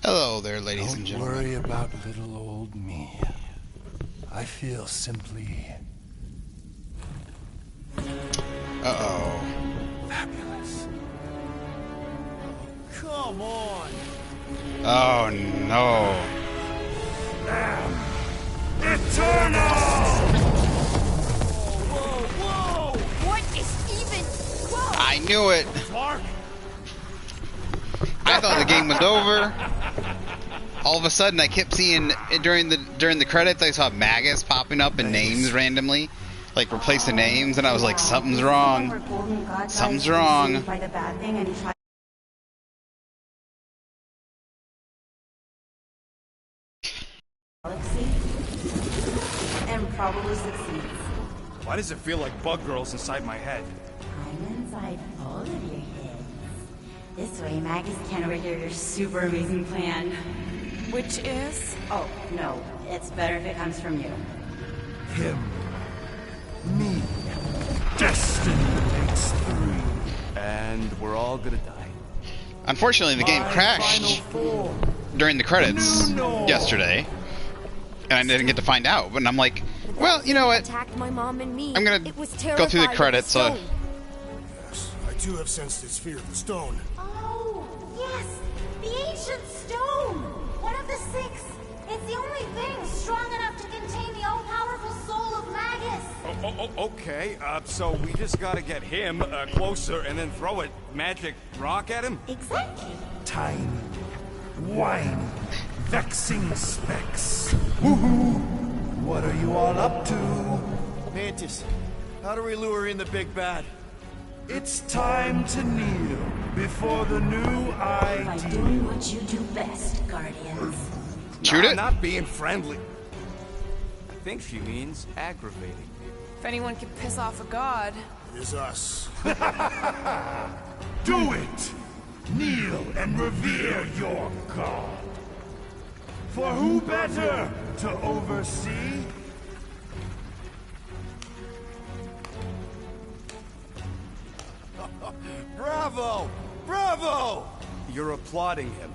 Hello there, ladies and Don't gentlemen. worry about little old me. I feel simply Uh-oh. fabulous. Come on! Oh, no. Eternal! Whoa, whoa! What is even? Whoa! I knew it. Mark? I thought the game was over. All of a sudden, I kept seeing during the credits, I saw Magus popping up and names randomly, like replacing names, and I was like, something's wrong. Something's wrong. And probably succeeds. Why does it feel like Bug Girl's inside my head? I'm inside all of your heads. This way, Magus can overhear your super amazing plan. Which is? Oh, no. It's better if it comes from you. Him. Me. Destiny makes three. And we're all gonna die. Unfortunately, the game crashed during the credits yesterday, and I didn't get to find out. But I'm like, well, you know what? Attacked my mom and me. I'm gonna It was go through the terrified credits. of the stone. Yes, I too have sensed its fear of the stone. Oh, yes, the ancient stone! One of the six. It's the only thing strong enough to contain the all-powerful soul of Magus. Okay, so we just gotta get him closer and then throw a magic rock at him? Exactly. Tiny. Whiny. Vexing specks. Woohoo! What are you all up to? Mantis, how do we lure in the big bad? It's time to kneel before the new By idea. doing what you do best, Guardians. Shoot it. Not being friendly. I think she means aggravating. If anyone could piss off a god. It is us. Do it! Kneel and revere your god. For who better to oversee? Bravo! Bravo! You're applauding him.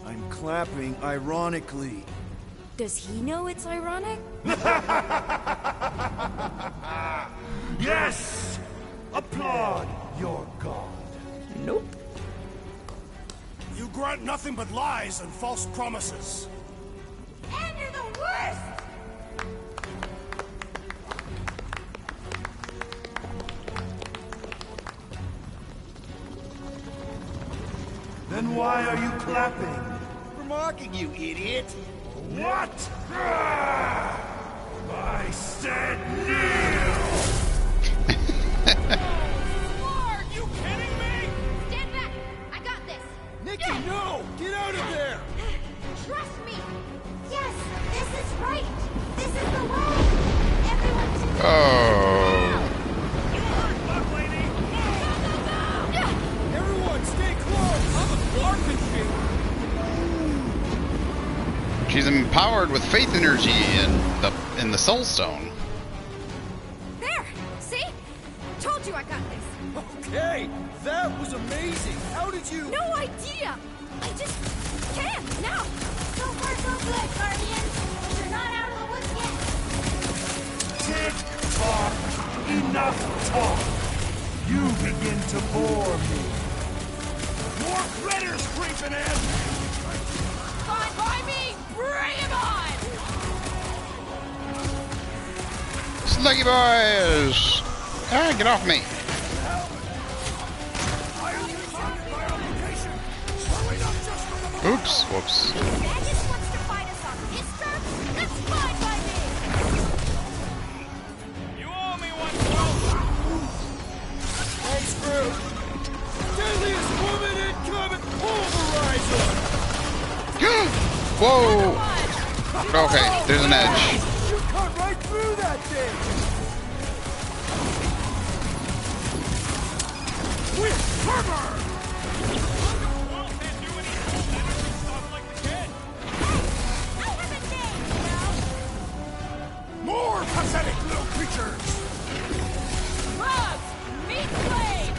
I'm clapping ironically. Does he know it's ironic? Yes! Applaud your god. Nope. You grant nothing but lies and false promises. And you're the worst! Then why are you clapping? For mocking you, idiot! What? I said kneel! Are you kidding me? Stand back! I got this! Nikki, no! Get out of there! Trust me! Yes, this is right! This is the way! Everyone together! Oh. Everyone, stay close! I'm a barking She's empowered with faith energy in the Soul Stone. There! See? Told you I got this. Okay, that was amazing! How did you... No idea! I just can now! So far, so good, Guardians! You're not out of the woods yet! Tick tock! Enough talk! You begin to bore me. More critters creeping in! Fine by me! Bring him on! Sluggy boys! Ah, get off me! Oops, whoops. Magus wants to fight us on his terms? That's fine by me! You owe me one, Thanks, Groot! Deadliest woman incoming! Pulverizer! Whoa! Okay, there's an edge. You cut right through that thing! With fervor! I have a name, More pathetic little creatures! Rob! Meat blade!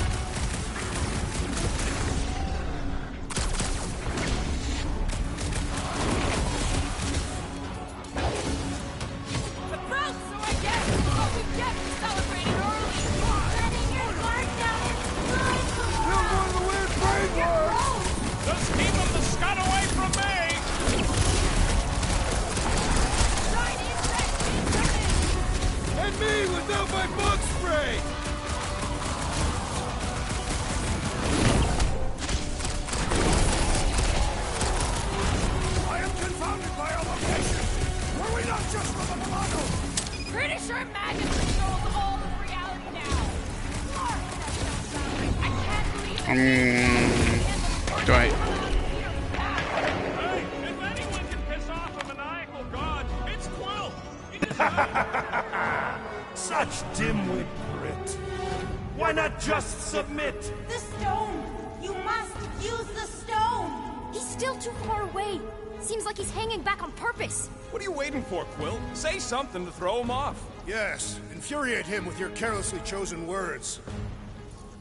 Do I? Hey, if anyone can piss off a maniacal god, it's Quill. Such dimwit grit. Why not just submit? The stone! You must use the stone! He's still too far away. Seems like he's hanging back on purpose. What are you waiting for, Quill? Say something to throw him off. Yes, infuriate him with your carelessly chosen words.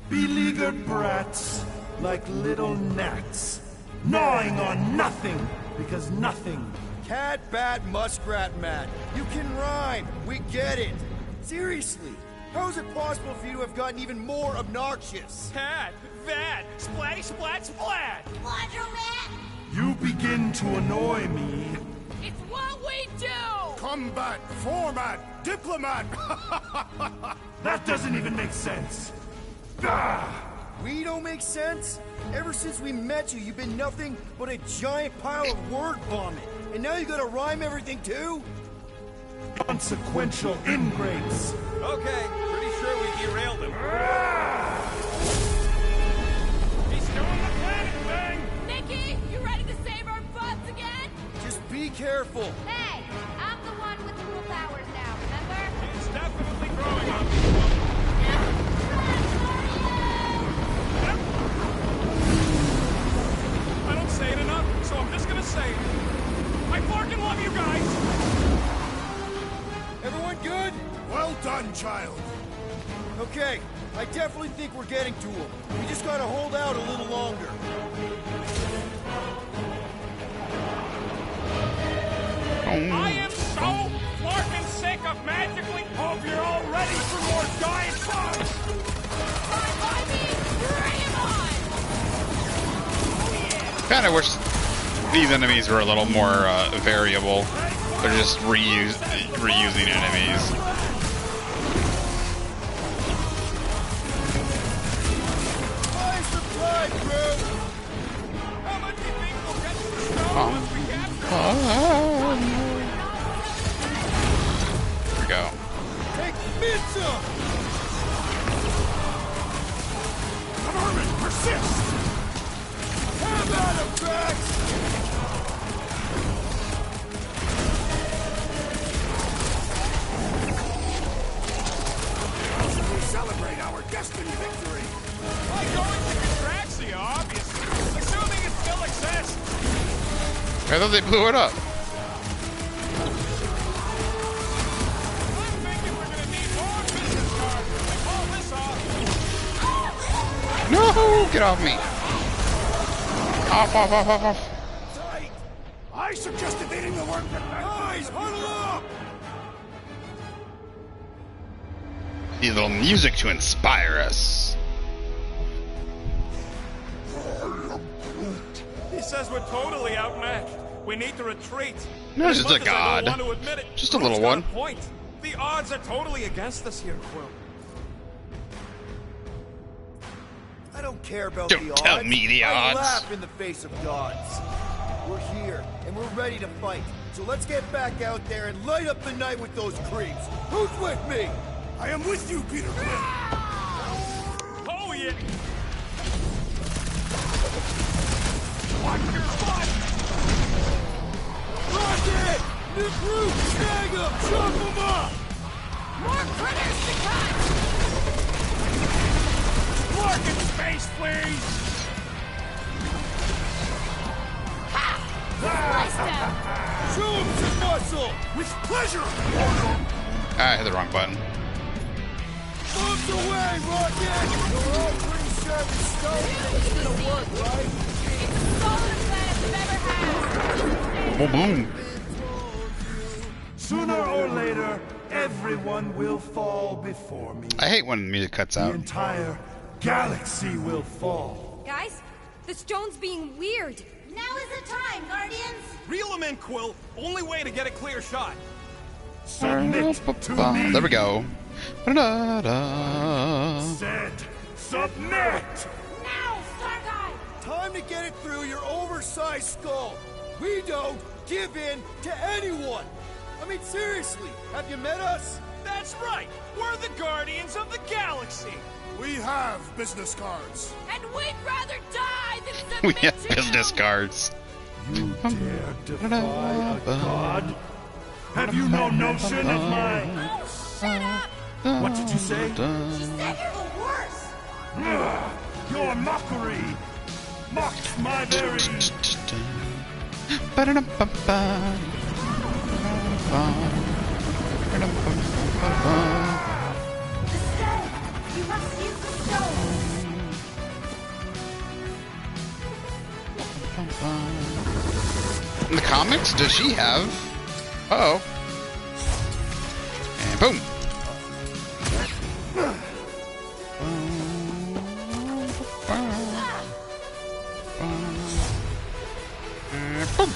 Beleaguered brats, like little gnats, gnawing on nothing, because nothing. Cat, bat, muskrat, Matt. You can rhyme. We get it. Seriously, how is it possible for you to have gotten even more obnoxious? Cat, that, splatty, splat, splat. Laundromat! You begin to annoy me. It's what we do! Combat, format, diplomat. That doesn't even make sense. Ah! We don't make sense? Ever since we met you, you've been nothing but a giant pile of word vomit. And now you gotta rhyme everything too? Consequential ingrates. Okay, pretty sure we derailed him. He's doing the planet thing! Nikki, you ready to save our butts again? Just be careful. Hey, I'm the one with the cool powers now, remember? He's definitely growing on me. I don't say it enough, so I'm just gonna say it. I fucking love you guys! Everyone good? Well done, child. Okay, I definitely think we're getting to him. We just gotta hold out a little longer. I am so fucking sick of magically. Hope you're all ready for more giant bugs! Kind of wish these enemies were a little more variable. They're just reusing enemies. Rise the flag, crew! How much do you think we'll get to the stone once we capture it? Here we go. Take pizza! Herman, persist. Have at him, Drax! We celebrate our destiny victory. By going to Contraxia, obviously. Assuming it still exists. I thought they blew it up. I'm thinking we're gonna need more business cards to pull this off. No, get off me. Off. Tight. I suggest evading the work that Guys, huddle up! Need a little music to inspire us. He says we're totally outmatched. We need to retreat. No, As just much a as I god. don't want to admit it, Just a Crew's little got one. a point. The odds are totally against us here, Quill. I don't care about Don't the odds. tell me the I odds. laugh in the face of gods. We're here, and we're ready to fight. So let's get back out there and light up the night with those creeps. Who's with me? I am with you, Peter Quill. Oh, yeah. Watch your butt! Rocket! New group! Snag them! Chop them up! More critters to cut! Market space, please! Slice them! Show them some muscle! With pleasure. I hit the wrong button. Bombs away, Rocket! We're all pretty sure we stone it's gonna work, right? It's the slowest planets have ever had! Boom, boom. Sooner or later, everyone will fall before me. I hate when the music cuts The out. entire galaxy will fall. Guys, the stone's being weird. Now is the time, Guardians! Reel him in, Quill. Only way to get a clear shot. Submit to me. There we go. Da-da-da. Said, submit! Now, Star Guy! Time to get it through your oversized skull. We don't give in to anyone. I mean, seriously, have you met us? That That's right! We're the Guardians of the Galaxy! We have business cards. And we'd rather die than We submit have to business cards. You dare defy a god? Have you no notion of my... Oh, shut up! What did you say? She said you're the worst! Your mockery mocks my very... The stone! You must use the stone! In the comics, does she have? Uh-oh. And boom. And boom.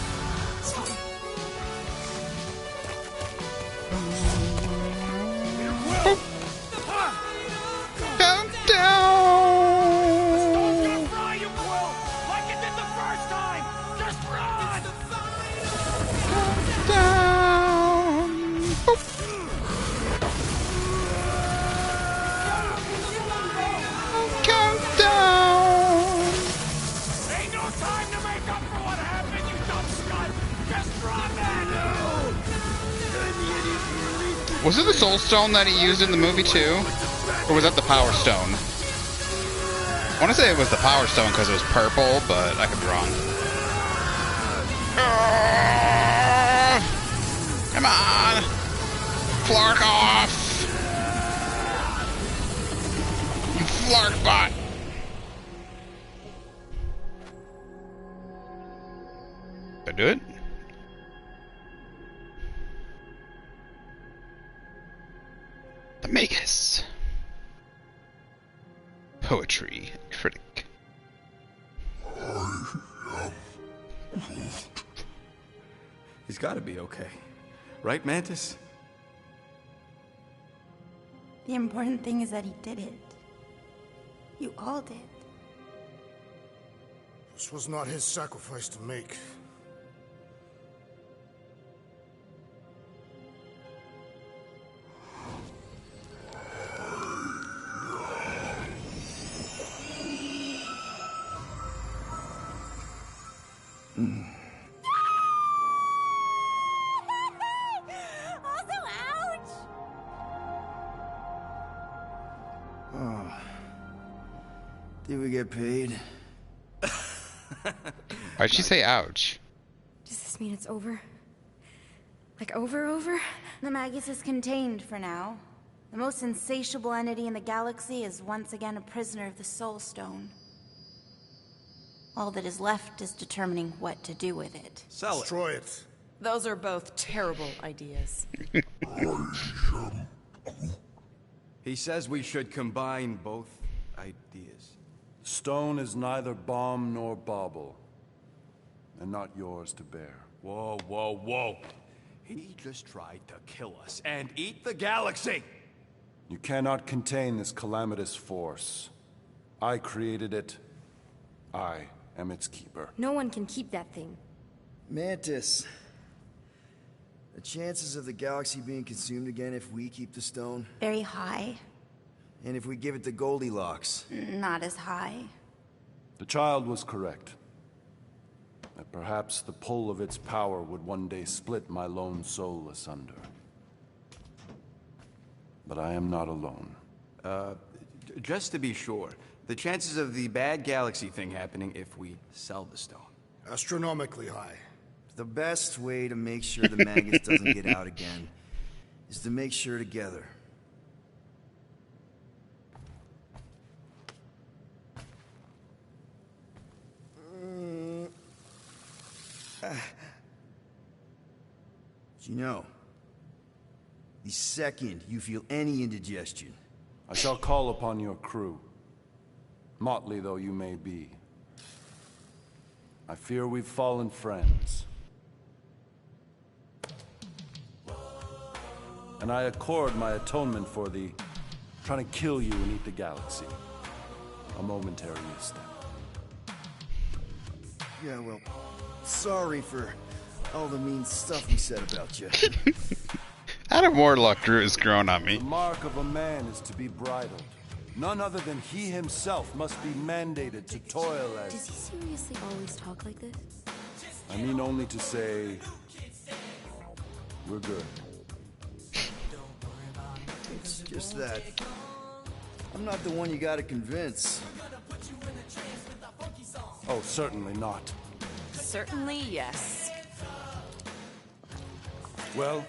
Stone's gonna fry you, Quill! Like it did the first time! Just run! Ain't no time to make up for what happened, you dumb scut! Just run, man! Was it the Soul Stone that he used in the movie too? Or was that the Power Stone? I want to say it was the Power Stone because it was purple, but I could be wrong. Come on! Flark off! You flark bot! Did I do it? The Magus. Poetry critic. He's got to be okay. Right, Mantis? The important thing is that he did it. You all did. This was not his sacrifice to make. Also, ouch! Did we get paid? Why'd she say ouch? Does this mean it's over? Like over? The Magus is contained for now. The most insatiable entity in the galaxy is once again a prisoner of the Soul Stone. All that is left is determining what to do with it. Sell it. Destroy it. Those are both terrible ideas. He says we should combine both ideas. Stone is neither bomb nor bauble, and not yours to bear. Whoa, whoa, whoa. He just tried to kill us and eat the galaxy! You cannot contain this calamitous force. I created it. I am its keeper. No one can keep that thing. Mantis. The chances of the galaxy being consumed again if we keep the stone, Very high, and if we give it to Goldilocks. not as high. The child was correct. That perhaps the pull of its power would one day split my lone soul asunder. But I am not alone. Just to be sure, the chances of the bad galaxy thing happening if we sell the stone. Astronomically high. The best way to make sure the Magus doesn't get out again is to make sure together. You know, the second you feel any indigestion, I shall call upon your crew, motley though you may be. I fear we've fallen friends. And I accord my atonement for the trying to kill you and eat the galaxy. A momentary misstep. yeah, well, sorry for all the mean stuff we said about you. Adam Warlock is growing on me. The mark of a man is to be bridled. None other than he himself must be mandated to toil as... Does he seriously always talk like this? I mean only to say... we're good. It's just that... I'm not the one you gotta convince. Oh, certainly not. Certainly, yes. Well...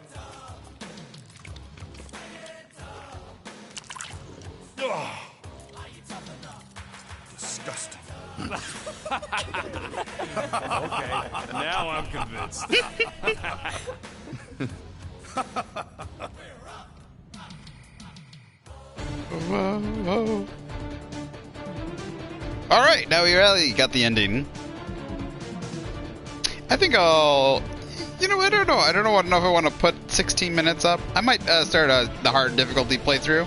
Ugh. Disgusting. Okay, now I'm convinced. All right, now we really got the ending. I think I'll... You know, I don't know. I don't know if I want to put 16 minutes up. I might start the hard difficulty playthrough.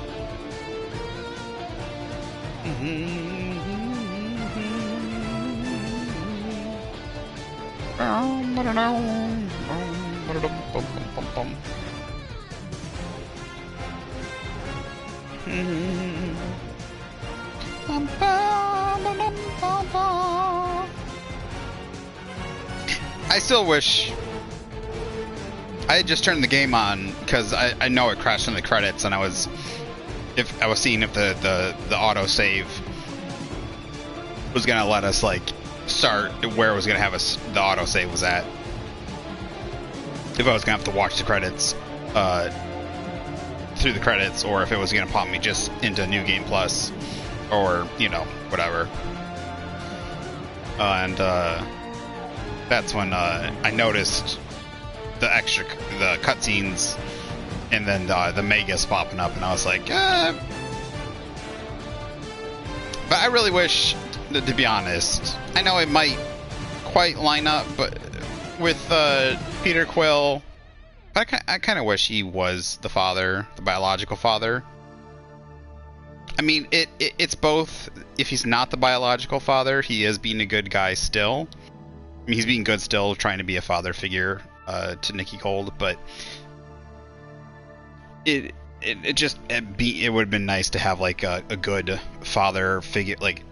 I still wish I had just turned the game on because I know it crashed in the credits, and I was seeing if the auto save was gonna let us like start where it was gonna have us the auto save was at. If I was gonna have to watch the credits through the credits, or if it was gonna pop me just into New Game Plus, or you know whatever. And that's when I noticed the cutscenes, and then the Magus popping up, and I was like, But I really wish, to be honest, I know it might quite line up, but with Peter Quill, I kind of wish he was the father, the biological father. I mean, it's both. If he's not the biological father, he is being a good guy still. I mean, he's being good still, trying to be a father figure to Nikki Gold, but it would have been nice to have like a good father figure. Like,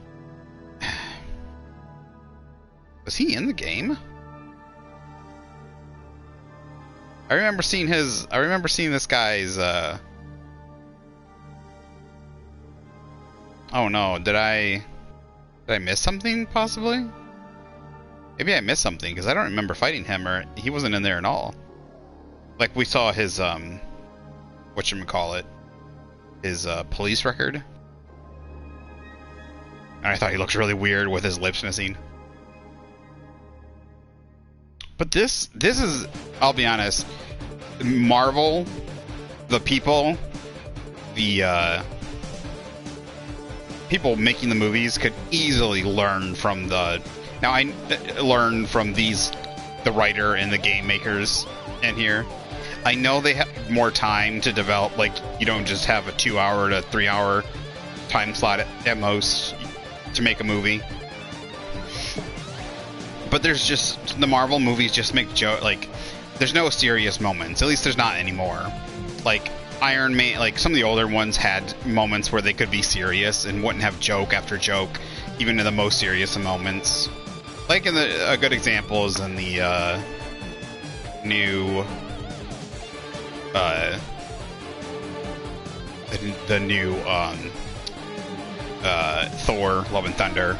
was he in the game? I remember seeing this guy's. Oh no! Did I miss something? Possibly. Maybe I missed something because I don't remember fighting him, or he wasn't in there at all. Like we saw his whatchamacallit, his police record, and I thought he looked really weird with his lips missing. But this is, I'll be honest, Marvel, the people making the movies could easily learn from the. Now I learned from the writer and the game makers in here. I know they have more time to develop. Like you don't just have a 2-hour to 3-hour time slot at most to make a movie. But there's just the Marvel movies just make like there's no serious moments. At least there's not anymore. Like Iron Man, like some of the older ones had moments where they could be serious and wouldn't have joke after joke, even in the most serious of moments. Like a good example is in the new Thor: Love and Thunder.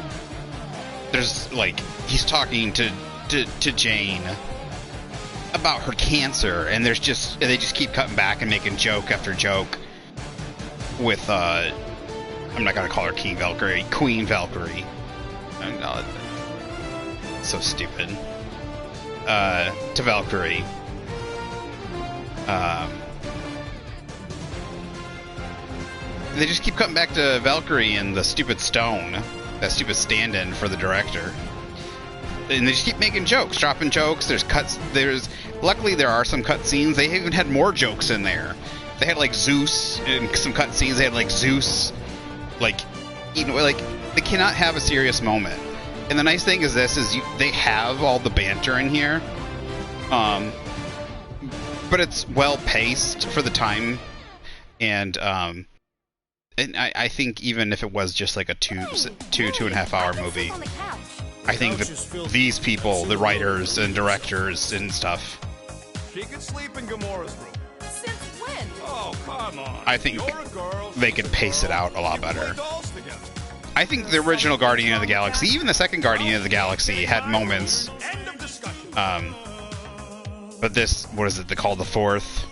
There's like he's talking to Jane about her cancer, and they just keep cutting back and making joke after joke with I'm not gonna call her Queen Valkyrie. So stupid. To Valkyrie. They just keep cutting back to Valkyrie and the stupid stone, that stupid stand-in for the director. And they just keep making jokes, dropping jokes. Luckily there are some cutscenes. They even had more jokes in there. They had like Zeus in some cutscenes. They had like Zeus, like, you know, like they cannot have a serious moment. And the nice thing is they have all the banter in here. but it's well paced for the time, and I think even if it was just like a two and a half hour movie, I think that these people, the writers and directors and stuff, She could sleep in Gamora's room. Since when? Oh, come on. I think You're a girl. they could pace it out a lot Play better. dolls together. I think the original Guardian of the Galaxy, even the second Guardian of the Galaxy, had moments. End of discussion. But this, what is it? They call the fourth.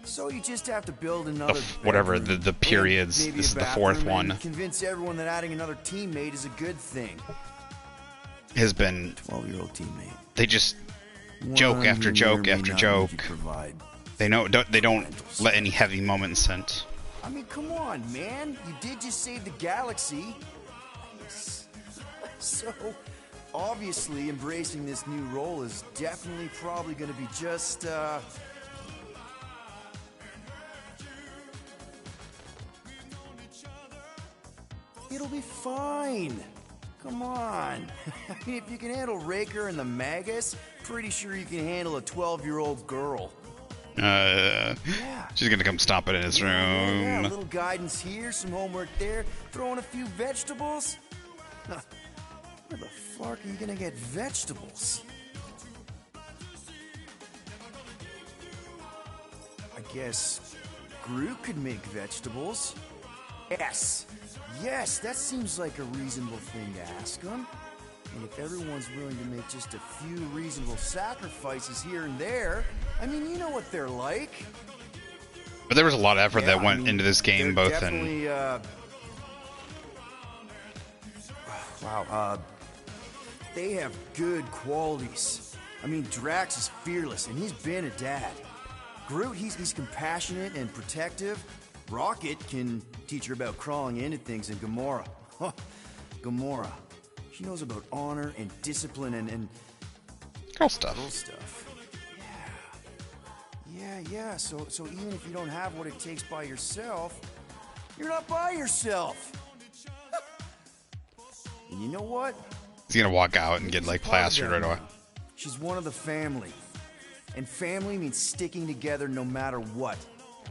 So you just have to build another Whatever bedroom, the periods. maybe This a is the fourth bathroom, one. and convince everyone that adding another teammate is a good thing. Has been 12-year-old teammate. they just joke after joke after joke. They don't let any heavy moments sink. I mean, come on, man. You did just save the galaxy. So, obviously, embracing this new role is definitely probably going to be just, It'll be fine. Come on. I mean, if you can handle Raker and the Magus, pretty sure you can handle a 12-year-old girl. She's gonna come stomping in his room. Yeah, a little guidance here, some homework there, throw in a few vegetables. Where the fuck are you gonna get vegetables? I guess Groot could make vegetables. Yes, that seems like a reasonable thing to ask him. And if everyone's willing to make just a few reasonable sacrifices here and there, I mean, you know what they're like. But there was a lot of effort that went into this game, both definitely, in. They have good qualities. I mean, Drax is fearless, and he's been a dad. Groot, he's compassionate and protective. Rocket can teach her about crawling into things, and Gamora. Gamora. She knows about honor and discipline and girl stuff. Girl stuff. Yeah. So even if you don't have what it takes by yourself, you're not by yourself. And you know what? He's gonna walk out and get like plastered right away. She's one of the family. And family means sticking together no matter what.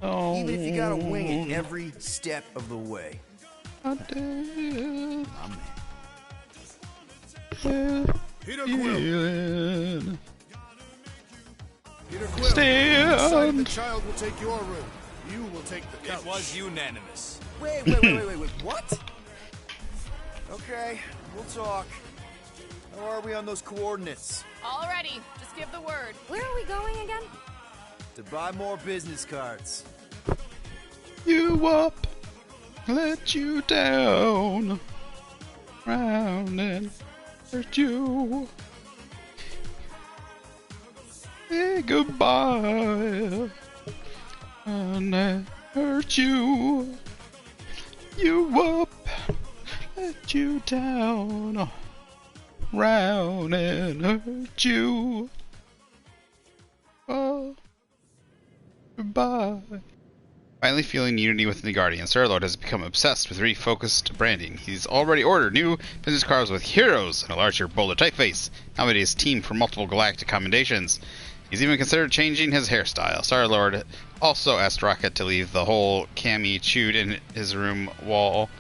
Oh. Even if you gotta wing it every step of the way. Peter Quill. Peter Quill. Stand. Decided the child will take your room. You will take the couch. It was unanimous. Wait. What? Okay, we'll talk. How are we on those coordinates? Already. Just give the word. Where are we going again? To buy more business cards. You up, let you down, round and hurt you. Say goodbye, and I hurt you. You up, let you down, round and hurt you. Oh, goodbye. Finally feeling unity with the Guardian, Star-Lord has become obsessed with refocused branding. He's already ordered new business cards with heroes and a larger, bolder typeface, nominated his team for multiple galactic commendations. He's even considered changing his hairstyle. Star-Lord also asked Rocket to leave the whole cami chewed in his room wall.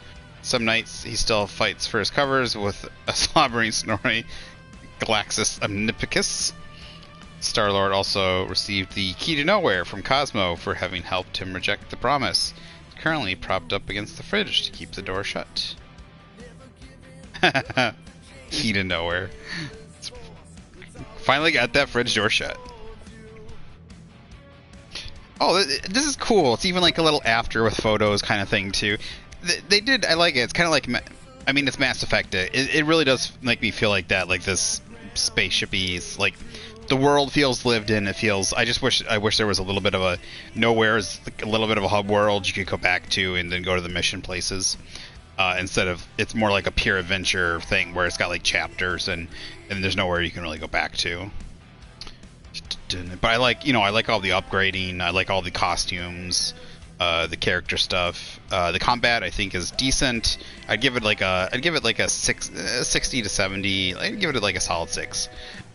Some nights he still fights for his covers with a slobbering, snoring Galaxus Omnipicus. Star-Lord also received the Key to Nowhere from Cosmo for having helped him reject the promise. He's currently propped up against the fridge to keep the door shut. Key to Nowhere. Finally got that fridge door shut. Oh, this is cool. It's even like a little after with photos kind of thing too. They did. I like it. It's kind of like, I mean, it's Mass Effect. It really does make me feel like that. Like this spaceship-y, like the world feels lived in. It feels. I wish there was a little bit of a Nowhere's, like a little bit of a hub world you could go back to and then go to the mission places. Instead of, it's more like a pure adventure thing where it's got like chapters and there's nowhere you can really go back to. But I like all the upgrading. I like all the costumes, the character stuff. The combat I think is decent. I'd give it like a 60 to 70. I'd give it like a solid 6.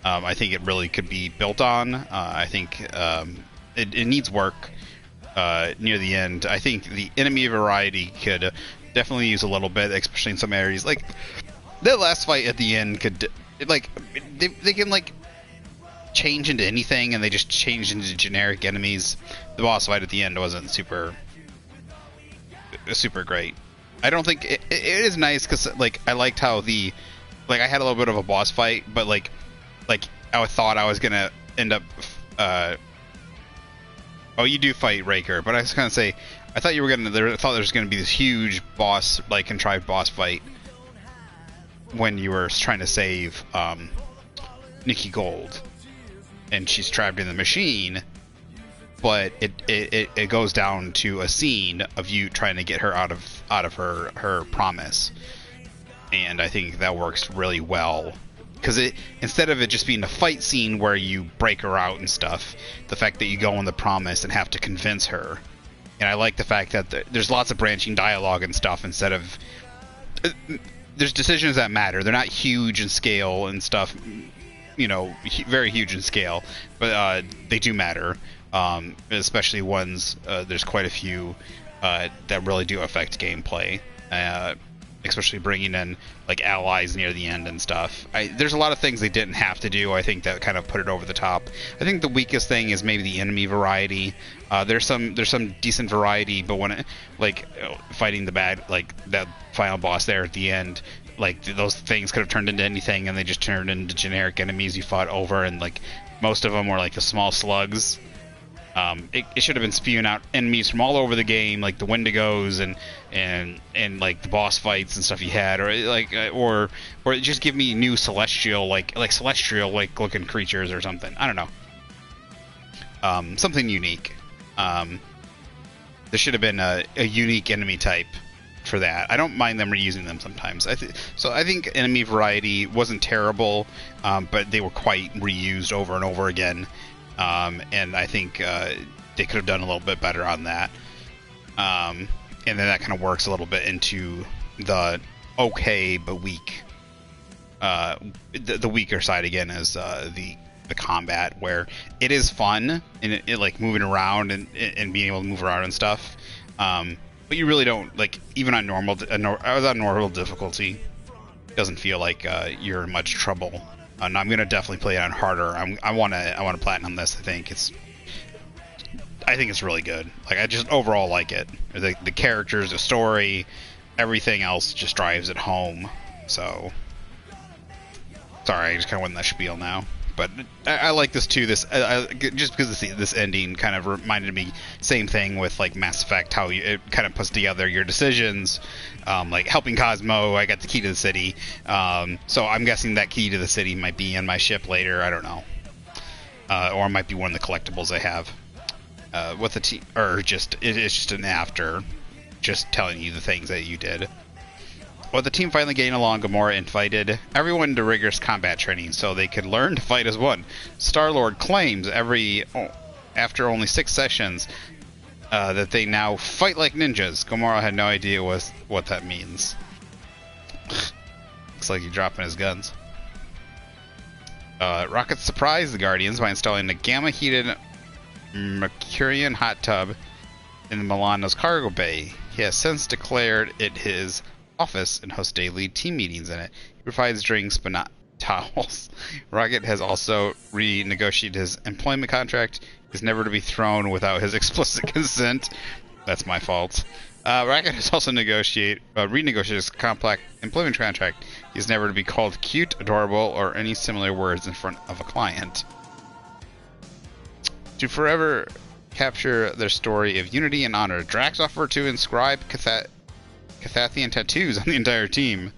I think it really could be built on. I think it needs work near the end. I think the enemy variety could definitely use a little bit, especially in some areas. Like that last fight at the end could, like, they can like change into anything, and they just changed into generic enemies. The boss fight at the end wasn't super great. I don't think it is nice because like I liked how I had a little bit of a boss fight, but like I thought I was gonna end up. Oh, you do fight Raker, but I was gonna say I thought you were gonna. I thought there was gonna be this huge boss, like contrived boss fight when you were trying to save Nikki Gold, and she's trapped in the machine. But it goes down to a scene of you trying to get her out of her promise, and I think that works really well because instead of it just being a fight scene where you break her out and stuff, the fact that you go on the promise and have to convince her, and I like the fact that there's lots of branching dialogue and stuff instead of there's decisions that matter. They're not huge in scale and stuff, you know, very huge in scale, but they do matter. Especially ones, there's quite a few that really do affect gameplay, especially bringing in like allies near the end and stuff. There's a lot of things they didn't have to do. I think that kind of put it over the top. I think the weakest thing is maybe the enemy variety. There's some decent variety, but when fighting the bad, like that final boss there at the end, like those things could have turned into anything, and they just turned into generic enemies you fought over, and like most of them were like the small slugs. It should have been spewing out enemies from all over the game, like the Wendigos and like the boss fights and stuff you had, or just give me new celestial like looking creatures or something. I don't know. Something unique. There should have been a unique enemy type for that. I don't mind them reusing them sometimes. I think enemy variety wasn't terrible, but they were quite reused over and over again. And I think they could have done a little bit better on that. And then that kind of works a little bit into the okay but weak. The weaker side again is the combat, where it is fun and it like moving around and being able to move around and stuff. But you really don't, like, even on normal. I was on normal difficulty. It doesn't feel like you're in much trouble. And I'm gonna definitely play it on harder. I want to platinum this. I think it's really good. Like, I just overall like it. The characters, the story, everything else just drives it home. So sorry, I just kind of went in that spiel now. But I like this too. Just because this ending kind of reminded me, same thing with like Mass Effect, how it kind of puts together your decisions. Like helping Cosmo, I got the key to the city. So I'm guessing that key to the city might be in my ship later. I don't know, or it might be one of the collectibles I have. With the team, or it's just an after, just telling you the things that you did. Well, the team finally getting along, Gamora invited everyone into rigorous combat training so they could learn to fight as one. Star-Lord claims after only 6 sessions that they now fight like ninjas. Gamora had no idea what that means. Looks like he's dropping his guns. Rocket surprised the Guardians by installing a gamma-heated Mercurian hot tub in Milano's cargo bay. He has since declared it his office and hosts daily team meetings in it. He provides drinks but not towels. Rocket has also renegotiated his employment contract. He's never to be thrown without his explicit consent. That's my fault. Rocket has also renegotiated his complex employment contract. He's never to be called cute, adorable, or any similar words in front of a client. To forever capture their story of unity and honor, Drax offered to inscribe Cathathian tattoos on the entire team.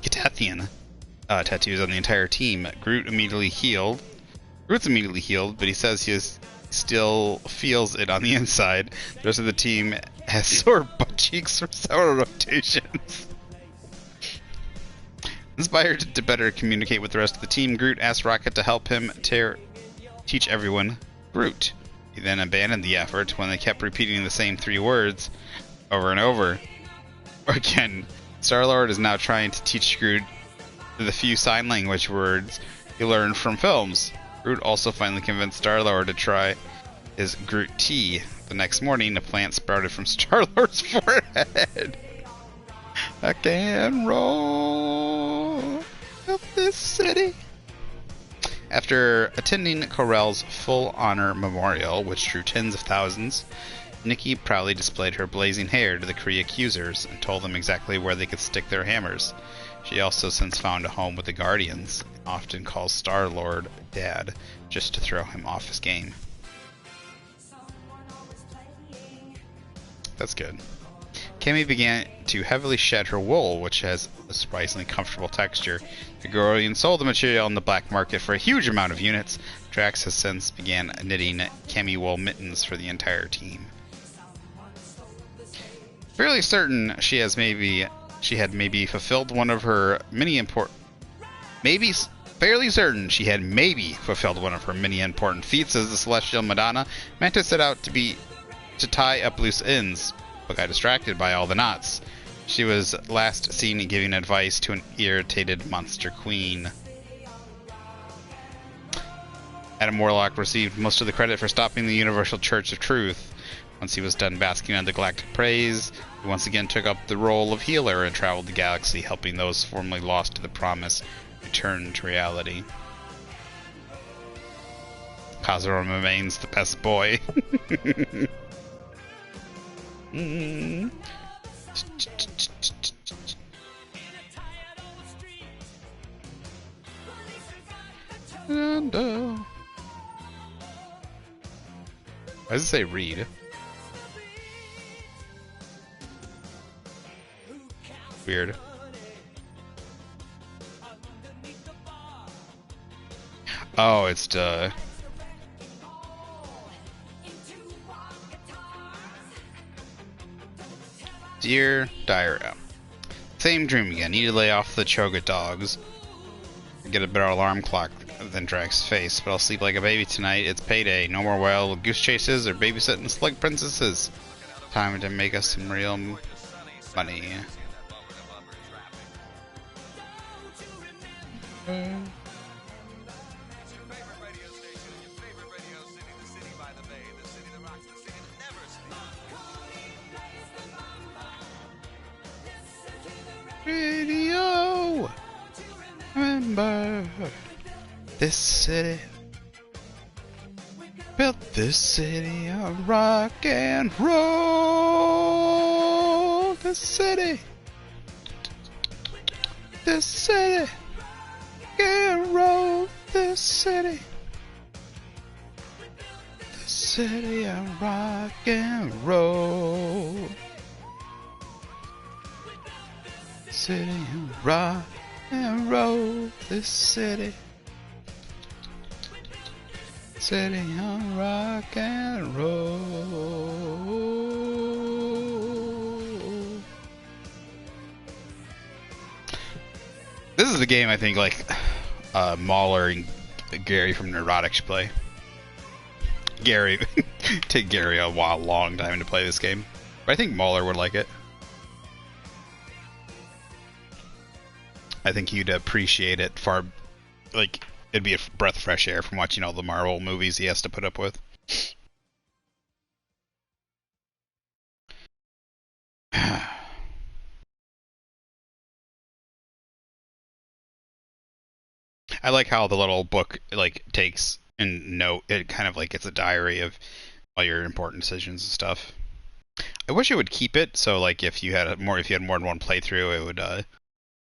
Tattoos on the entire team. Groot's immediately healed, but he says he still feels it on the inside. The rest of the team has sore butt cheeks from several rotations. Inspired to better communicate with the rest of the team, Groot asked Rocket to help him teach everyone Groot. He then abandoned the effort when they kept repeating the same 3 words over and over. Again, Star-Lord is now trying to teach Groot the few sign language words he learned from films. Groot also finally convinced Star-Lord to try his Groot tea. The next morning, a plant sprouted from Star-Lord's forehead. I can roll up this city. After attending Corell's Full Honor Memorial, which drew tens of thousands, Nikki proudly displayed her blazing hair to the Kree accusers and told them exactly where they could stick their hammers. She also since found a home with the Guardians, and often calls Star-Lord Dad, just to throw him off his game. That's good. Cammy began to heavily shed her wool, which has a surprisingly comfortable texture. The Guardians sold the material on the black market for a huge amount of units. Drax has since began knitting Cammy wool mittens for the entire team. Fairly certain she had maybe fulfilled one of her many important feats as the Celestial Madonna. Mantis set out to tie up loose ends, but got distracted by all the knots. She was last seen giving advice to an irritated monster queen. Adam Warlock received most of the credit for stopping the Universal Church of Truth. Once he was done basking on the galactic praise, he once again took up the role of healer and traveled the galaxy, helping those formerly lost to the promise return to reality. Kazuran remains the best boy. And, why does it say read? Weird. Oh, it's Dear Diarrhea. Same dream again. Need to lay off the Choga dogs. Get a better alarm clock than Drax's face, but I'll sleep like a baby tonight. It's payday. No more wild goose chases or babysitting slug princesses. Time to make us some real money. Radio. Remember this city. Built this city on rock and roll. This city. This city. And roll. This city. This city on rock and roll. City and rock and roll. This city. City on rock and roll. This is a game I think like Mauler and Gary from Neurotic should play. Gary, take Gary a long time to play this game, but I think Mauler would like it. I think he'd appreciate it far, like, it'd be a breath of fresh air from watching all the Marvel movies he has to put up with. I like how the little book, like, takes and note, it kind of like it's a diary of all your important decisions and stuff. I wish it would keep it, so, like, if you had more than one playthrough, it would,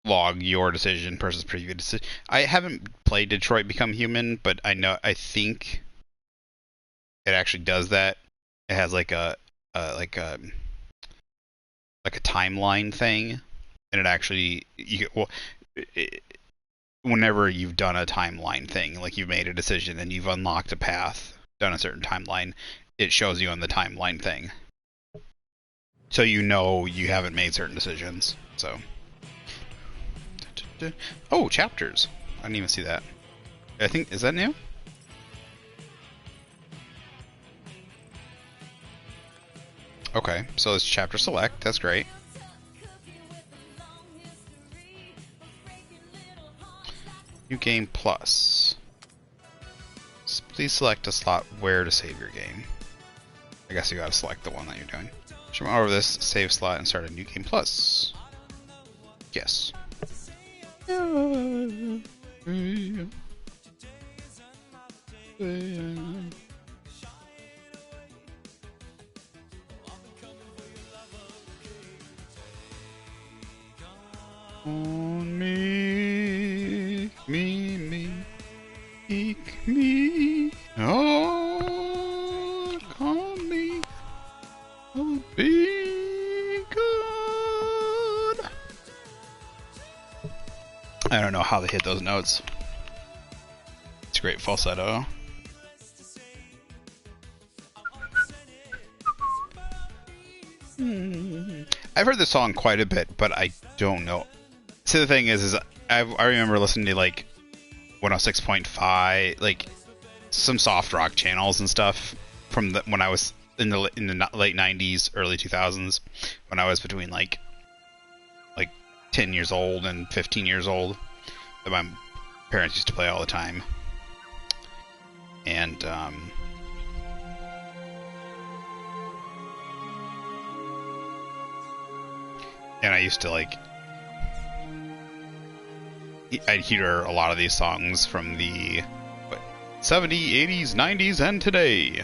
log your decision versus previous decision. I haven't played Detroit Become Human, but I think it actually does that. It has like a timeline thing, and it actually whenever you've done a timeline thing, like you've made a decision and you've unlocked a path, done a certain timeline, it shows you on the timeline thing, so you know you haven't made certain decisions. So. Oh, chapters. I didn't even see that. I think, is that new? Okay, so it's chapter select. That's great. New game plus. Please select a slot where to save your game. I guess you gotta select the one that you're doing. Jump over this save slot and start a new game plus. Yes. On me, me, oh, on me, oh, be good. I don't know how they hit those notes. It's a great falsetto. I've heard this song quite a bit, but I don't know. See, the thing is I remember listening to like 106.5, like some soft rock channels and stuff from when I was in the late 90s, early 2000s, when I was between like 10 years old and 15 years old, that my parents used to play all the time. And I used to like, I'd hear a lot of these songs from the 70s, 80s, 90s, and today.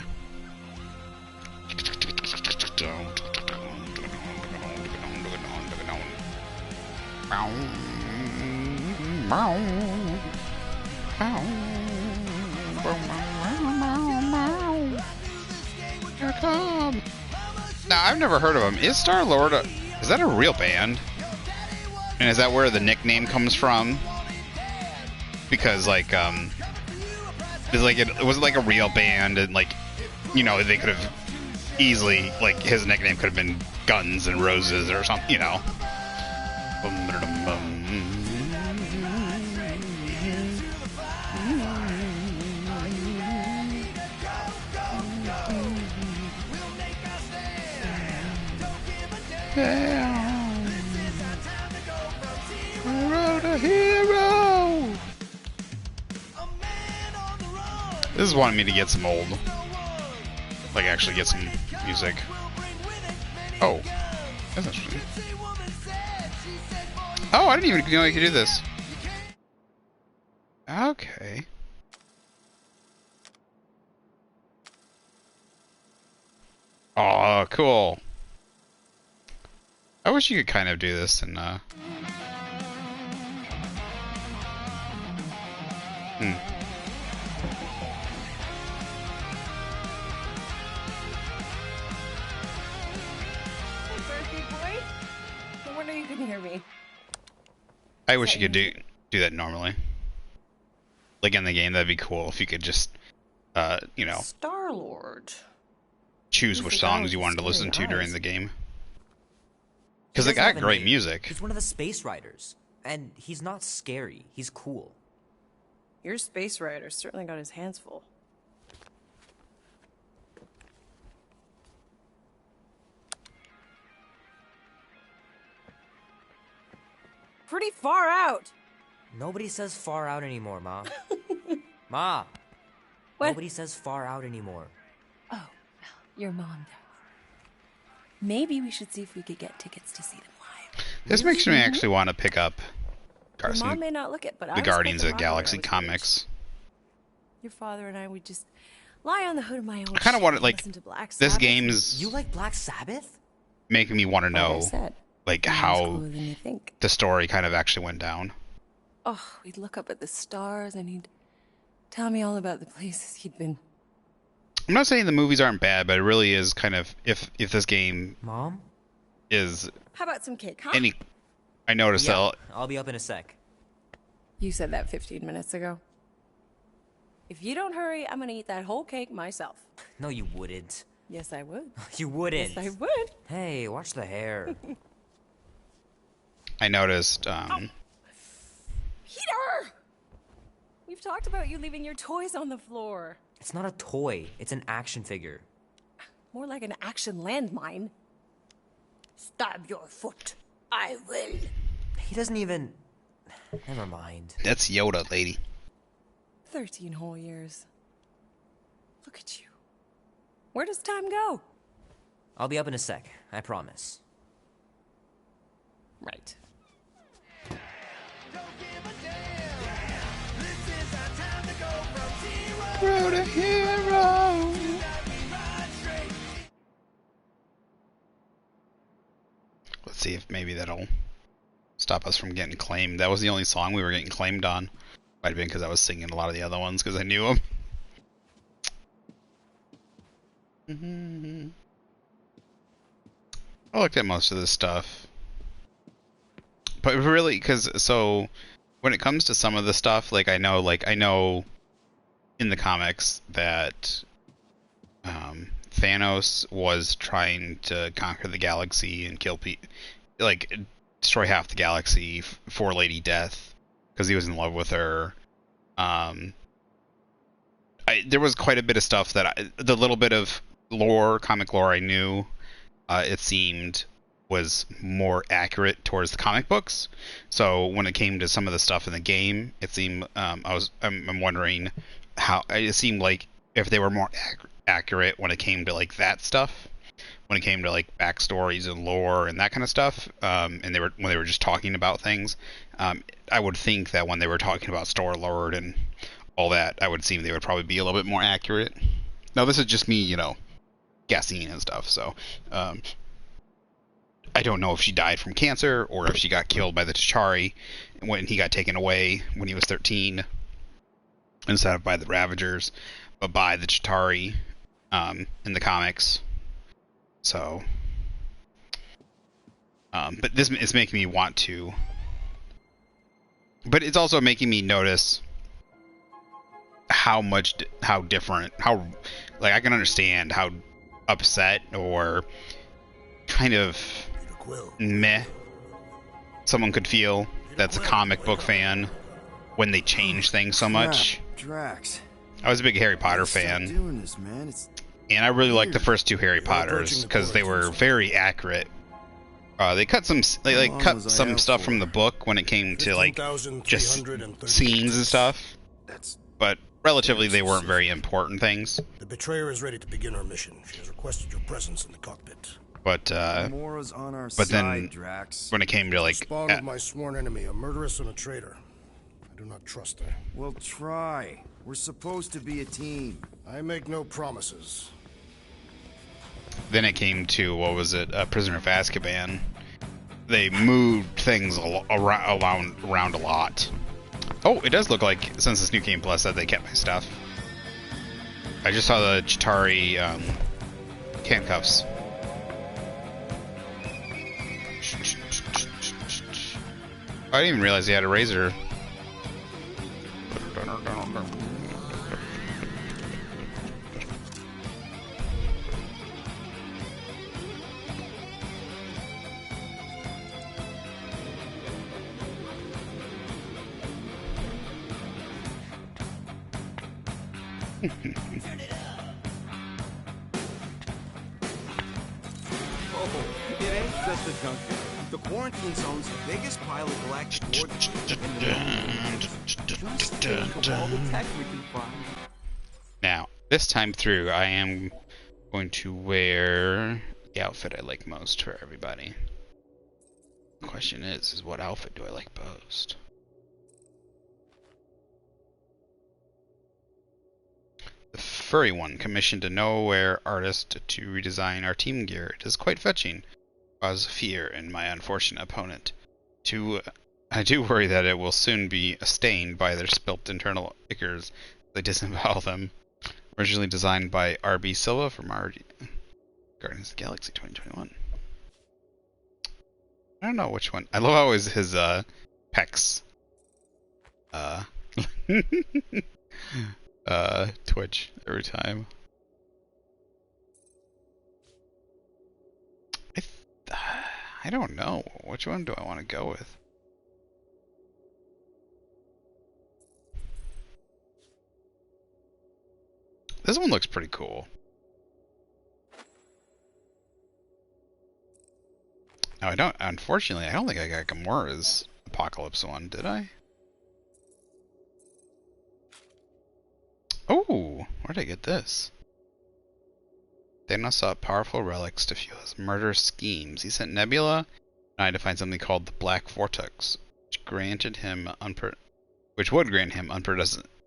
Here come. Now, I've never heard of him. Is Star-Lord is that a real band? And is that where the nickname comes from? Because like it's like it was like a real band, and like, you know, they could have easily, like, his nickname could have been Guns and Roses or something, you know. Hero. This is wanting me to get some old, like actually get some music. Oh, that's interesting. Oh, I didn't even know you could do this. Okay. Oh, cool. I wish you could kind of do this in Hear me. I wish you could do that normally. Like in the game, that'd be cool if you could just, you know, Star-Lord. choose which songs you wanted to listen to during the game. Because they got great music. He's one of the Space Riders, and he's not scary. He's cool. Your Space Rider certainly got his hands full. Pretty far out. Nobody says far out anymore, Ma. Ma. What? Nobody says far out anymore. Oh, your mom does. Maybe we should see if we could get tickets to see them live. This makes me actually want to pick up Your mom may not look it, but the Guardians of the Galaxy comics. Your father and I would just lie on the hood of my own. I kind of want to, like, listen to Black this Sabbath. game's You like Black Sabbath? making me want to know, like, how cooler than you think. the story kind of actually went down. Oh, we'd look up at the stars and he'd tell me all about the places he'd been. I'm not saying the movies aren't bad, but it really is kind of, if this game Mom? How about some cake, huh? I noticed that. I'll be up in a sec. You said that 15 minutes ago. If you don't hurry, I'm gonna eat that whole cake myself. No, you wouldn't. Yes, I would. You wouldn't. Yes, I would. Hey, watch the hair. I noticed, Peter! We've talked about you leaving your toys on the floor. It's not a toy. It's an action figure. More like an action landmine. Stab your foot. I will. He doesn't even... Never mind. That's Yoda, lady. 13 whole years. Look at you. Where does time go? I'll be up in a sec, I promise. Right. Road to hero. Let's see if maybe that'll stop us from getting claimed. That was the only song we were getting claimed on. Might have been because I was singing a lot of the other ones because I knew them. I looked at most of this stuff. But really, because, so, when it comes to some of the stuff, like, I know in the comics that Thanos was trying to conquer the galaxy and kill like, destroy half the galaxy for Lady Death, because he was in love with her. There was quite a bit of stuff that the little bit of lore, comic lore I knew, it seemed was more accurate towards the comic books. So when it came to some of the stuff in the game, it seemed I'm wondering how it seemed like if they were more accurate when it came to like that stuff, when it came to like backstories and lore and that kind of stuff, and when they were just talking about things, I would think that when they were talking about Star-Lord and all that, I would seem they would probably be a little bit more accurate. Now this is just me, guessing and stuff. So I don't know if she died from cancer or if she got killed by the T'Chari when he got taken away when he was 13, instead of by the Ravagers, but by the Chitauri in the comics. So, but this is making me want to. But it's also making me notice how different, like, I can understand how upset or kind of meh someone could feel that's a comic book fan when they change things so much. Drax. I was a big Harry Potter fan, Doing this, man. It's and I really liked the first two Harry Potters because they were very accurate. They cut some cut some stuff from the book when it came to like just scenes and stuff, but relatively they weren't very important things. The betrayer is ready to begin her mission. She has requested your presence in the cockpit. But Gamora's on our but then side, Drax. when it came to like Spawn of my sworn enemy, a murderess and a traitor. I do not trust her. We'll try. We're supposed to be a team. I make no promises. Then it came to, what was it, Prisoner of Azkaban. They moved things around a lot. Oh, it does look like, since this new Game Plus, that they kept my stuff. I just saw the Chitauri handcuffs. I didn't even realize he had a razor. It ain't just a junction. The quarantine zone's the biggest pile of galactic ordnance in the known. Just think of all the tech we can find. Now, this time through, I am going to wear the outfit I like most for everybody. The question is what outfit do I like most? The furry one, commissioned a nowhere artist to redesign our team gear. It is quite fetching. Cause fear in my unfortunate opponent. I do worry that it will soon be stained by their spilt internal ichors. They disembowel them. Originally designed by R.B. Silva from Guardians of the Galaxy 2021. I don't know which one. I love how his pecs twitch every time. I don't know. Which one do I want to go with? This one looks pretty cool. No, unfortunately, I don't think I got Gamora's Apocalypse one, did I? Oh, Where'd I get this? Thanos sought powerful relics to fuel his murderous schemes. He sent Nebula and I to find something called the Black Vortex, which would grant him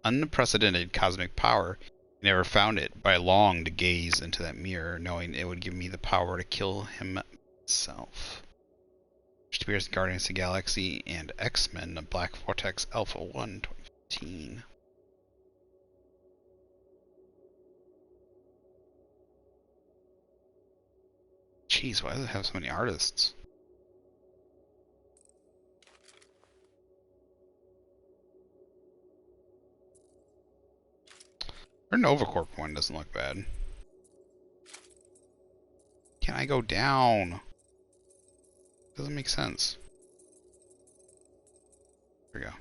unprecedented cosmic power. He never found it, but I longed to gaze into that mirror, knowing it would give me the power to kill him myself. Which appears in Guardians of the Galaxy and X-Men, the Black Vortex Alpha 1 2015. Jeez, why does it have so many artists? Our NovaCorp one doesn't look bad. Can I go down? Doesn't make sense. Here we go.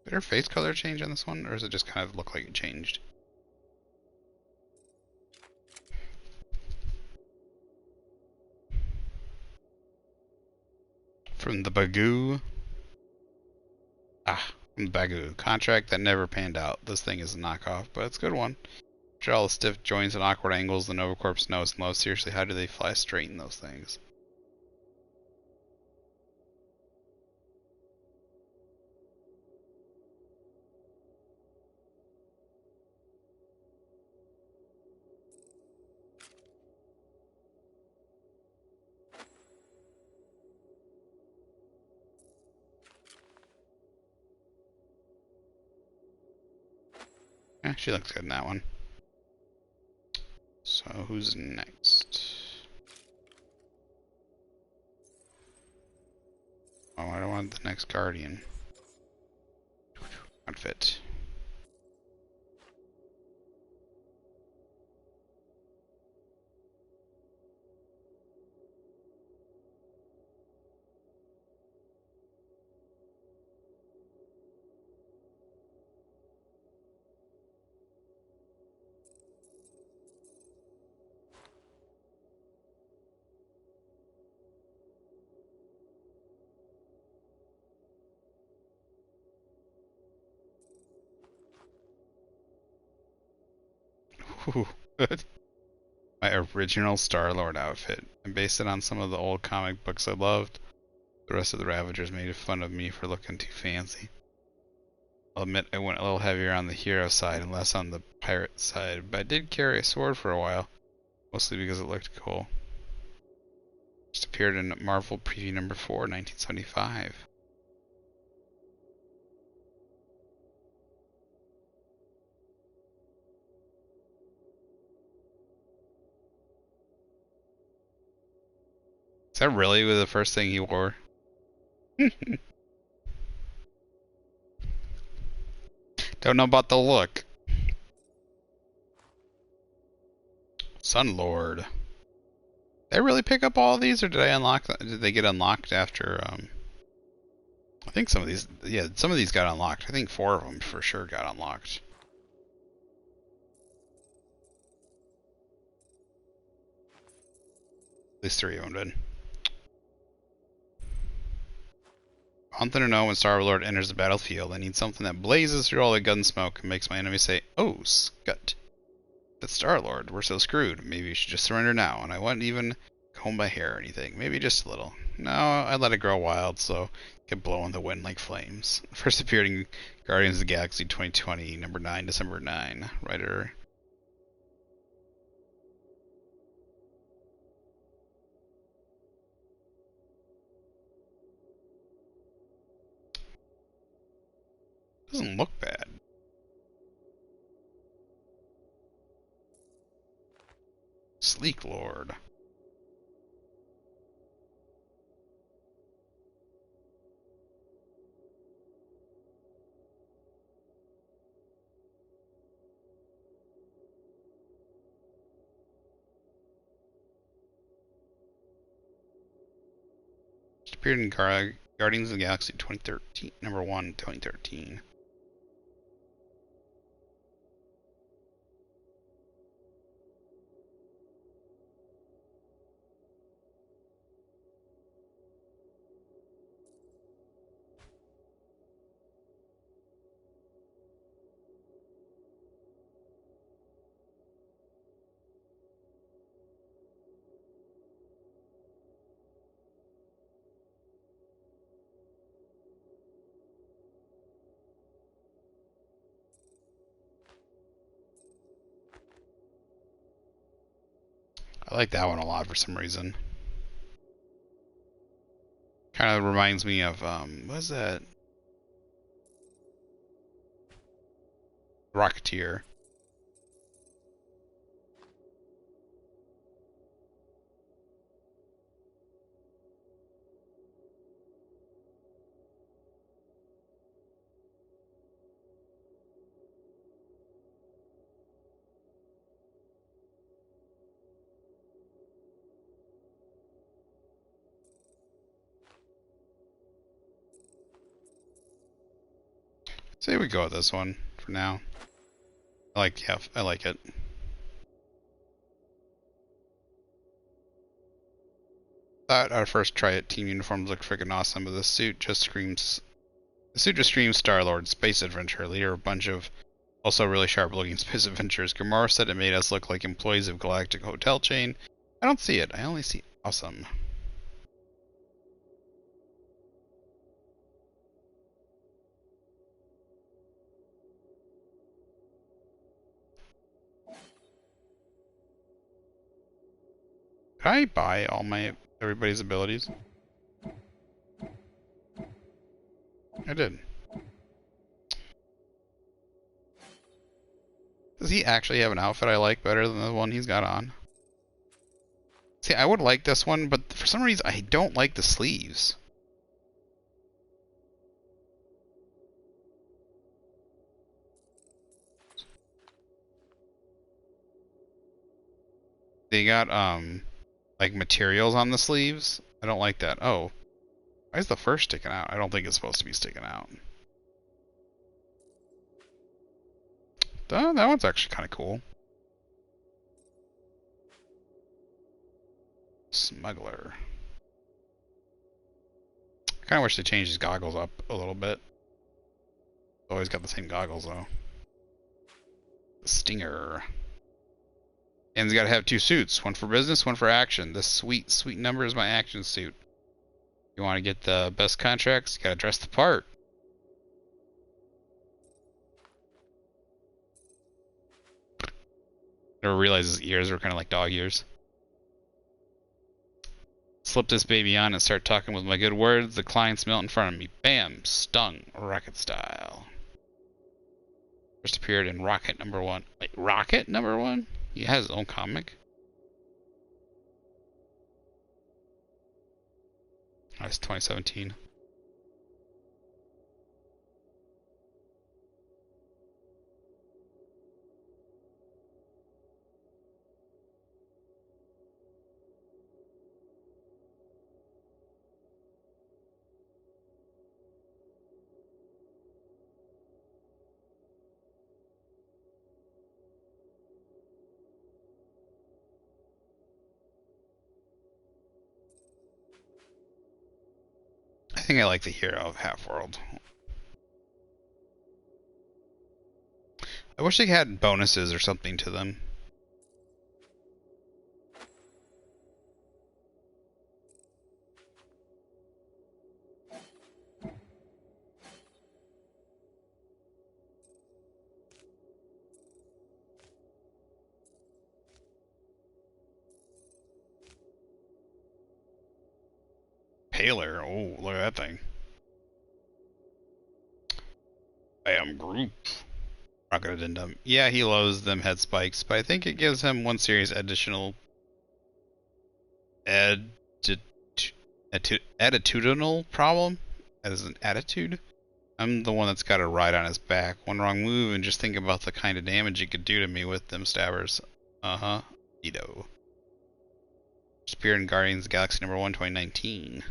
Did her face color change on this one, or does it just kind of look like it changed? From the Bagoo. From the Bagoo. Contract that never panned out. This thing is a knockoff, but it's a good one. After all the stiff joints and awkward angles the NovaCorp's knows and loves, seriously, how do they fly straight in those things? Yeah, she looks good in that one. So who's next? Oh, I don't want the next Guardian outfit. Ooh, good. My original Star-Lord outfit. I based it on some of the old comic books I loved. The rest of the Ravagers made fun of me for looking too fancy. I'll admit I went a little heavier on the hero side and less on the pirate side, but I did carry a sword for a while, mostly because it looked cool. Just appeared in Marvel Preview number 4, 1975. Is that really the first thing he wore? Don't know about the look. Sunlord. Did I really pick up all of these, or did I unlock them? Did they get unlocked after, I think some of these, yeah, some of these got unlocked. I think 4 of them for sure got unlocked. At least 3 of them did. Wanting to know when Star-Lord enters the battlefield, I need something that blazes through all the gun smoke and makes my enemies say, "Oh, scut. That's Star-Lord. We're so screwed. Maybe we should just surrender now." And I wouldn't even comb my hair or anything. Maybe just a little. No, I let it grow wild, so it could blow in the wind like flames. First appeared in Guardians of the Galaxy 2020, number 9, December 9. Writer. Doesn't look bad. Sleek Lord. Just appeared in Guardians of the Galaxy 2013, number 1, 2013. like that one a lot for some reason. Kind of reminds me of what is that? Rocketeer. Say we go with this one for now. I like it. Thought our first try at team uniforms looked freaking awesome, but the suit just screams Star-Lord, space adventure, leader of a bunch of also really sharp looking space adventurers. Gamora said it made us look like employees of Galactic Hotel chain. I don't see it. I only see awesome. Can I buy all everybody's abilities? I did. Does he actually have an outfit I like better than the one he's got on? See, I would like this one, but for some reason I don't like the sleeves. They got like materials on the sleeves. I don't like that. Oh, why is the first sticking out? I don't think it's supposed to be sticking out. That one's actually kind of cool. Smuggler. I kind of wish they changed his goggles up a little bit. Always got the same goggles though. Stinger. And he's got to have two suits. One for business, one for action. This sweet, sweet number is my action suit. You want to get the best contracts, you got to dress the part. Never realized his ears were kind of like dog ears. Slip this baby on and start talking with my good words. The clients melt in front of me. Bam! Stung. Rocket style. First appeared in Rocket #1. Wait, Rocket #1? He has his own comic? Oh, it's 2017. I think I like the hero of Half-World. I wish they had bonuses or something to them. Paler. Oh, look at that thing. I am Groot. Rocket Addendum. Yeah, he lows them head spikes, but I think it gives him one serious additional attitudinal problem as an attitude. I'm the one that's got a ride on his back. One wrong move and just think about the kind of damage he could do to me with them stabbers. Uh-huh. Ito. Spear in Guardians of the Galaxy #1, 2019.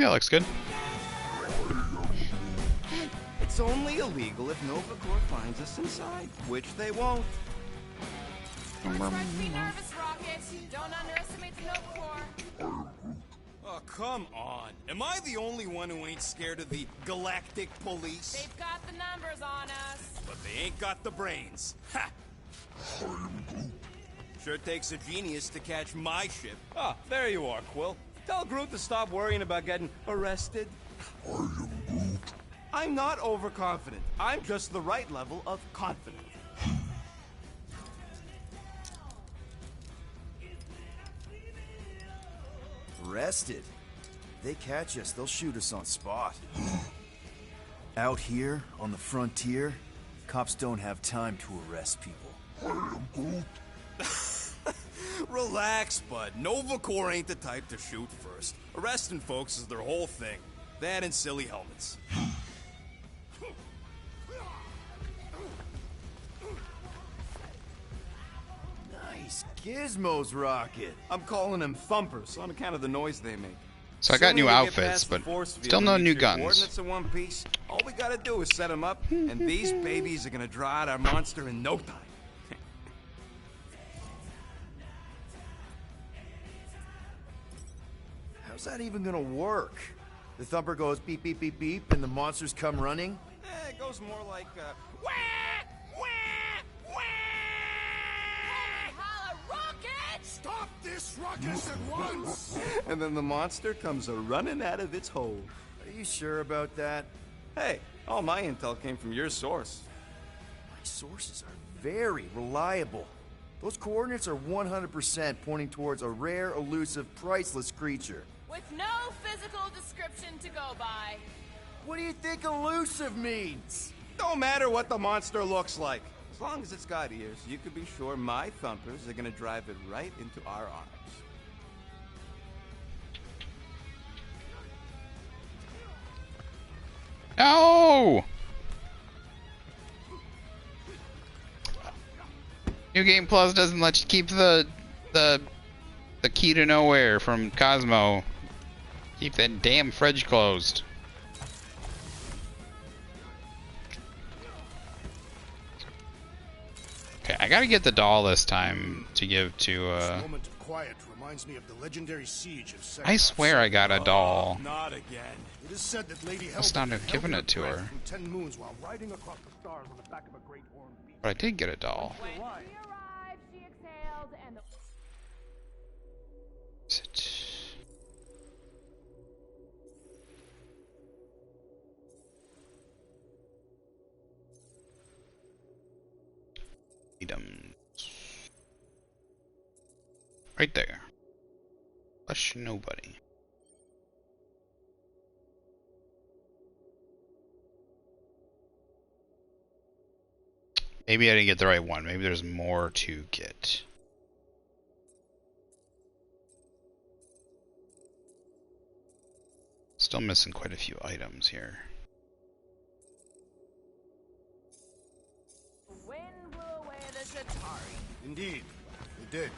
that looks good. It's only illegal if Nova Corps finds us inside, which they won't. Don't try to be nervous, Rocket. Don't underestimate the Nova Corps. Oh, come on. Am I the only one who ain't scared of the Galactic Police? They've got the numbers on us. But they ain't got the brains. Ha! Sure takes a genius to catch my ship. Ah, there you are, Quill. Tell Groot to stop worrying about getting arrested. I'm not overconfident. I'm just the right level of confident. Arrested? They catch us, they'll shoot us on spot. Out here, on the frontier, cops don't have time to arrest people. Relax, bud. Nova Corps ain't the type to shoot first. Arresting folks is their whole thing. That and silly helmets. Nice gizmos, Rocket. I'm calling them thumpers on account of the noise they make. So I got Soon new we get outfits, past the but force field still and no reach new your guns. Coordinates in one piece. All we gotta do is set them up, and these babies are gonna draw out our monster in no time. How's that even gonna work? The thumper goes beep, beep, beep, beep, and the monsters come running? It goes more like, wah! Holla, Rocket! Stop this ruckus at once! And then the monster comes a-running out of its hole. Are you sure about that? Hey, all my intel came from your source. My sources are very reliable. Those coordinates are 100% pointing towards a rare, elusive, priceless creature. With no physical description to go by. What do you think elusive means? Don't matter what the monster looks like. As long as it's got ears, you can be sure my thumpers are gonna drive it right into our arms. No! New Game Plus doesn't let you keep the key to nowhere from Cosmo. Keep that damn fridge closed. Okay, I gotta get the doll this time to give to This moment of quiet reminds me of the legendary siege of Seknarf. I swear I got a doll. Not again. It is said that Lady Must not have given it to her. From 10 moons while riding across the stars on the back of a great horned beast. But I did get a doll. When she arrived, she exhaled, and the... Sit. Items. Right there. Hush nobody. Maybe I didn't get the right one. Maybe there's more to get. Still missing quite a few items here. The wind blew away the Shatari. Indeed, it did.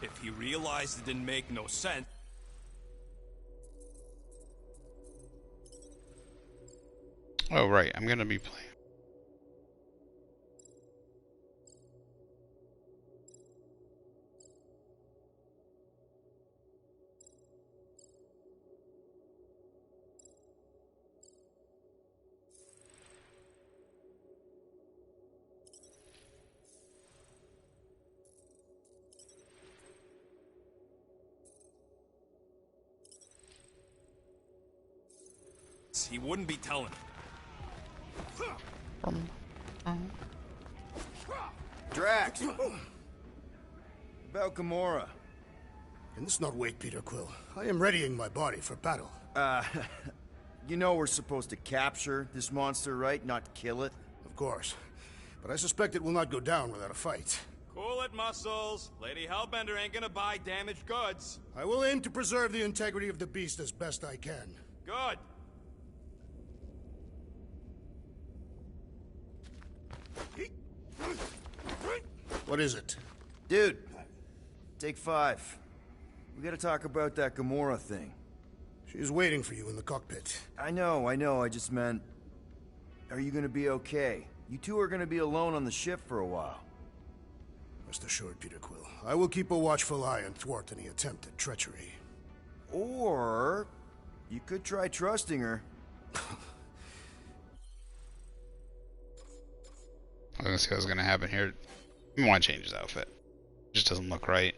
If he realized it didn't make no sense. Oh, right. I'm going to be playing. He wouldn't be telling. Drax! About Gamora. Can this not wait, Peter Quill? I am readying my body for battle. You know we're supposed to capture this monster, right? Not kill it? Of course. But I suspect it will not go down without a fight. Cool it, Muscles. Lady Hellbender ain't gonna buy damaged goods. I will aim to preserve the integrity of the beast as best I can. Good. What is it? Dude, take 5. We gotta talk about that Gamora thing. She's waiting for you in the cockpit. I know. I just meant... Are you gonna be okay? You two are gonna be alone on the ship for a while. Rest assured, Peter Quill. I will keep a watchful eye and thwart any attempt at treachery. Or... you could try trusting her. I was gonna see what's gonna happen here. I want to change his outfit. It just doesn't look right.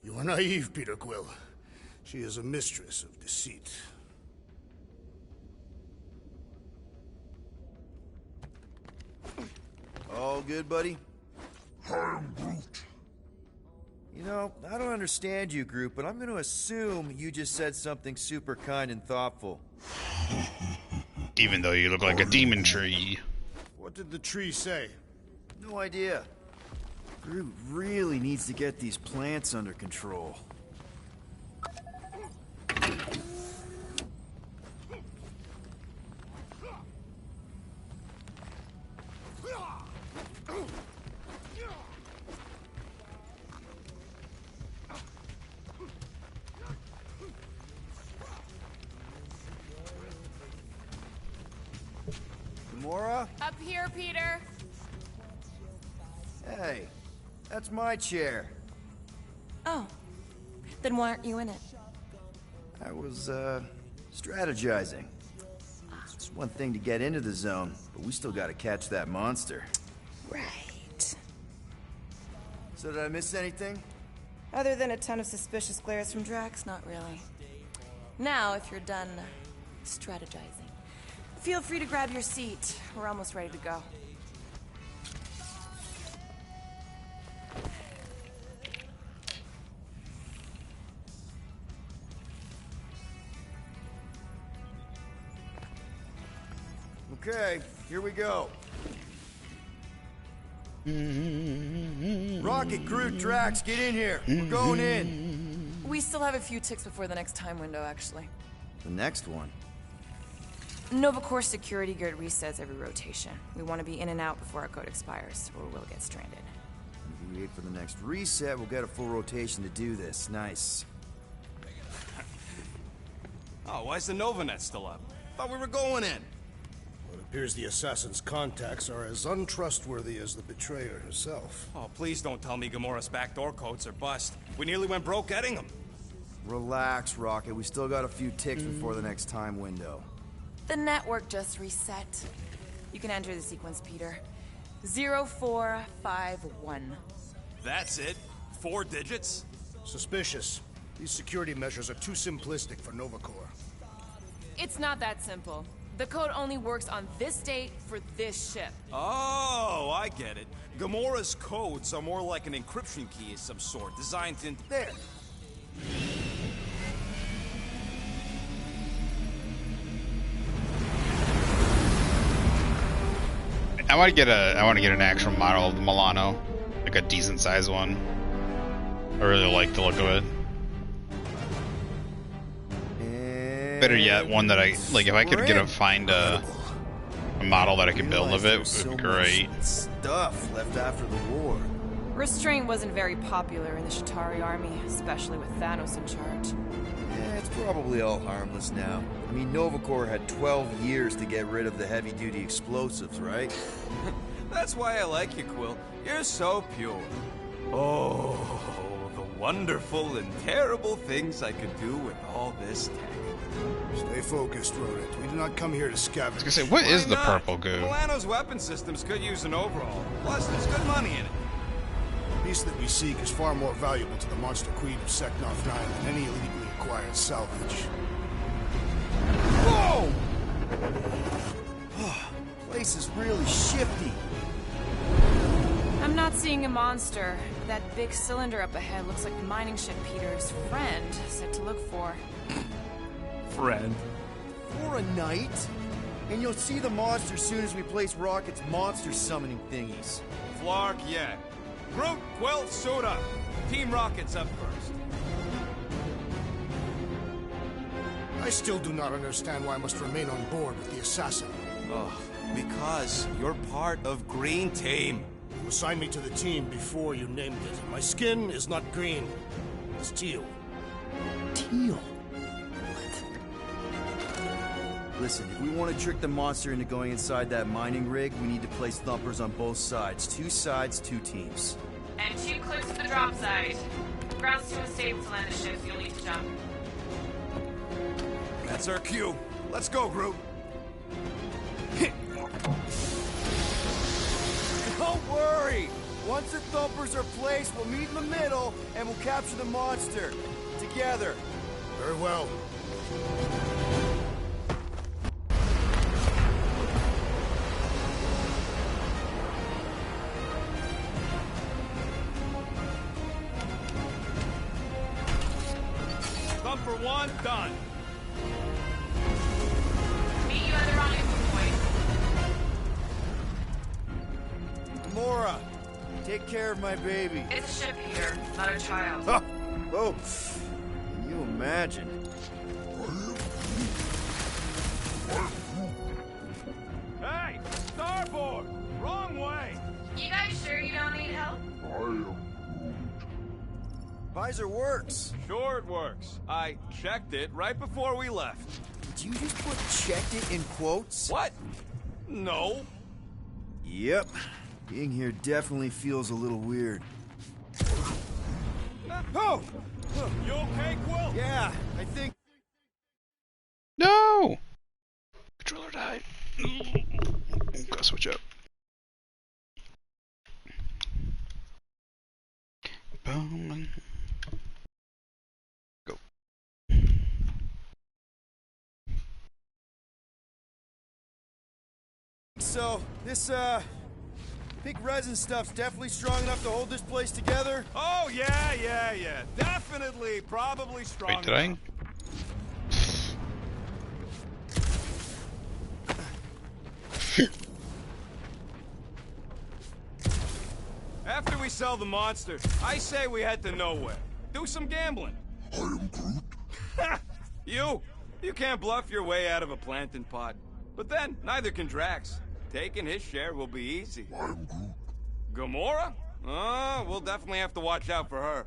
You are naive, Peter Quill. She is a mistress of deceit. All good, buddy? I am Groot. You know, I don't understand you, Groot, but I'm gonna assume you just said something super kind and thoughtful. Even though you look like a demon tree. What did the tree say? No idea. Groot really needs to get these plants under control. Gamora? Up here, Peter. Hey, that's my chair. Oh. Then why aren't you in it? I was, strategizing. It's one thing to get into the zone, but we still gotta catch that monster. Right. So did I miss anything? Other than a ton of suspicious glares from Drax, not really. Now, if you're done strategizing, feel free to grab your seat. We're almost ready to go. Okay, here we go. Rocket, Groot, Drax, get in here. We're going in. We still have a few ticks before the next time window, actually. The next one? Nova Corps security grid resets every rotation. We want to be in and out before our code expires, or we'll get stranded. If we wait for the next reset, we'll get a full rotation to do this. Nice. Oh, why's the Novanet still up? Thought we were going in. Well, it appears the assassin's contacts are as untrustworthy as the betrayer herself. Oh, please don't tell me Gamora's backdoor codes are bust. We nearly went broke getting them. Relax, Rocket. We still got a few ticks before the next time window. The network just reset. You can enter the sequence, Peter. 0451. That's it? 4 digits? Suspicious. These security measures are too simplistic for Nova Corps. It's not that simple. The code only works on this date for this ship. Oh, I get it. Gamora's codes are more like an encryption key of some sort, designed to... There! I want to get an actual model of the Milano, like a decent sized one. I really like the look of it. Better yet, one that I like. If I could find a model that I could build of it, would be great. Stuff left after the war. Restraint wasn't very popular in the Chitauri army, especially with Thanos in charge. Yeah, it's probably all harmless now. I mean, Nova Corps had 12 years to get rid of the heavy-duty explosives, right? That's why I like you, Quill. You're so pure. Oh, the wonderful and terrible things I could do with all this tech. Stay focused, Rodent. We did not come here to scavenge. I was gonna say, what is the purple goo? Milano's weapon systems could use an overhaul. Plus, there's good money in it. The piece that we seek is far more valuable to the monster queen of Seknarf 9 than any illegally acquired salvage. Whoa! Place is really shifty. I'm not seeing a monster. That big cylinder up ahead looks like the mining ship Peter's friend said to look for. Friend. For a night? And you'll see the monster soon as we place Rocket's monster summoning thingies. Flark, yeah. Groot, Quill, suit up. Team Rocket's up first. I still do not understand why I must remain on board with the assassin. Oh, because you're part of Green Team. You assigned me to the team before you named it. My skin is not green. It's teal. Teal? Listen, if we want to trick the monster into going inside that mining rig, we need to place thumpers on both sides. 2 sides, 2 teams. And 2 clicks to the drop side. Ground's too unstable to land the ship, so you'll need to jump. That's our cue. Let's go, Groot. Don't worry! Once the thumpers are placed, we'll meet in the middle, and we'll capture the monster. Together. Very well. Thumper 1, done. Meet you at the rendezvous point. Gamora, take care of my baby. It's a ship here, not a child. Oh, can you imagine? Hey, starboard! Wrong way! You guys sure you don't need help? Visor works. Sure it works. I checked it right before we left. Did you just put "checked it" in quotes? What? No. Yep. Being here definitely feels a little weird. Oh! You okay, Quill? Yeah, I think... No! Controller died. Gotta switch up. Boom. Go. So, this, big resin stuff's definitely strong enough to hold this place together? Oh, yeah. Definitely, probably strong. Wait, did I? After we sell the monster, I say we head to nowhere. Do some gambling. I am Groot. You can't bluff your way out of a plantain pot. But then, neither can Drax. Taking his share will be easy. I am Groot. Gamora? Oh, we'll definitely have to watch out for her.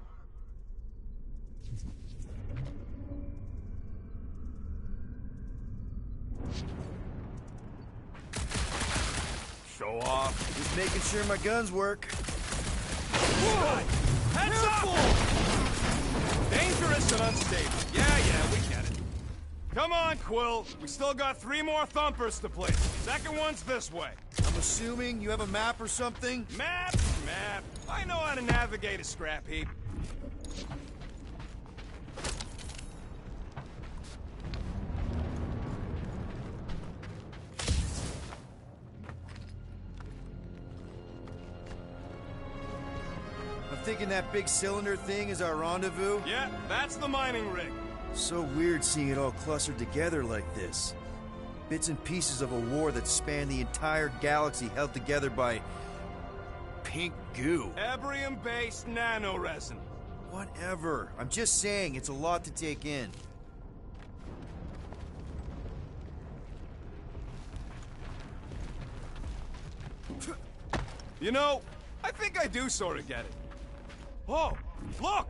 Show off. Just making sure my guns work. Whoa! Heads up! Dangerous and unstable. Yeah, we get it. Come on, Quill. We still got 3 more thumpers to place. Second one's this way. I'm assuming you have a map or something? Map. I know how to navigate a scrap heap. I'm thinking that big cylinder thing is our rendezvous? Yeah, that's the mining rig. So weird seeing it all clustered together like this. Bits and pieces of a war that spanned the entire galaxy held together by... pink goo. Ebrium-based nanoresin. Whatever. I'm just saying, it's a lot to take in. You know, I think I do sort of get it. Oh, look!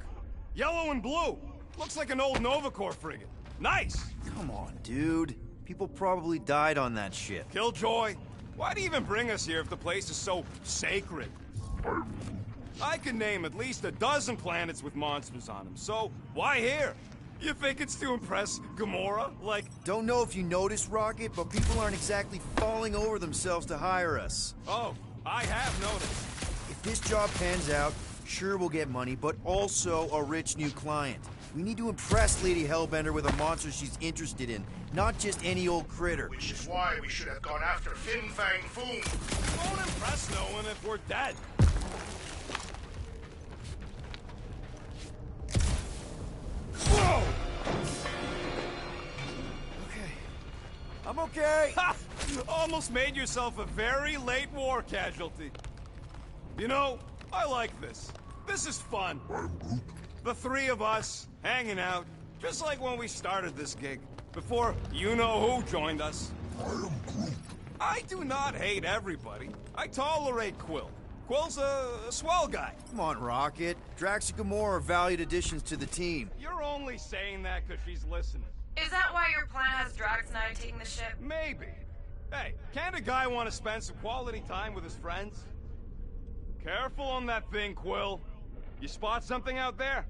Yellow and blue. Looks like an old Nova Corps frigate. Nice! Come on, dude. People probably died on that ship. Killjoy, why do you even bring us here if the place is so sacred? I can name at least a dozen planets with monsters on them, so why here? You think it's to impress Gamora? Like... Don't know if you noticed, Rocket, but people aren't exactly falling over themselves to hire us. Oh, I have noticed. If this job pans out, sure we'll get money, but also a rich new client. We need to impress Lady Hellbender with a monster she's interested in, not just any old critter. Which is why we should have gone after Fin Fang Foom. We won't impress no one if we're dead. Whoa! Okay. I'm okay. Ha! Almost made yourself a very late war casualty. You know, I like this. This is fun. I'm Groot. The 3 of us, hanging out, just like when we started this gig, before you-know-who joined us. I am Groot. I do not hate everybody. I tolerate Quill. Quill's a swell guy. Come on, Rocket. Drax and Gamora are valued additions to the team. You're only saying that because she's listening. Is that why your plan has Drax and I taking the ship? Maybe. Hey, can't a guy want to spend some quality time with his friends? Careful on that thing, Quill. You spot something out there?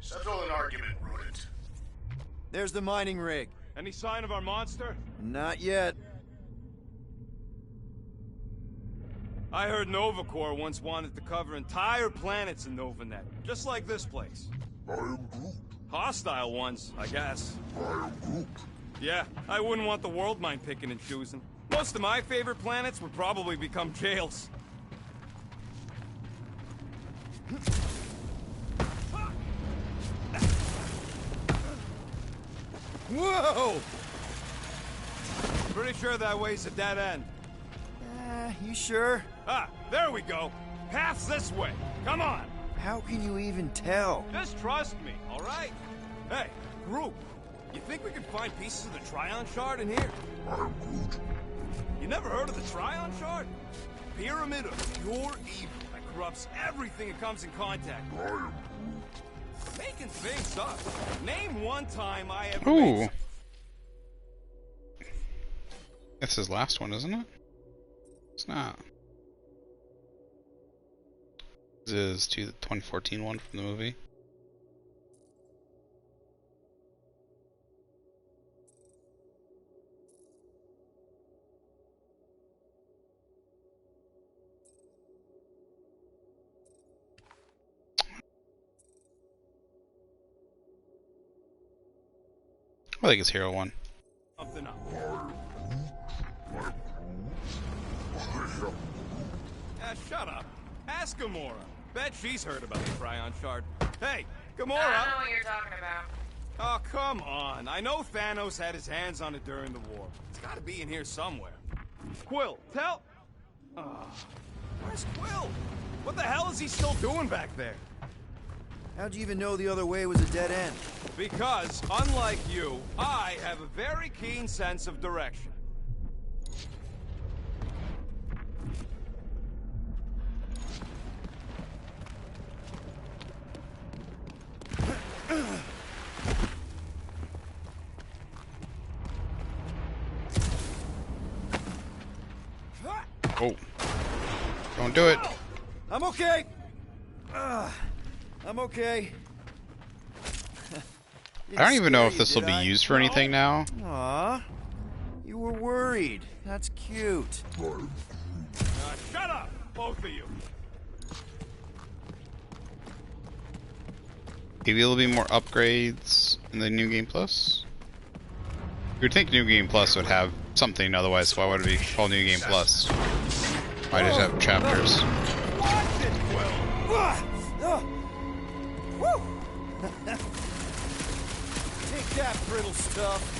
Settle an argument, rodent. There's the mining rig. Any sign of our monster? Not yet. I heard Nova Corps once wanted to cover entire planets in NovaNet, just like this place. I am Groot. Hostile ones, I guess. I am Groot. Yeah, I wouldn't want the world mind picking and choosing. Most of my favorite planets would probably become jails. Whoa! Pretty sure that way's a dead end. You sure? Ah, there we go. Path's this way. Come on. How can you even tell? Just trust me, all right? Hey, Groot, you think we could find pieces of the Tryon Shard in here? I am Groot. You never heard of the Tryon Shard? Pyramid of pure evil that corrupts everything it comes in contact with. I am Groot. Making things up. Name one time I ever Ooh. made... That's his last one, isn't it? It's not. This is to the 2014 one from the movie. I think it's Hero 1. Something up. Shut up. Ask Gamora. Bet she's heard about the Tryon Shard. Hey, Gamora! I don't know what you're talking about. Oh, come on. I know Thanos had his hands on it during the war. It's gotta be in here somewhere. Quill, tell... where's Quill? What the hell is he still doing back there? How'd you even know the other way was a dead end? Because, unlike you, I have a very keen sense of direction. Oh. Don't do it. I'm okay. I'm okay. I don't even know if this will be used for anything now. Aw. You were worried. That's cute. Shut up, both of you. Maybe there'll be more upgrades in the New Game Plus? You'd think New Game Plus would have something, otherwise why would it be called New Game Plus? Why just have chapters? Take that, brittle stuff.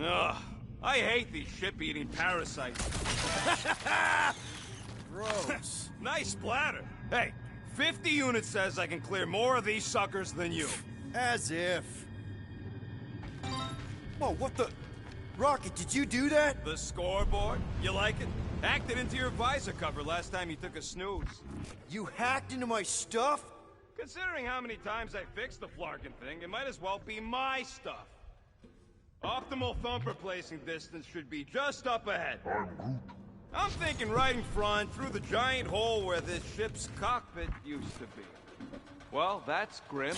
Ugh, I hate these ship-eating parasites. Gross. Nice splatter. Hey, 50 units says I can clear more of these suckers than you. As if. Whoa, what the... Rocket, did you do that? The scoreboard? You like it? Hacked it into your visor cover last time you took a snooze. You hacked into my stuff? Considering how many times I fixed the Flarkin thing, it might as well be my stuff. Optimal thumper placing distance should be just up ahead. I'm Groot. I'm thinking right in front, through the giant hole where this ship's cockpit used to be. Well, that's grim.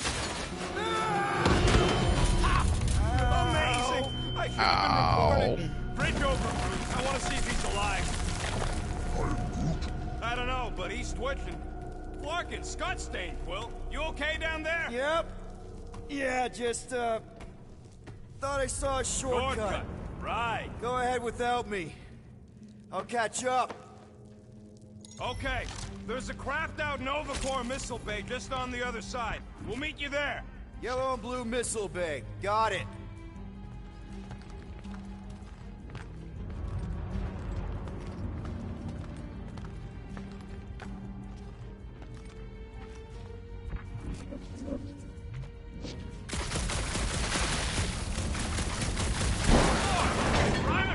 Amazing! I should have been recording. Bridge over, Bruce. I want to see if he's alive. I'm Groot. I don't know, but he's twitching. Flarkin, Scott stained, Quill. You okay down there? Yep. Yeah, just, thought I saw a shortcut. Right. Go ahead without me. I'll catch up. Okay. There's a craft out Nova Corps missile bay just on the other side. We'll meet you there. Yellow and blue missile bay. Got it.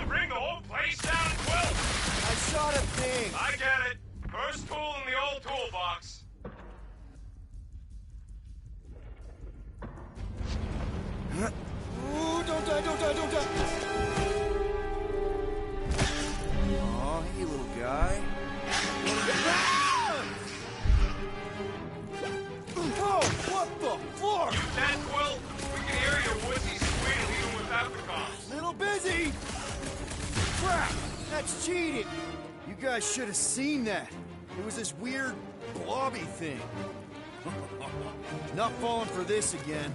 Bring the whole place down, Quill! I shot a thing. I get it. First tool in the old toolbox. Ooh, don't die, don't die, don't die! Aw, hey, little guy. Oh, what the fuck? You dead, Quill? We can hear your woodsy squeal even without the comms. Little busy! Crap! That's cheating! You guys should have seen that. It was this weird, blobby thing. Not falling for this again.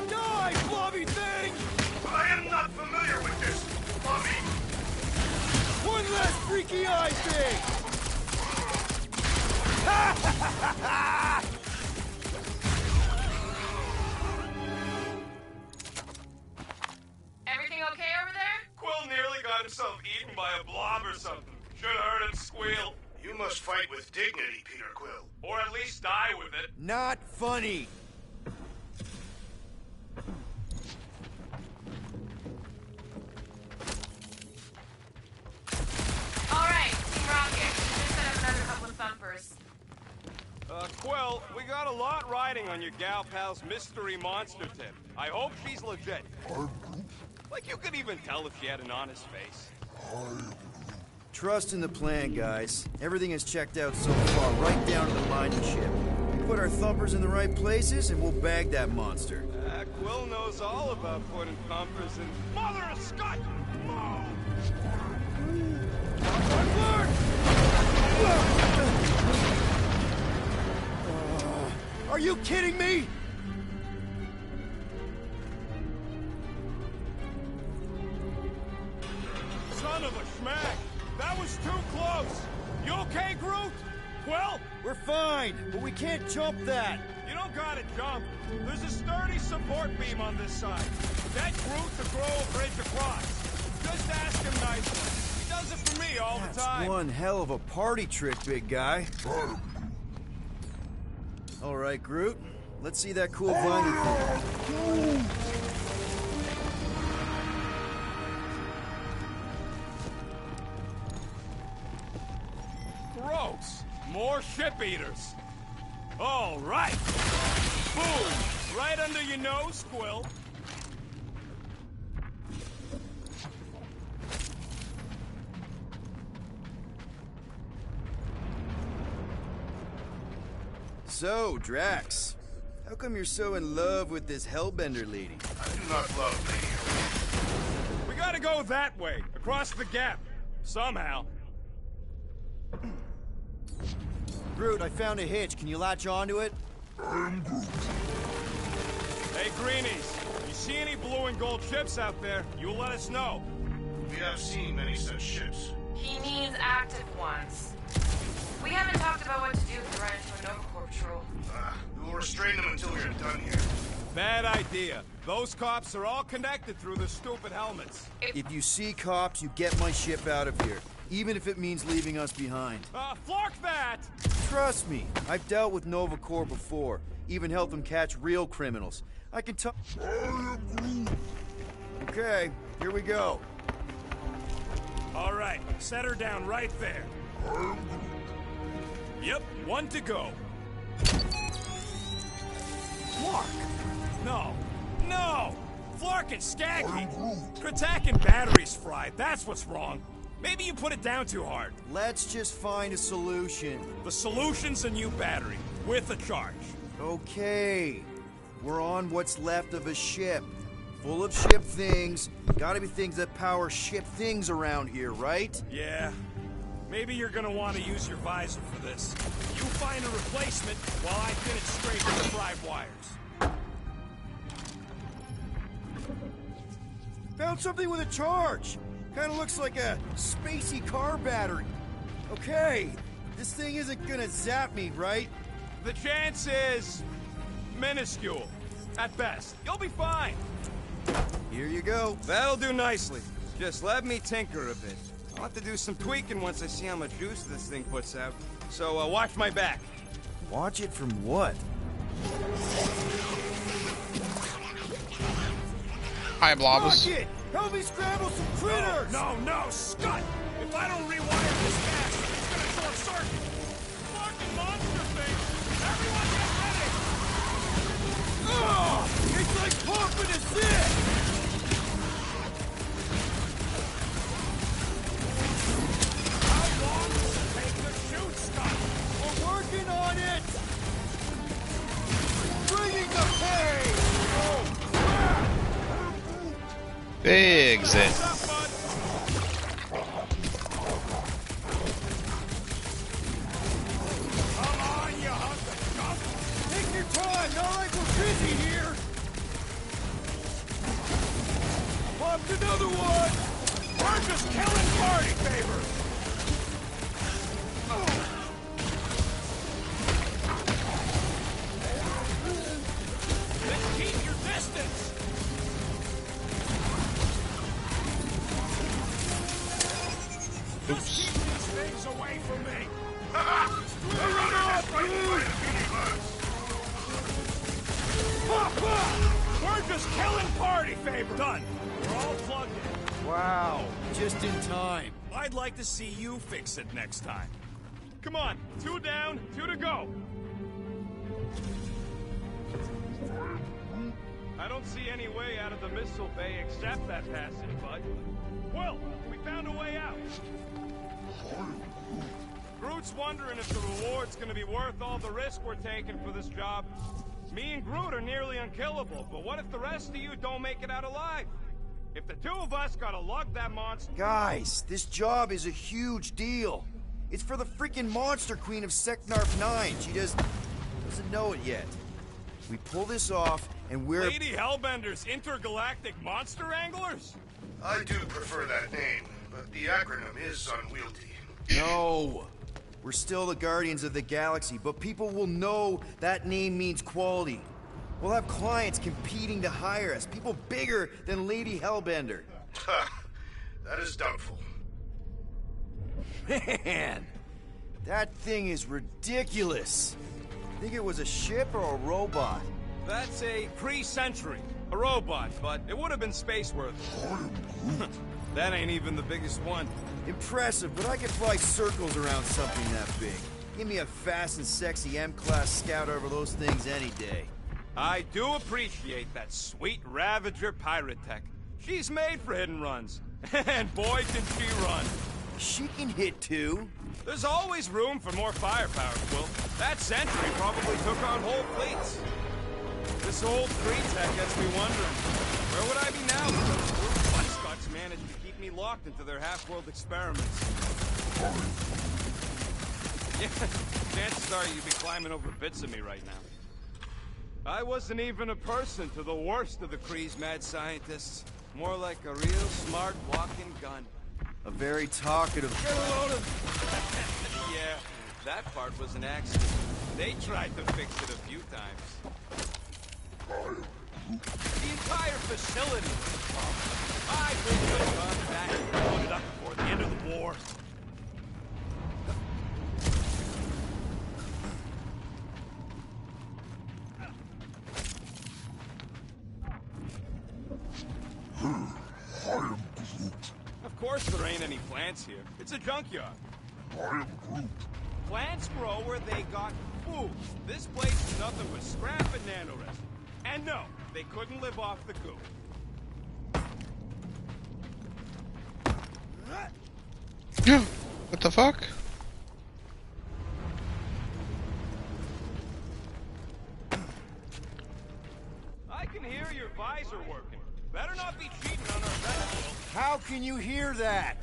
Die, blobby thing! I am not familiar with this, Bobby. One last freaky eye thing! Ha ha ha ha! Everything okay over there? Quill nearly got himself eaten by a blob or something. Should have heard him squeal. You must fight with dignity, Peter Quill. Or at least die with it. Not funny. Alright, Team Rocket. Just set up another couple of thumpers. Quill, we got a lot riding on your gal pal's mystery monster tip. I hope she's legit. Like you could even tell if she had an honest face. Trust in the plan, guys. Everything is checked out so far, right down to the mining ship. We put our thumpers in the right places, and we'll bag that monster. Quill knows all about putting thumpers in... Mother of Scott! Oh. Are you kidding me? Son of a schmack! That was too close! You okay, Groot? Quill? We're fine, but we can't jump that. You don't gotta jump. There's a sturdy support beam on this side. Get Groot to throw a bridge across. Just ask him nicely. He does it for me all the time. One hell of a party trick, big guy. All right, Groot. Let's see that cool viney thing. Gross! More ship eaters. All right. Boom! Right under your nose, Quill. So, Drax, how come you're so in love with this Hellbender lady? I do not love Lady. We gotta go that way, across the gap. Somehow. Groot, I found a hitch. Can you latch onto it? Hey, Greenies, you see any blue and gold ships out there, you let us know. We have seen many such ships. He means active ones. We haven't talked about what to do if we run into a Nova Corps patrol. We will restrain them until we are done here. Bad idea. Those cops are all connected through the stupid helmets. If you see cops, you get my ship out of here. Even if it means leaving us behind. Flark that! Trust me, I've dealt with Nova Corps before. Even helped them catch real criminals. I can tell. Okay, here we go. All right, set her down right there. Yep, one to go. Flark! No, no! Flark and Skaggy! Kratak and batteries fried, that's what's wrong. Maybe you put it down too hard. Let's just find a solution. The solution's a new battery, with a charge. Okay. We're on what's left of a ship. Full of ship things. Gotta be things that power ship things around here, right? Yeah. Maybe you're gonna want to use your visor for this. You find a replacement while I finish scraping the fried wires. Found something with a charge. Kinda looks like a spacey car battery. Okay, this thing isn't gonna zap me, right? The chance is minuscule, at best. You'll be fine. Here you go. That'll do nicely. Just let me tinker a bit. I'll have to do some tweaking once I see how much juice this thing puts out. So watch my back. Watch it from what? Hi, Blobbus. Rocket! Help me scramble some critters! No, Scott! If I don't rewire this gas, it's gonna short circuit! Fucking monster thing! Everyone get ready! Oh, it's like pumping a zip! How long will it take to shoot, Scott? We're working on it! Bringing the pain! Oh, crap! Big zit. Take your time, not like we're busy here! Popped another one! We're just killing party favors! Then keep your distance! Just keep these things away from me! We're just killing party favors! Done! We're all plugged in. Wow, just in time. I'd like to see you fix it next time. Come on, 2 down, 2 to go. I don't see any way out of the missile bay except that passage, bud. Well, we found a way out. Groot's wondering if the reward's gonna be worth all the risk we're taking for this job. Me and Groot are nearly unkillable, but what if the rest of you don't make it out alive? If the 2 of us gotta lug that monster... Guys, this job is a huge deal. It's for the freaking Monster Queen of Seknarf 9. She just doesn't know it yet. We pull this off, and we're... Lady Hellbender's Intergalactic Monster Wranglers? I do prefer that name, but the acronym is unwieldy. No! We're still the Guardians of the Galaxy, but people will know that name means quality. We'll have clients competing to hire us, people bigger than Lady Hellbender. That is doubtful. Man, that thing is ridiculous. Think it was a ship or a robot? That's a pre-century. A robot, but it would have been space-worthy. That ain't even the biggest one. Impressive, but I could fly circles around something that big. Give me a fast and sexy M-Class Scout over those things any day. I do appreciate that sweet Ravager pirate tech. She's made for hidden runs. And boy, can she run. She can hit too. There's always room for more firepower, Quill. That Sentry probably took on whole fleets. This old Kree tech gets me wondering, where would I be now? What Scots managed to keep me locked into their half-world experiments? Yeah, chances are you'd be climbing over bits of me right now. I wasn't even a person to the worst of the Kree's mad scientists. More like a real smart walking gun. A very talkative... Get a load of... Yeah, that part was an accident. They tried to fix it a few times. The entire facility was a problem. I wish I'd gone back and blown it up before the end of the war. Of course there ain't any plants here. It's a junkyard. Plants grow where they got food. This place is nothing but scrap and nanoresin. And no, they couldn't live off the goo. What the fuck? I can hear your visor working. Better not be cheating on our festival. How can you hear that?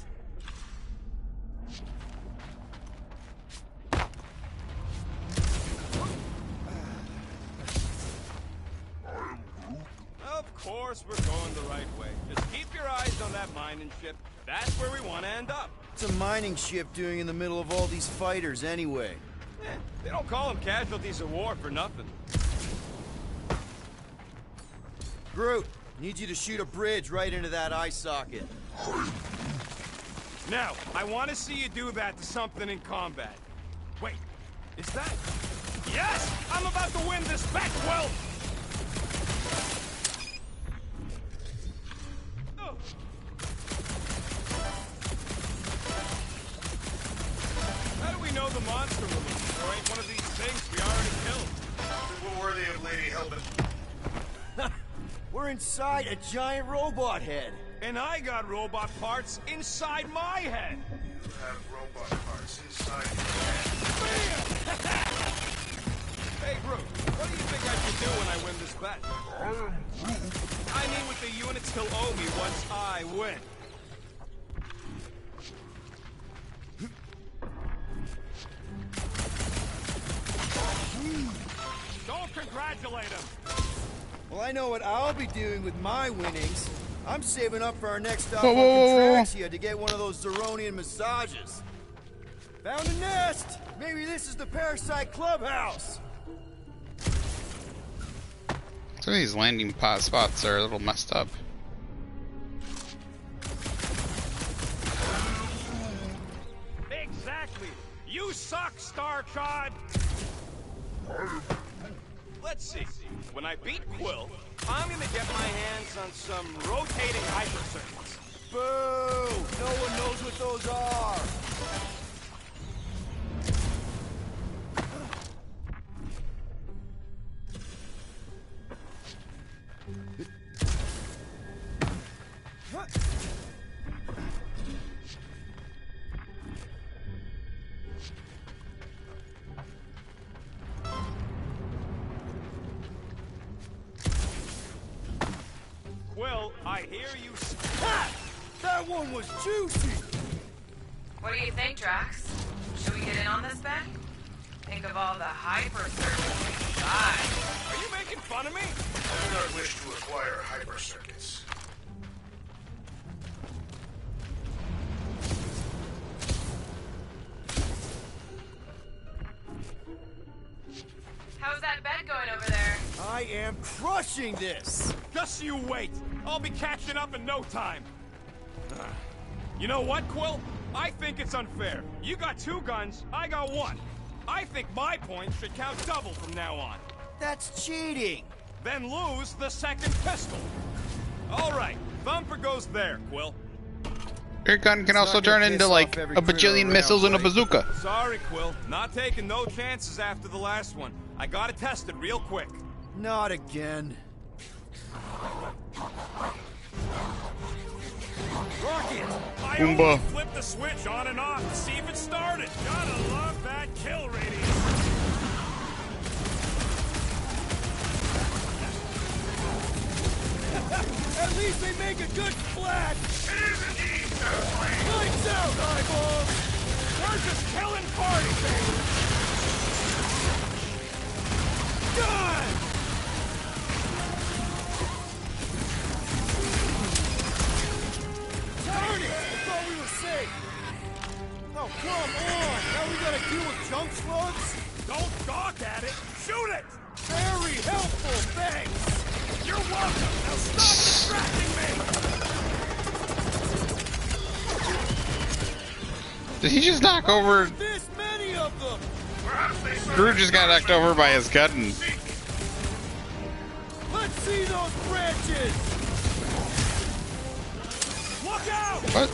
Of course we're going the right way. Just keep your eyes on that mining ship. That's where we want to end up. What's a mining ship doing in the middle of all these fighters anyway? They don't call them casualties of war for nothing. Groot, need you to shoot a bridge right into that eye socket. Now, I want to see you do that to something in combat. Wait, is that... Yes! I'm about to win this bet, Quill! How do we know the monster will look? Or ain't one of these things we already killed? We're worthy of Lady Hellbent. We're inside a giant robot head. And I got robot parts inside my head. You have robot parts inside your head. Hey, Groot, what do you think I should do when I win this bet? I mean with the units he'll owe me once I win. Don't congratulate him! Well, I know what I'll be doing with my winnings. I'm saving up for our next stop Whoa, on whoa, whoa, whoa. Contraxia to get one of those Zeronian massages. Found a nest! Maybe this is the Parasite Clubhouse! Some of these landing pod spots are a little messed up. Exactly! You suck, Starchod! Let's see. When I beat Quill, I'm gonna get my hands on some rotating hyper circuits. Boo! No one knows what those are! Quill, I hear you. Ha! That one was juicy! What do you think, Drax? Should we get in on this bet? Think of all the hyper circuits we got. Are you making fun of me? I do not wish to acquire hyper circuits. How's that bet going over there? I am crushing this! Just you wait. I'll be catching up in no time. You know what, Quill? I think it's unfair. You got 2 guns, I got 1. I think my points should count double from now on. That's cheating! Then lose the second pistol. All right, Thumper goes there, Quill. Your gun can also turn into like a bajillion missiles and a bazooka. Sorry, Quill. Not taking no chances after the last one. I gotta test it real quick. Not again. Rocket! I Boomba. only flipped the switch on and off to see if it started. Gotta love that kill radius. At least they make a good splash! It is indeed satisfying. Lights out, eyeballs! We're just killing party, baby. Done! Darn it! I thought we were safe! Oh, come on! Now we gotta deal with junk slugs? Don't gawk at it. Shoot it. Very helpful, thanks! You're welcome. Now stop distracting me. Did he just knock over? This many of them! Groot just got knocked over by his gun. Let's see those branches! Look out! What?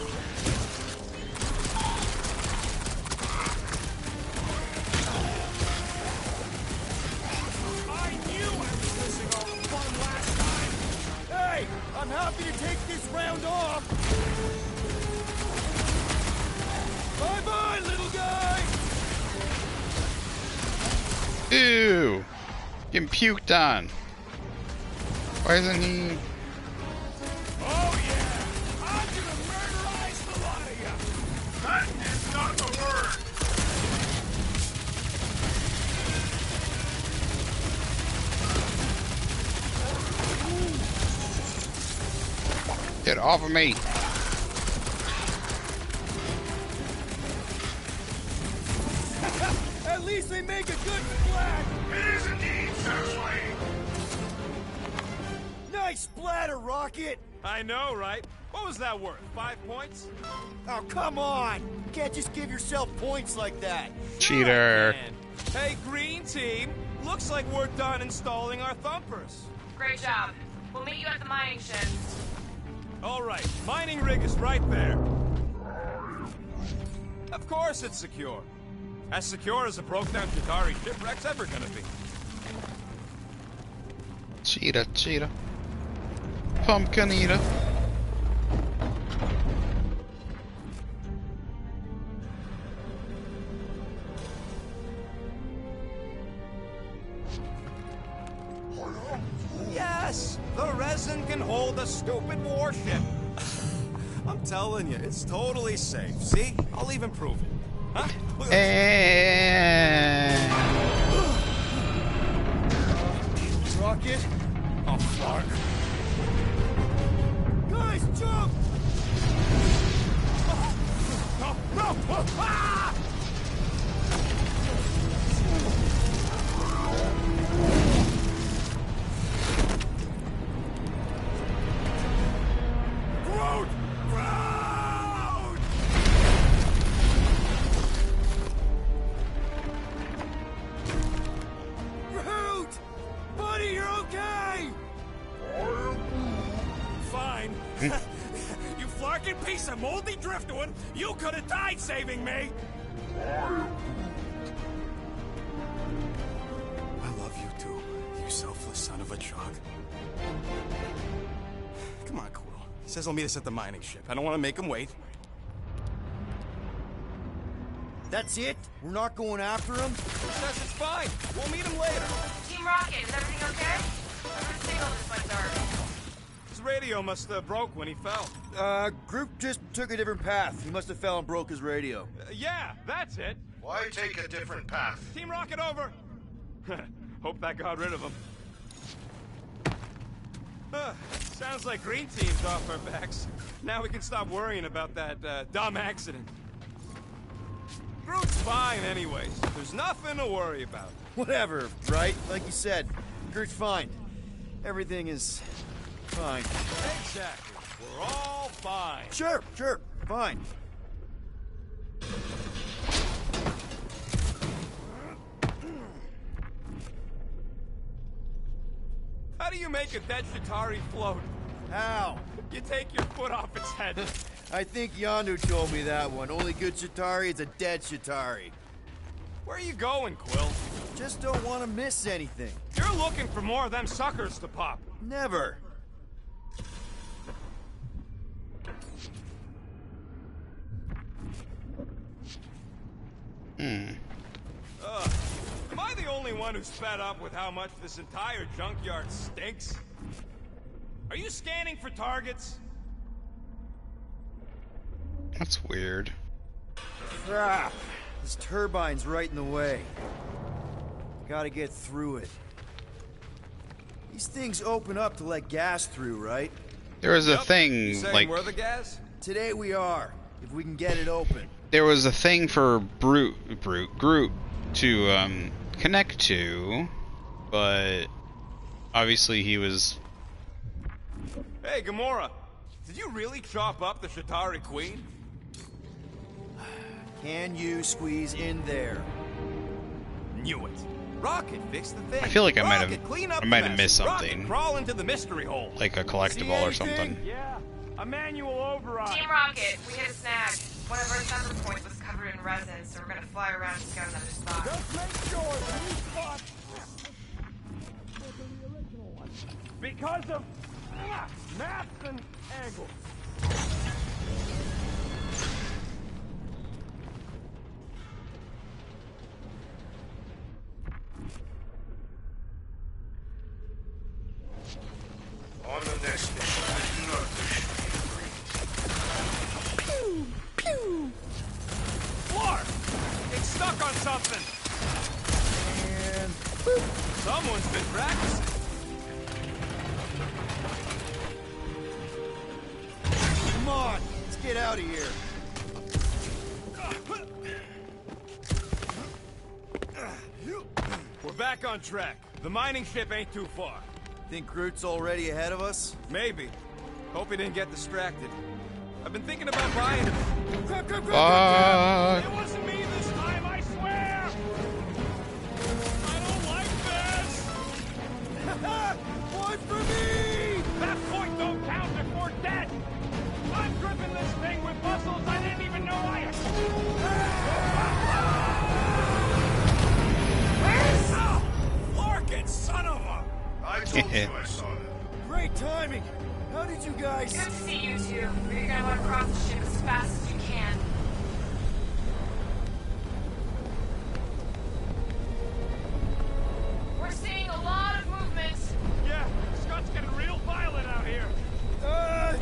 I knew I was missing all the fun last time. Hey! I'm happy to take this round off! Bye-bye, little guy! Ew! Getting puked on. Why isn't he? Oh yeah! I'm gonna murderize the lot of you! That is not the word! Get off of me! At least they make a good splash! It is indeed, Starflight! Nice splatter, Rocket! I know, right? What was that worth? 5 points? Oh, come on! You can't just give yourself points like that. Cheater. Man. Hey, green team. Looks like we're done installing our thumpers. Great job. We'll meet you at the mining sheds. All right, mining rig is right there. Of course it's secure. As secure as a broke-down Chitauri shipwreck's ever gonna be. Cheetah, cheetah. Pumpkin eater. Yes, the resin can hold a stupid warship. I'm telling you, it's totally safe. See? I'll even prove it. Huh? Rocket? Oh, fuck. Guys, jump! No, no! Ah! Groot! Groot! Groot! Buddy, you're okay! Fine. You flarkin' piece of moldy driftwood! You could have died saving me! I love you too, you selfless son of a jug. Come on, Quill. He says he'll meet us at the mining ship. I don't want to make him wait. That's it? We're not going after him? He says it's fine. We'll meet him later. Team Rocket, is everything okay? Our signal just went dark. His radio must have broke when he fell. Groot just took a different path. He must have fell and broke his radio. Yeah, that's it. Why take a different path? Team Rocket over. Hope that got rid of him. Sounds like Green Team's off our backs. Now we can stop worrying about that dumb accident. Groot's fine anyways. There's nothing to worry about. Whatever, right? Like you said, Groot's fine. Everything is fine. Exactly. We're all fine. Sure, fine. How do you make a dead Chitauri float? How? You take your foot off its head. I think Yondu told me that one. Only good Chitauri is a dead Chitauri. Where are you going, Quill? Just don't want to miss anything. You're looking for more of them suckers to pop. Never. Am I the only one who's fed up with how much this entire junkyard stinks? Are you scanning for targets? That's weird. Crap. This turbine's right in the way. Gotta get through it. These things open up to let gas through, right? There was a You thing, saying like, we're the gas? Today we are, if we can get it open. there was a thing for Groot to connect to, but obviously he was. Hey, Gamora, did you really chop up the Chitauri Queen? Can you squeeze in there? Knew it. Rocket, fix the thing. I feel like I might Rocket, clean up have, I might the have mess. missed Rocket, something, crawl into the mystery hole. like a collectible or something. Yeah, a manual override. Team Rocket, we hit a snag. One of our sensor points was covered in resin, so we're gonna fly around and scout another spot. Just make sure the new spot will be the original one. Because of maps and angles. On the next mission, I do not wish to be brief. Pew! Pew! Flark! It's stuck on something! And Someone's been practicing. come on, let's get out of here. We're back on track. The mining ship ain't too far. Think Groot's already ahead of us? Maybe. Hope he didn't get distracted. I've been thinking about buying it. Crap. It wasn't me this time, I swear! I don't like this! One for me! That point don't count if we're dead! I'm gripping this thing with muscles I didn't even know I had. Larkin, son of a... I told you I saw that. Great timing. How did you guys... Good to see you two. But you're gonna want to cross the ship as fast as you can. We're seeing a lot of movement. Yeah, Scott's getting real violent out here.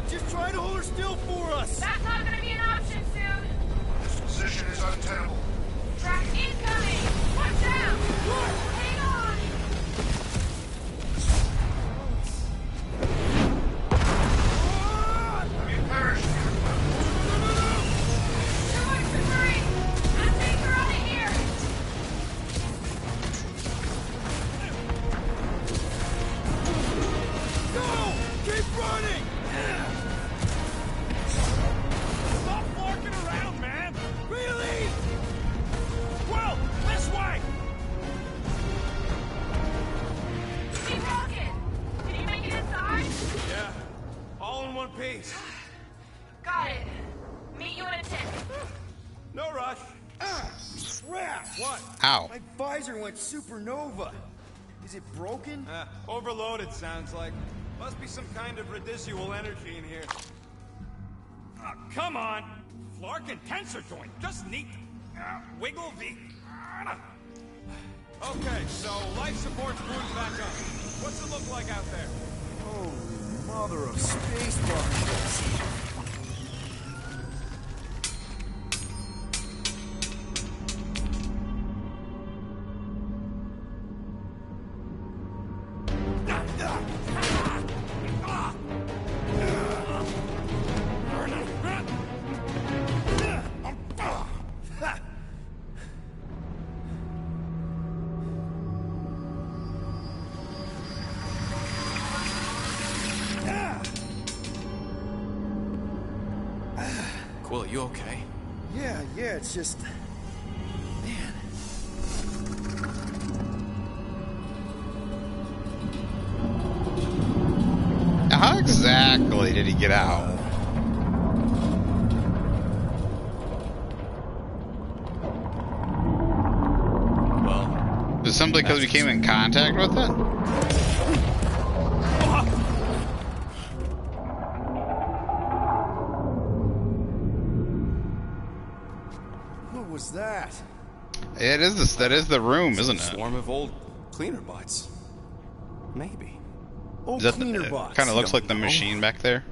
Just try to hold her still for us. That's not gonna be an option soon. This position is untenable. Track incoming! Watch out! Hang on! Have you perished? Too worry! I'm anchor on it here! Go! Keep running! Stop larking around, man! Really? Well, this way! Team Rocket! Did you make it inside? Yeah, all in one piece. Got it. Meet you in a tent. No rush. Crap! What? Ow. My visor went supernova. Is it broken? Overloaded, sounds like. Must be some kind of residual energy in here. Come on! Flarkin tensor joint, just neat. Wiggle the... Okay, so life support's booting back up. What's it look like out there? Holy mother of space buckets. Quill, you okay? Yeah, it's just... Man. How exactly did he get out? Well... Is it simply because we came in contact with it? What was that? It is this. That is the room, isn't it? Swarm of old cleaner bots. Maybe. Old That cleaner bots. kind of looks Don't like the know. machine back there.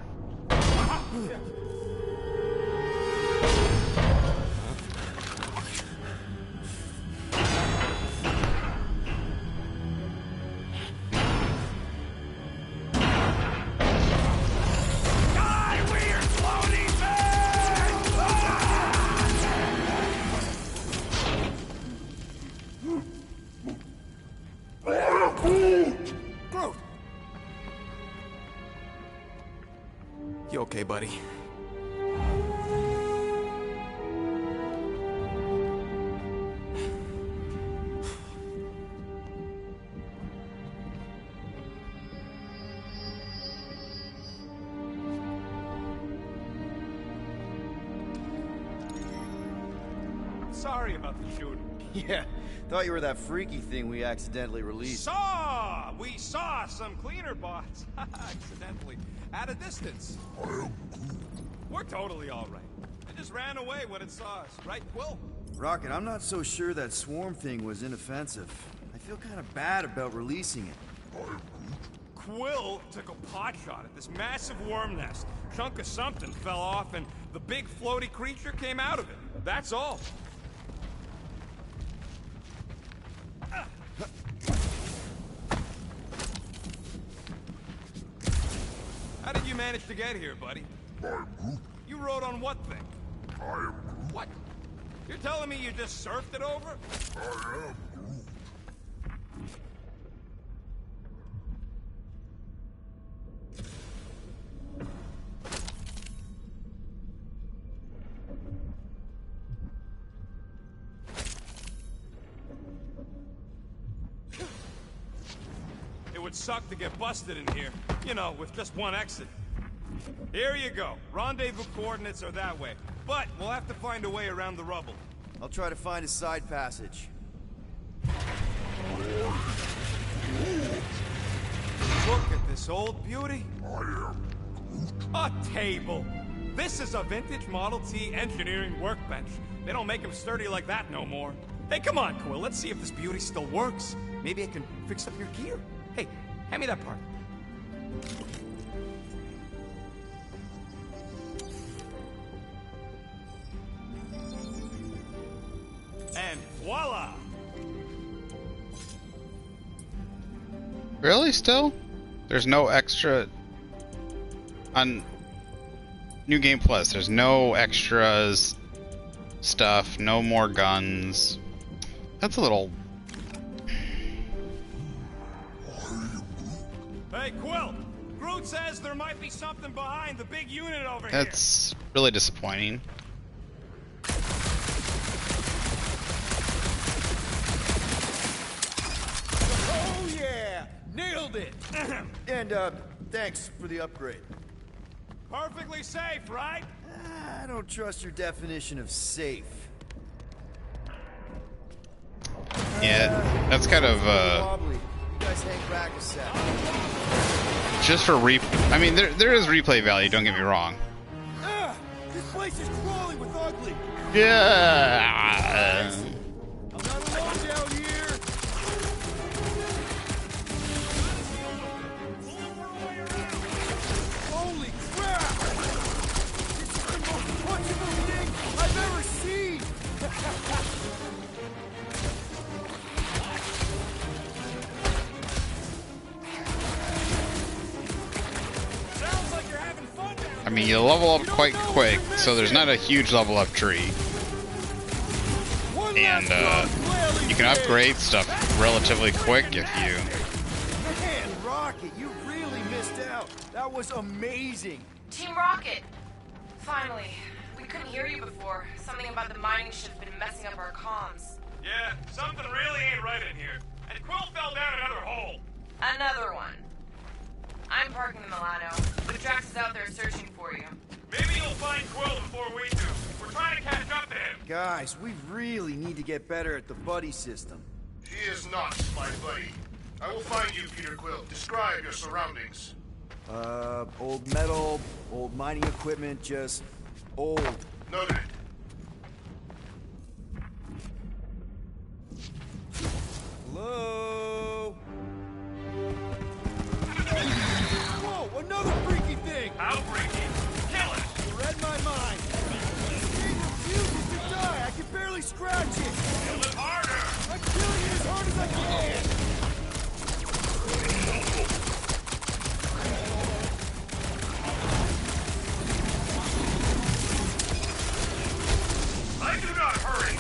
Groot! You okay, buddy? Sorry about the shooting. Yeah, thought you were that freaky thing we accidentally released. We saw some cleaner bots. Accidentally. At a distance. We're totally alright. It just ran away when it saw us, right, Quill? Rocket, I'm not so sure that swarm thing was inoffensive. I feel kind of bad about releasing it. Quill took a pot shot at this massive worm nest. Chunk of something fell off and the big floaty creature came out of it. That's all. How did you manage to get here, buddy? You rode on what thing? What? You're telling me you just surfed it over? suck to get busted in here. You know, with just one exit. Here you go. Rendezvous coordinates are that way. But we'll have to find a way around the rubble. I'll try to find a side passage. Look at this old beauty. A table. This is a vintage Model T engineering workbench. They don't make them sturdy like that no more. Hey, come on, Quill. Let's see if this beauty still works. Maybe I can fix up your gear. Hey, hand me that part. And voila! Really? Still? There's no extra on New Game Plus. There's no extras stuff. No more guns. That's a little. Hey, Quill! Groot says there might be something behind the big unit over here. That's really disappointing. Oh yeah! Nailed it! And thanks for the upgrade. Perfectly safe, right? I don't trust your definition of safe. Yeah, that's kind of Wobbly. You guys hang back a sec. just for I mean, there is replay value. Don't get me wrong. This place is crawling with ugly. Yeah. I'm not alone down here. Holy crap! This is the most punchable thing I've ever seen. I mean, you level up quite quick, so there's not a huge level up tree. And you can upgrade stuff relatively quick if you... Man, Rocket, you really missed out. That was amazing. Team Rocket! Finally. We couldn't hear you before. Something about the mining shift been messing up our comms. Yeah, something really ain't right in here. And Quill fell down another hole. Another one. I'm parking the Milano. The Drax is out there searching for you. Maybe you'll find Quill before we do. We're trying to catch up to him. Guys, we really need to get better at the buddy system. He is not my buddy. I will find you, Peter Quill. Describe your surroundings. Old metal, old mining equipment, just old. Noted. Hello? Whoa, another freaky thing! How freaky? Kill it! You read my mind. This thing refuses to die. I can barely scratch it. Kill it harder! I'm killing it as hard as I can. I do not hurry!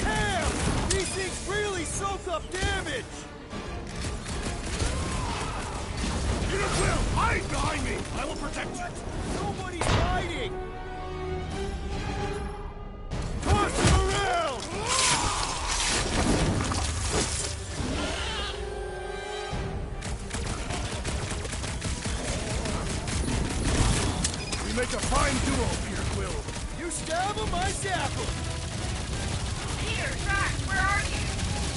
Damn! These things really soak up damage! Peter Quill, hide behind me! I will protect you! Nobody's hiding! Toss him around! We make a fine duo, Peter Quill. You stab him, I zap him! Peter, Drax, where are you?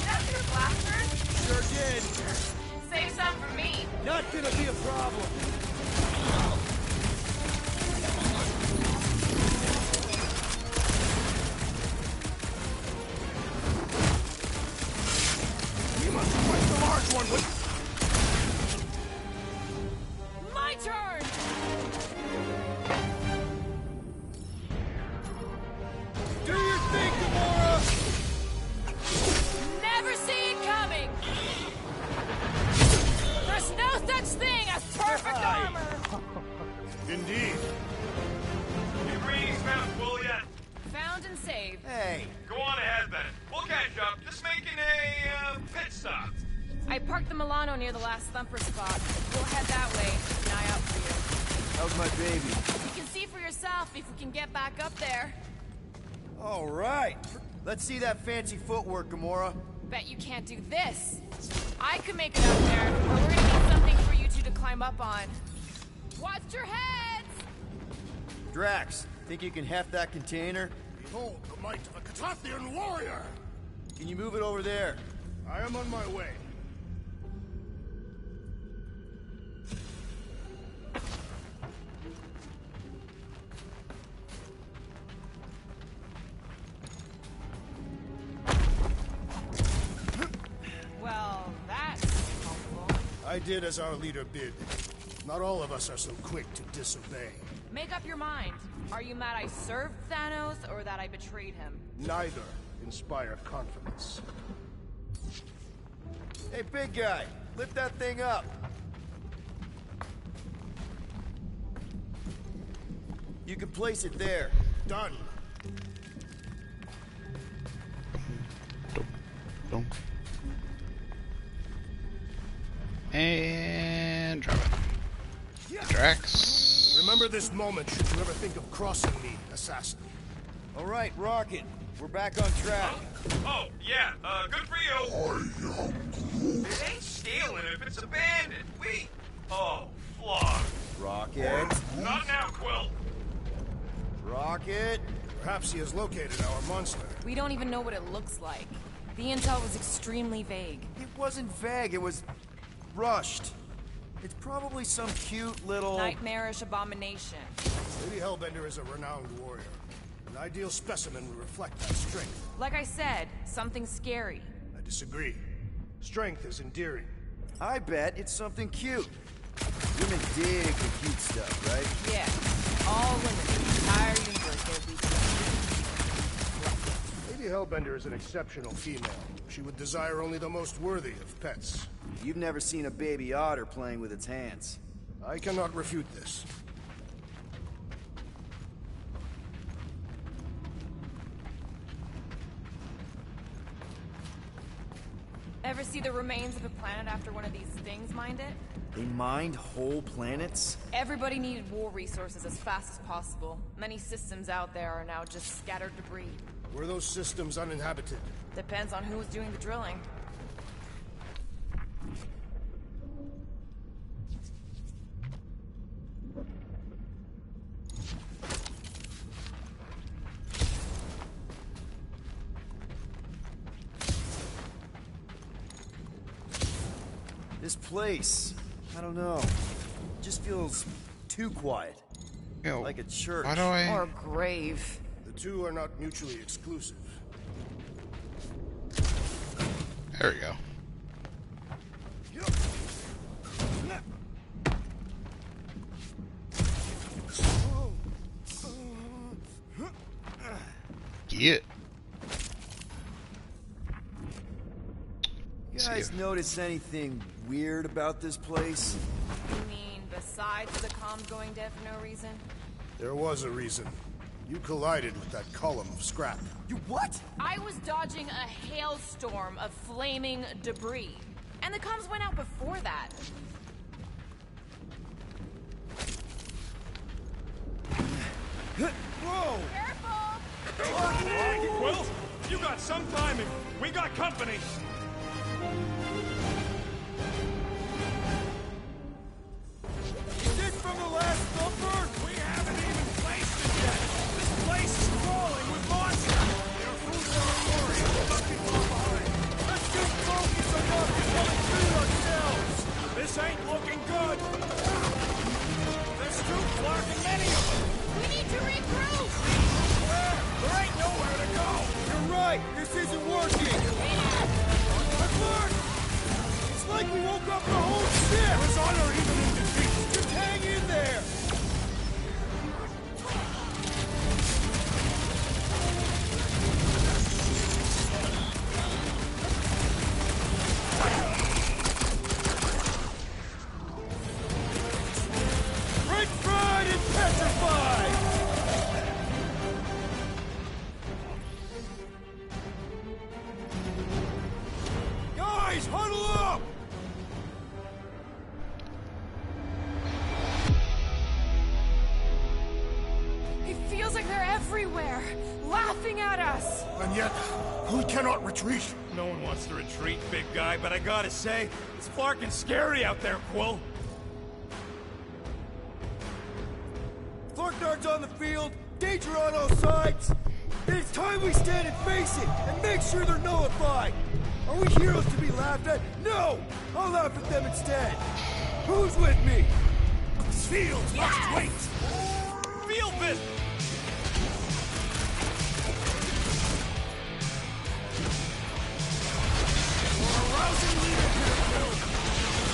That's your blasters? Sure did. Save some for me. Not gonna be a problem. We must fight the large one with... My turn! Do your thing, Gamora! Never see it coming! There's no such thing as perfect armor! Indeed. You greetings found Quill yet? Found and saved. Hey, Go on ahead then. We'll catch up. Just making a pit stop. I parked the Milano near the last thumper spot. We'll head that way. Keep an eye out for you. how's my baby? You can see for yourself if we can get back up there. All right. Let's see that fancy footwork, Gamora. Bet you can't do this. I could make it up there, but we're gonna need something for you two to climb up on. Watch your heads! Drax, think you can heft that container? Behold the might of a Catathian warrior! Can you move it over there? I am on my way. Well, that's helpful. I did as our leader bid. Not all of us are so quick to disobey. Make up your mind. Are you mad I served Thanos or that I betrayed him? Neither inspire confidence. Hey, big guy, lift that thing up. You can place it there. Done. And drop it. Drax. Remember this moment should you ever think of crossing me, assassin. All right, Rocket. We're back on track. Oh, yeah, good for you. It ain't stealing if it's abandoned. Oh, flawed. Rocket. Not now, Quill. Rocket. Perhaps he has located our monster. We don't even know what it looks like. The intel was extremely vague. It wasn't vague, it was rushed. It's probably some cute little... Nightmarish abomination. Lady Hellbender is a renowned warrior. An ideal specimen would reflect that strength. Like I said, something scary. I disagree. Strength is endearing. I bet it's something cute. Women dig the cute stuff, right? Yeah. All women in the entire universe will be Lady Hellbender is an exceptional female. She would desire only the most worthy of pets. You've never seen a baby otter playing with its hands. I cannot refute this. Ever see the remains of a planet after one of these things mined it? They mined whole planets? Everybody needed war resources as fast as possible. Many systems out there are now just scattered debris. Were those systems uninhabited? Depends on who was doing the drilling. This place, I don't know. It just feels too quiet. Yo, like a church. why do I... Or a grave. The two are not mutually exclusive. There we go. Get. You guys notice anything weird about this place? You mean besides the comms going dead for no reason? There was a reason. You collided with that column of scrap. You what? I was dodging a hailstorm of flaming debris. And the comms went out before that. Whoa! Careful! Quill, you got some timing. We got company. Is this from the last number? We haven't even placed it yet. This place is crawling with monsters. They're fruits of our glory. Not be far behind. Let's just focus on not becoming through ourselves. This ain't looking good. There's too many of them. We need to regroup! Where? There ain't nowhere to go. You're right. This isn't working. It worked. It's like we woke up the whole ship. There's honor even in defeat. Just hang in there. Break fried and petrified. Guys, huddle up. us. And yet, we cannot retreat. No one wants to retreat, big guy, but I gotta say, it's flarkin' scary out there, Quill. Flarknard's on the field, danger on all sides. It's time we stand and face it, and make sure they're nullified. Are we heroes to be laughed at? No! I'll laugh at them instead. Who's with me? Fields must wait. Field business. Rousing leader here, Quill.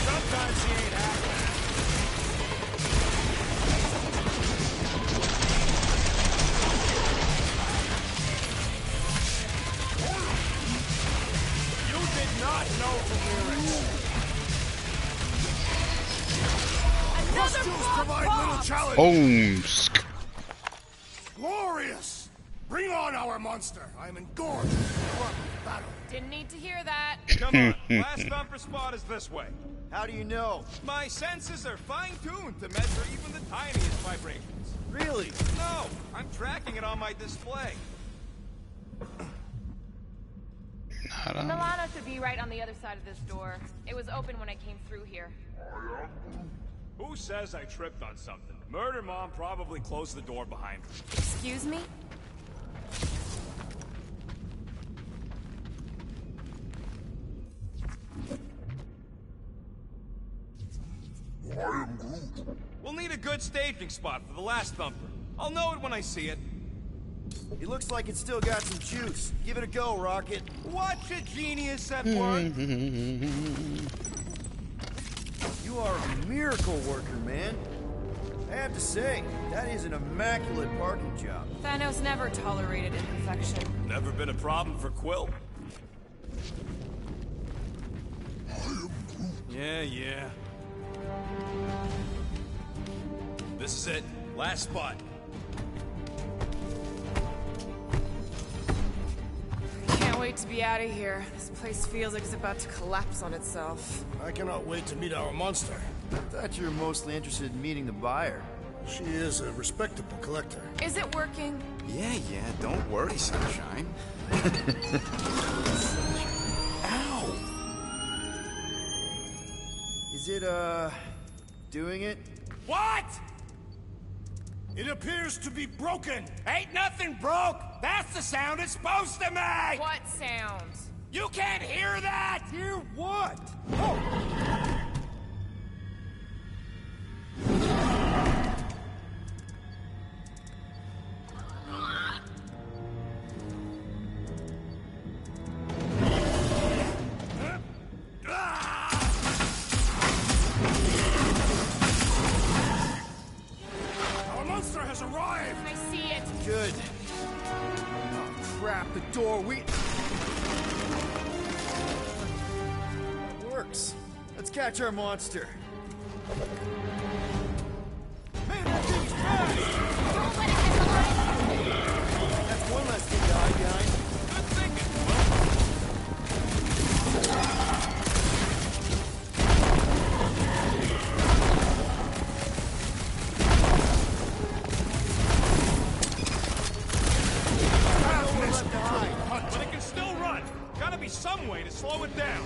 Sometimes he ain't happy. You did not know the lyrics. Pustules provide little challenge. Boomsk. Glorious! Bring on our monster. I am engorged with the battle. Didn't need to hear that. Come on, last thumper spot is this way. How do you know? My senses are fine-tuned to measure even the tiniest vibrations. Really? No, I'm tracking it on my display. Milano should be right on the other side of this door. It was open when I came through here. Who says I tripped on something? Murder Mom probably closed the door behind me. Excuse me? We'll need a good staging spot for the last thumper. I'll know it when I see it. It looks like it's still got some juice. Give it a go, Rocket. Watch a genius at work. You are a miracle worker, man. I have to say, that is an immaculate parking job. Thanos never tolerated imperfection. Never been a problem for Quill. Yeah. This is it. Last spot. Can't wait to be out of here. This place feels like it's about to collapse on itself. I cannot wait to meet our monster. I thought you were mostly interested in meeting the buyer. She is a respectable collector. Is it working? Yeah, don't worry, Sunshine. Ow! Is it, doing it? What? It appears to be broken. Ain't nothing broke. That's the sound it's supposed to make. What sound? You can't hear that. Hear what? Our monster has arrived. I see it. Good. Oh, crap, the door, That works. Let's catch our monster. Man, that thing's fast! Don't let it get behind. That's one less thing to hide behind. Good thinking. But it can still run. Gotta be some way to slow it down.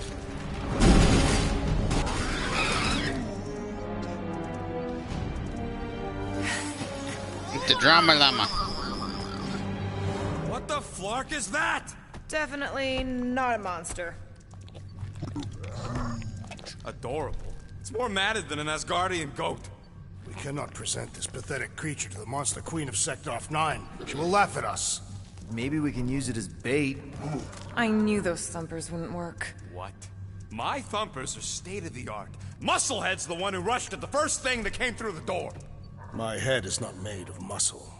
The drama llama. What the flark is that? Definitely not a monster. Adorable. It's more matted than an Asgardian goat. We cannot present this pathetic creature to the Monster Queen of Seknarf 9. She will laugh at us. Maybe we can use it as bait. I knew those thumpers wouldn't work. What? My thumpers are state-of-the-art. Musclehead's the one who rushed at the first thing that came through the door. My head is not made of muscle.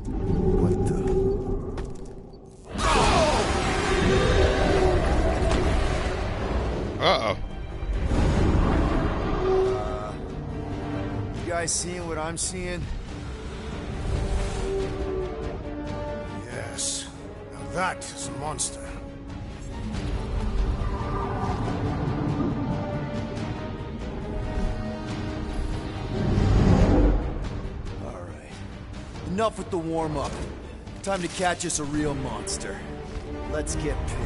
What the? Uh-oh. You guys seeing what I'm seeing? Yes. Now that is a monster. All right. Enough with the warm-up. Time to catch us a real monster. Let's get paid.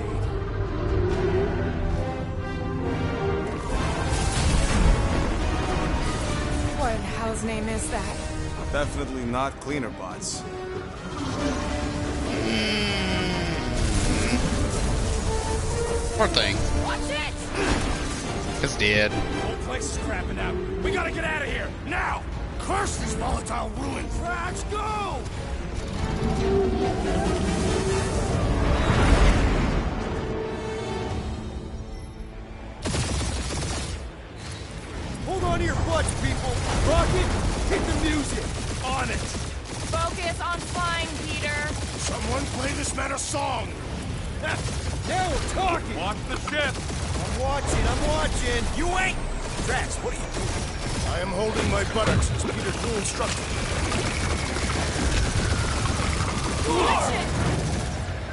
What in hell's name is that? Definitely not cleaner bots. Poor thing. Watch it! It's dead. Whole place is crapping out. We gotta get out of here, now! Curse this volatile ruin! Drax, go! Hold on to your butts, people! Rocket, hit the music! On it! Focus on flying, Peter. Someone play this man a song! Now we're talking! Watch the ship! I'm watching! You ain't! Drax, what are you doing? I am holding my buttocks as Peter Quill instructed. Watch it!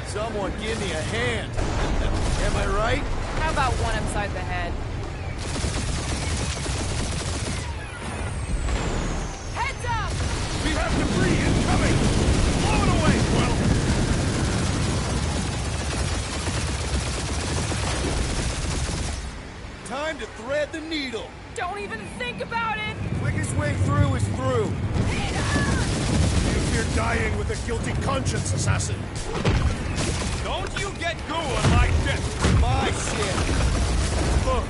Someone give me a hand. Am I right? How about one upside the head? Heads up! We have debris incoming! Blow it away, Quill! Time to thread the needle. Don't even think about it! Quickest way through is through. You fear dying with a guilty conscience, assassin. Don't you get goo on my ship! My shit. Look,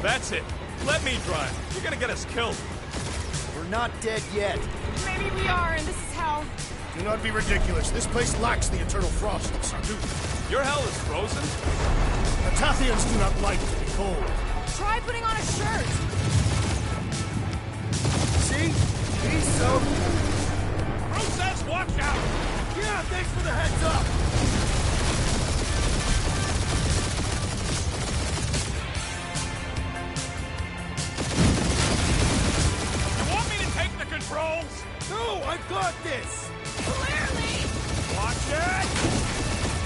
that's it. Let me drive. You're gonna get us killed. We're not dead yet. Maybe we are, and this is hell. Do not be ridiculous. This place lacks the eternal frost of Sardu. Your hell is frozen. The Tathians do not like to be cold. Try putting on a shirt. See? He's so... Bruce says watch out! Yeah, thanks for the heads up. You want me to take the controls? No, I've got this. Clearly! Watch it!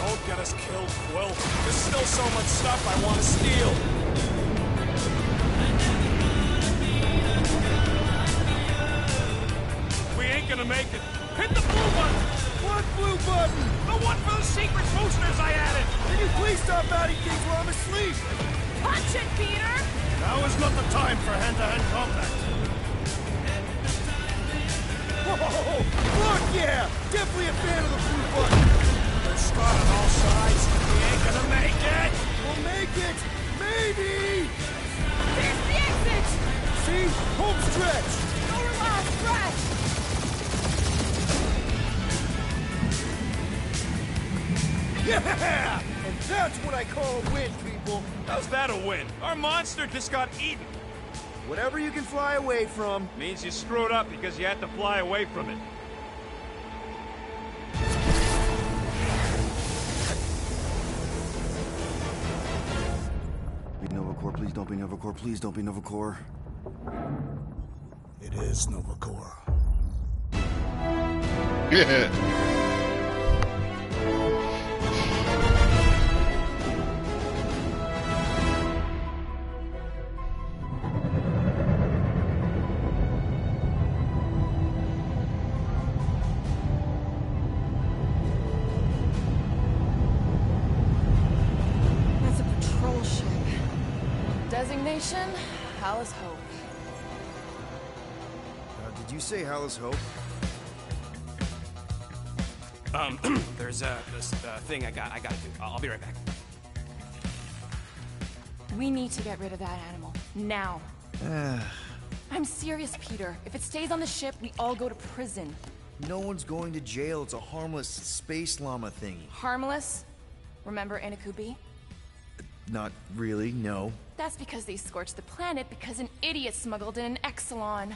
Don't get us killed, Quill. There's still so much stuff I want to steal. We ain't gonna make it. Hit the blue button! What blue button? The one for the secret boosters I added! Can you please stop adding things while I'm asleep? Punch it, Peter! Now is not the time for hand-to-hand combat. Whoa! Fuck yeah! Definitely a fan of the blue button. They're scarred on all sides. We ain't gonna make it! We'll make it! Maybe! There's the exit! See? Home stretch! No last breath! Yeah! And that's what I call a win, people. How's that a win? Our monster just got eaten. Whatever you can fly away from. Means you screwed up because you had to fly away from it. Be Novacore, please don't be Novacore, please don't be Novacore. It is Novacore. Yeah. That's a patrol ship. Designation, Hallis Hope. Did you say Hallis Hope? There's this thing I gotta do. I'll be right back. We need to get rid of that animal. Now. I'm serious, Peter. If it stays on the ship, we all go to prison. No one's going to jail. It's a harmless space llama thingy. Harmless? Remember Inakubi? Not really, no. That's because they scorched the planet because an idiot smuggled in an Exelon.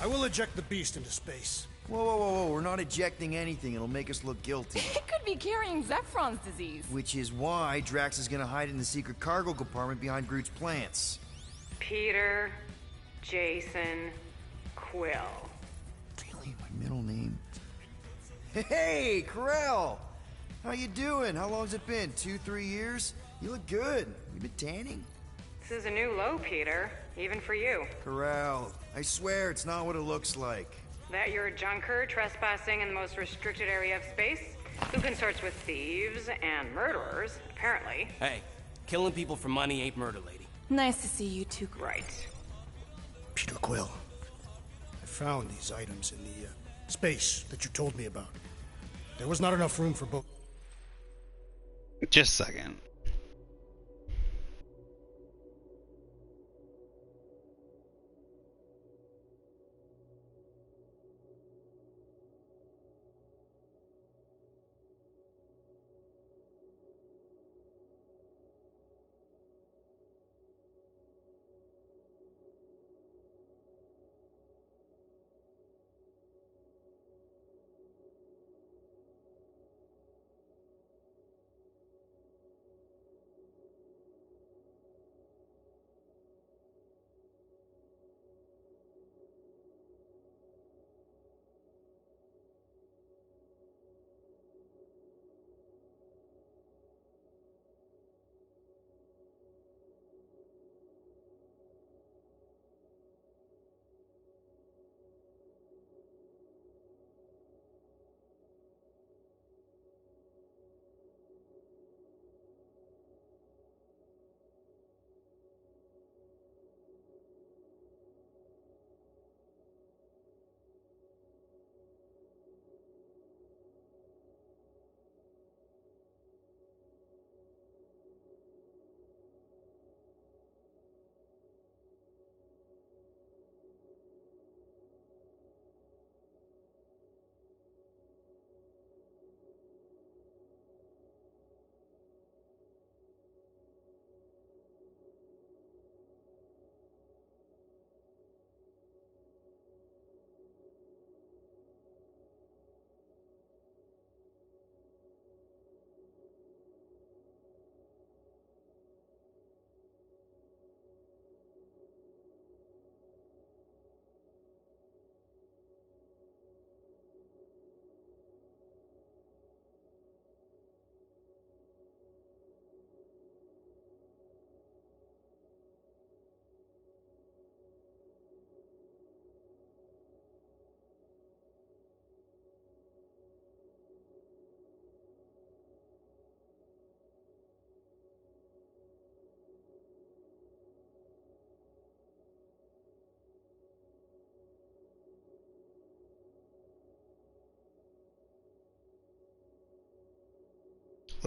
I will eject the beast into space. Whoa. We're not ejecting anything. It'll make us look guilty. It could be carrying Zephron's disease. Which is why Drax is gonna hide in the secret cargo compartment behind Groot's plants. Peter, Jason, Quill. Really? My middle name? Hey, Corel! How you doing? How long's it been? 2-3 years? You look good. You been tanning? This is a new low, Peter. Even for you. Corel, I swear it's not what it looks like. That you're a junker trespassing in the most restricted area of space? Who consorts with thieves and murderers, apparently. Hey, killing people for money ain't murder, lady. Nice to see you two. Right. Peter Quill, I found these items in the space that you told me about. There was not enough room for both. Just a second.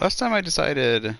Last time I decided...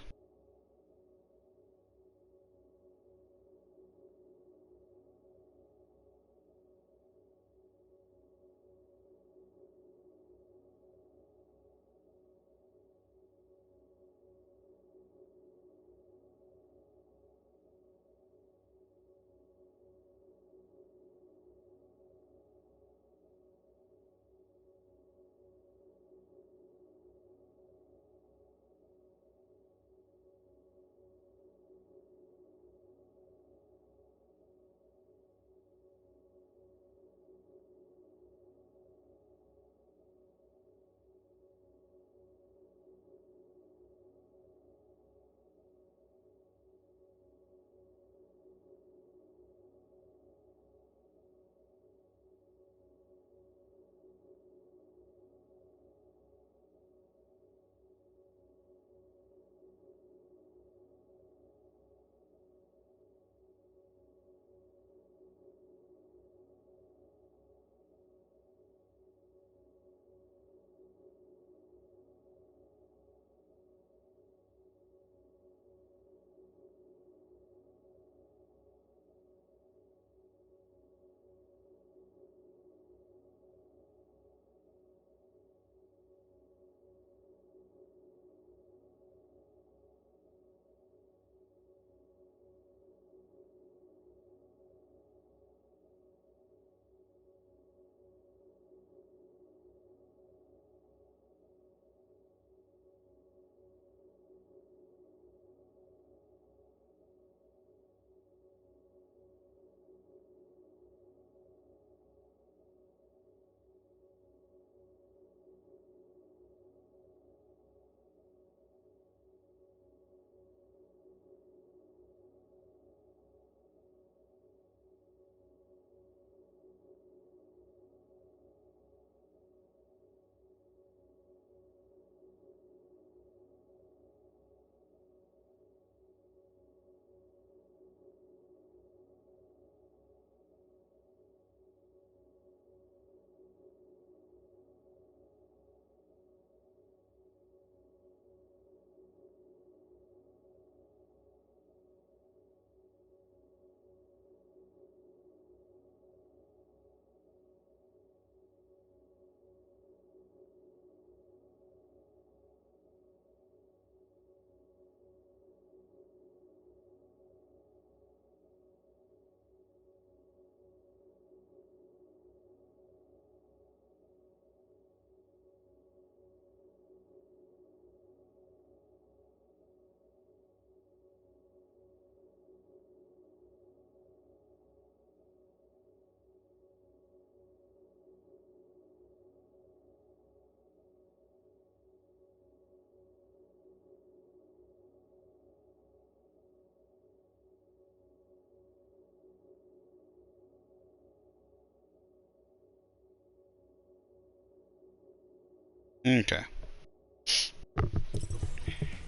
Okay.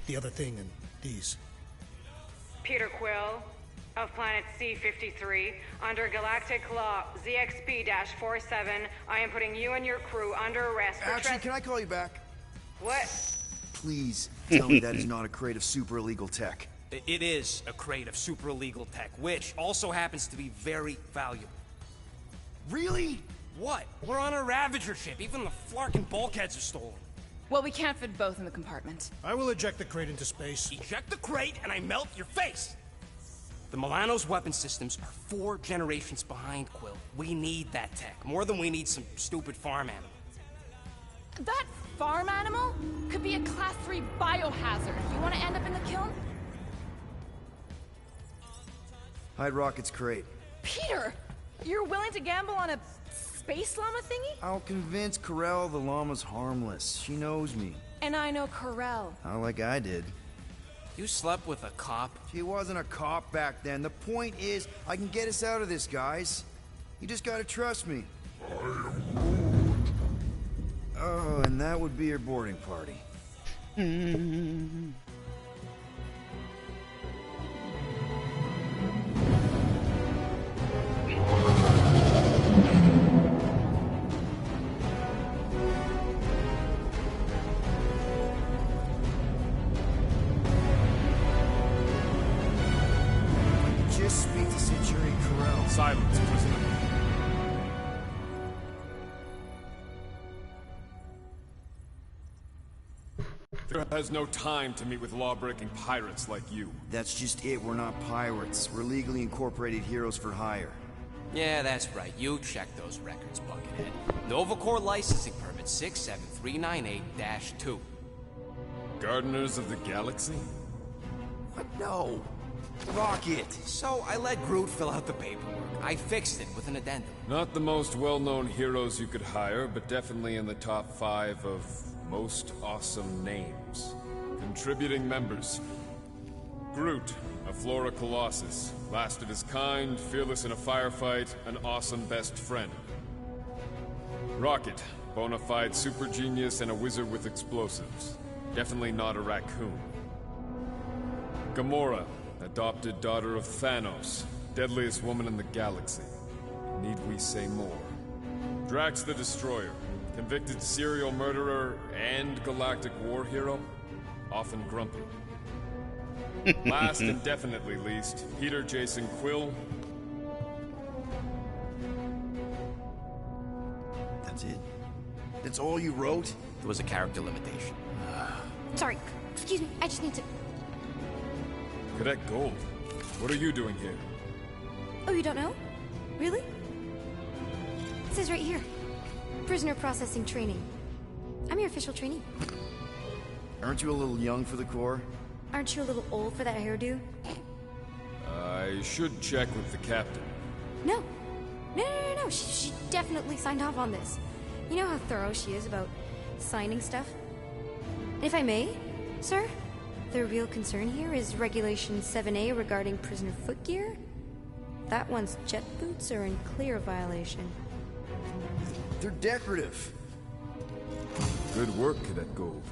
The other thing in these. Peter Quill of planet C-53 under Galactic Law ZXP-47. I am putting you and your crew under arrest for Actually, can I call you back? What? Please tell me that is not a crate of super illegal tech. It is a crate of super illegal tech, which also happens to be very valuable. Really? What? We're on a Ravager ship. Even the Flarkin bulkheads are stolen. Well, we can't fit both in the compartment. I will eject the crate into space. Eject the crate and I melt your face! The Milano's weapon systems are 4 generations behind, Quill. We need that tech, more than we need some stupid farm animal. That farm animal could be a Class 3 biohazard. You want to end up in the kiln? Hide Rocket's crate. Peter! You're willing to gamble on a space llama thingy? I'll convince Corell the llama's harmless. She knows me. And I know Corell. Not like I did. You slept with a cop? She wasn't a cop back then. The point is, I can get us out of this, guys. You just gotta trust me. Oh, and that would be your boarding party. Just speak to Centurion Corell. Silence, prisoner. There has no time to meet with law-breaking pirates like you. That's just it. We're not pirates. We're legally incorporated heroes for hire. Yeah, that's right. You check those records, Buckethead. Novacore licensing permit 67398-2. Gardeners of the Galaxy? What? No. Rocket! So I let Groot fill out the paperwork. I fixed it with an addendum. Not the most well-known heroes you could hire, but definitely in the top 5 of most awesome names. Contributing members. Groot, a Flora Colossus. Last of his kind, fearless in a firefight, an awesome best friend. Rocket, bona fide super genius and a wizard with explosives. Definitely not a raccoon. Gamora, adopted daughter of Thanos, deadliest woman in the galaxy. Need we say more? Drax the Destroyer, convicted serial murderer and galactic war hero, often grumpy. Last and definitely least, Peter Jason Quill. That's it? That's all you wrote? There was a character limitation. Sorry, excuse me, I just need to... Cadet Gold, what are you doing here? Oh, you don't know? Really? It says right here. Prisoner processing training. I'm your official trainee. Aren't you a little young for the Corps? Aren't you a little old for that hairdo? I should check with the captain. No. No. She definitely signed off on this. You know how thorough she is about signing stuff? And if I may, sir, the real concern here is Regulation 7A regarding prisoner footgear. That one's jet boots are in clear violation. They're decorative. Good work, Cadet Gold.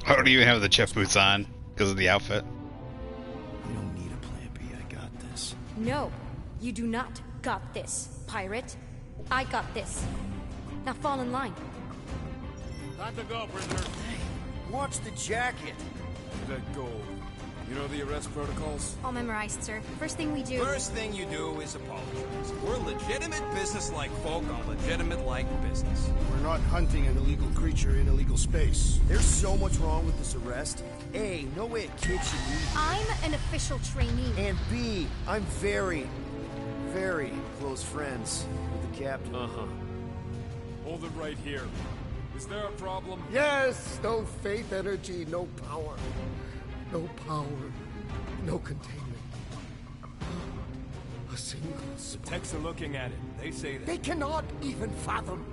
I don't even have the chef boots on because of the outfit. You don't need a plan B. I got this. No, you do not got this, pirate. I got this. Now fall in line. Time to go, prisoner. Watch the jacket. Cadet Gold, you know the arrest protocols? All memorized, sir. First thing we do... First thing you do is apologize. We're legitimate business-like folk on legitimate-like business. We're not hunting an illegal creature in illegal space. There's so much wrong with this arrest. A, no way a kid should leave. I'm an official trainee. And B, I'm very, very close friends with the captain. Uh-huh. Hold it right here. Is there a problem? Yes! No faith energy, no power. No power, no containment. A single spark. The techs are looking at it. They say that. They cannot even fathom.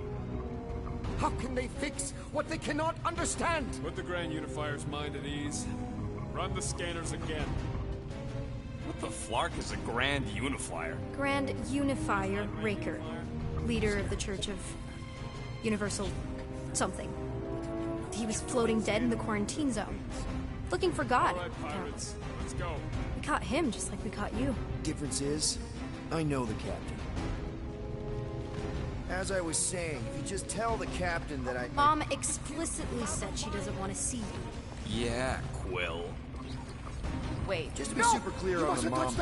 How can they fix what they cannot understand? Put the Grand Unifier's mind at ease. Run the scanners again. What the flark is a Grand Unifier? Grand Unifier Raker, leader of the Church of Universal something. he was floating dead in the quarantine zone. Looking for God. All right, pirates. Let's go. We caught him just like we caught you. Difference is, I know the captain. As I was saying, if you just tell the captain that Mom explicitly said she doesn't want to see you. Yeah, Quill. Wait. Just to be super clear on the mom.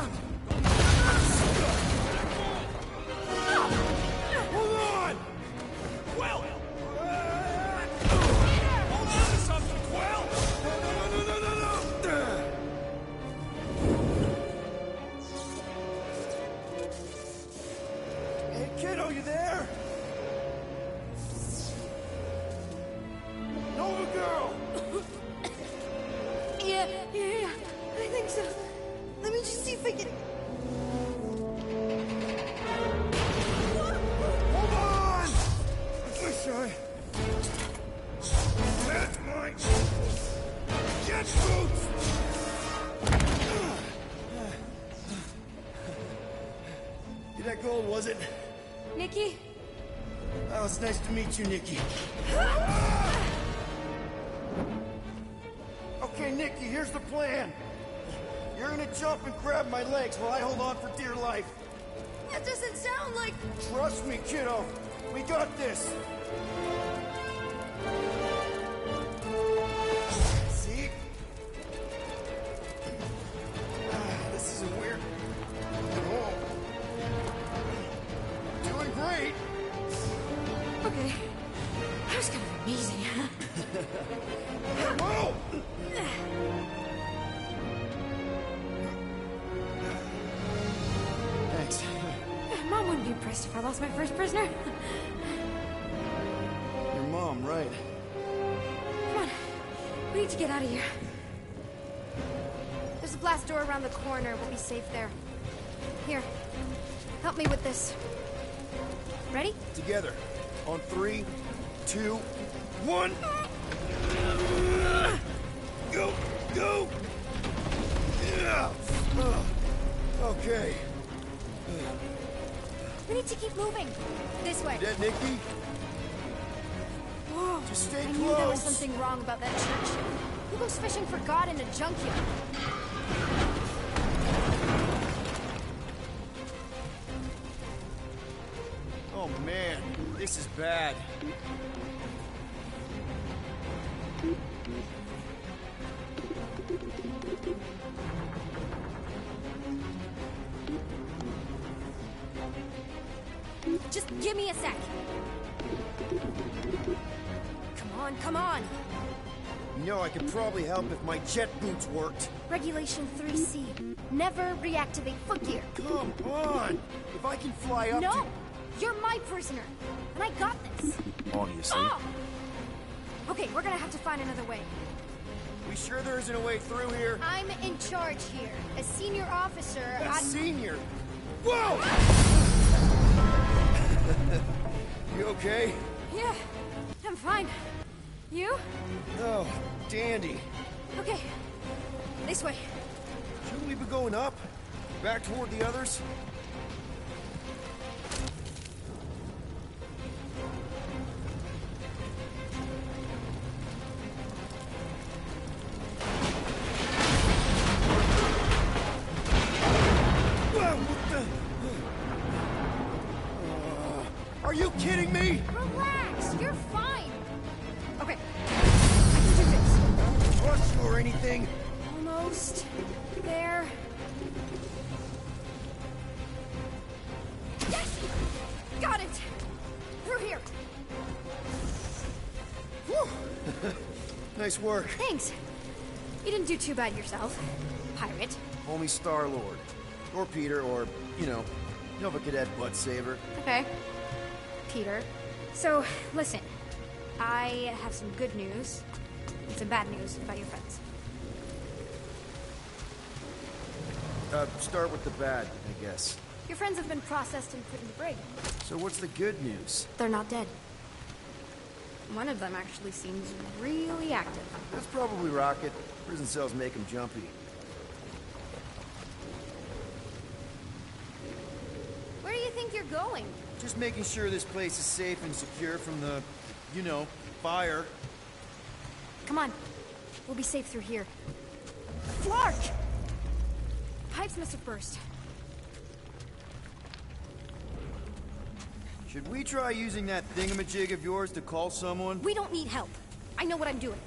Hold on! Quill! Hold on to something, Quill! No! Hey, kiddo, you there? Nova girl! Yeah, I think so. Let me just see if I can... Hold on! I wish I... had my... jet boots! That gold, was it? Nikki? Oh, it's nice to meet you, Nikki. Okay, Nikki, here's the plan. You're gonna jump and grab my legs while I hold on for dear life. That doesn't sound like... Trust me, kiddo. We got this. See? This is a weird... Oh. Doing great. Okay. That was kind of amazing, huh? Whoa! Thanks. Mom wouldn't be impressed if I lost my first prisoner. Your mom, right? Come on. We need to get out of here. There's a blast door around the corner. We'll be safe there. Here. Help me with this. Ready? Together. On 3, 2, 1. Go! Go! Yeah. Okay. We need to keep moving. This way. You dead, Nikki? Whoa. Just stay I knew there was close. something wrong about that church. Who goes fishing for God in a junkyard? Oh man, this is bad. Just give me a sec. Come on, come on. You know, I could probably help if my jet boots worked. Regulation 3C. Never reactivate footgear. Come on! If I can fly up No! to... You're my prisoner. And I got this. Obviously. Oh! Okay, we're gonna have to find another way. We sure there isn't a way through here? I'm in charge here. As senior officer, A I... senior? Whoa! You okay? Yeah, I'm fine. You? Oh, dandy. Okay. This way. Shouldn't we be going up? Back toward the others? Are you kidding me? Relax, you're fine. Okay, I can do this. Trust you or anything? Almost there. Yes! Got it! Through here. Whew. Nice work. Thanks. You didn't do too bad yourself, pirate. Homie Star-Lord. Or Peter, or, you know, Nova Cadet Butt Saver. Okay. Peter. So, listen. I have some good news and some bad news about your friends. Start with the bad, I guess. Your friends have been processed and put in the brig. So what's the good news? They're not dead. One of them actually seems really active. That's probably Rocket. Prison cells make him jumpy. Where do you think you're going? Just making sure this place is safe and secure from the, you know, fire. Come on. We'll be safe through here. Flark! Pipes must have burst. Should we try using that thingamajig of yours to call someone? We don't need help. I know what I'm doing.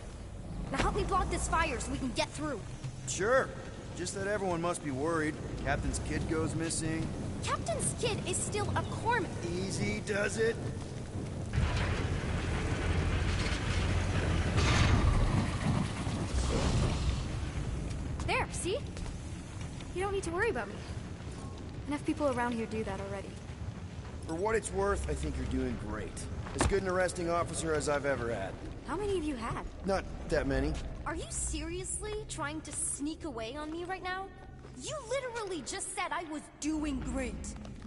Now help me block this fire so we can get through. Sure. Just that everyone must be worried. Captain's kid goes missing. Captain's kid is still a corpse. Easy does it. There, see? You don't need to worry about me. Enough people around here do that already. For what it's worth, I think you're doing great. As good an arresting officer as I've ever had. How many have you had? Not that many. Are you seriously trying to sneak away on me right now? You literally just said I was doing great.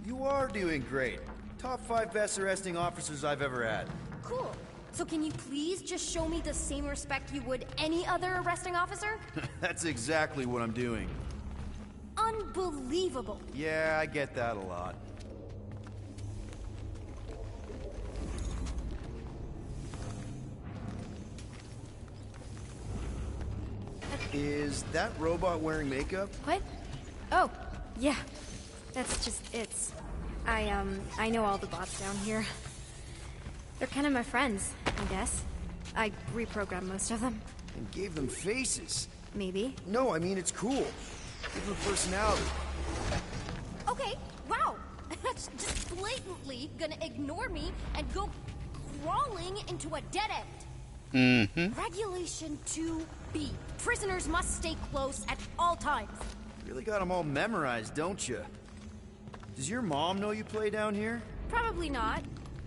You are doing great. Top 5 best arresting officers I've ever had. Cool. So can you please just show me the same respect you would any other arresting officer? That's exactly what I'm doing. Unbelievable. Yeah, I get that a lot. Is that robot wearing makeup? What? Oh, yeah. That's just it's. I know all the bots down here. They're kind of my friends, I guess. I reprogrammed most of them. And gave them faces. Maybe. No, I mean, it's cool. Give them personality. Okay, wow. That's just blatantly gonna ignore me and go crawling into a dead end. Mm-hmm. Regulation 2B. Prisoners must stay close at all times. Really got them all memorized, don't you? Does your mom know you play down here? Probably not.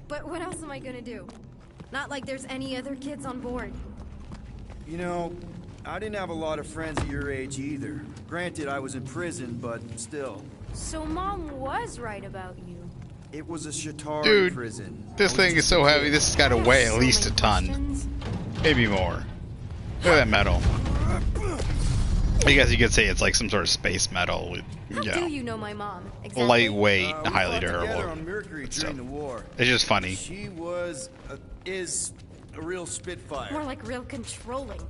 But what else am I gonna do? Not like there's any other kids on board. You know, I didn't have a lot of friends at your age either. Granted, I was in prison, but still. So Mom was right about you. It was a Shatari Dude, prison. this thing is so heavy, this has got to weigh at least a ton. Maybe more. Look at that metal. I guess you could say it's like some sort of space metal with, How do you know my mom? Exactly. lightweight, We highly fought together durable. on Mercury during the war. It's just funny. She was, is a real spitfire. More like real controlling.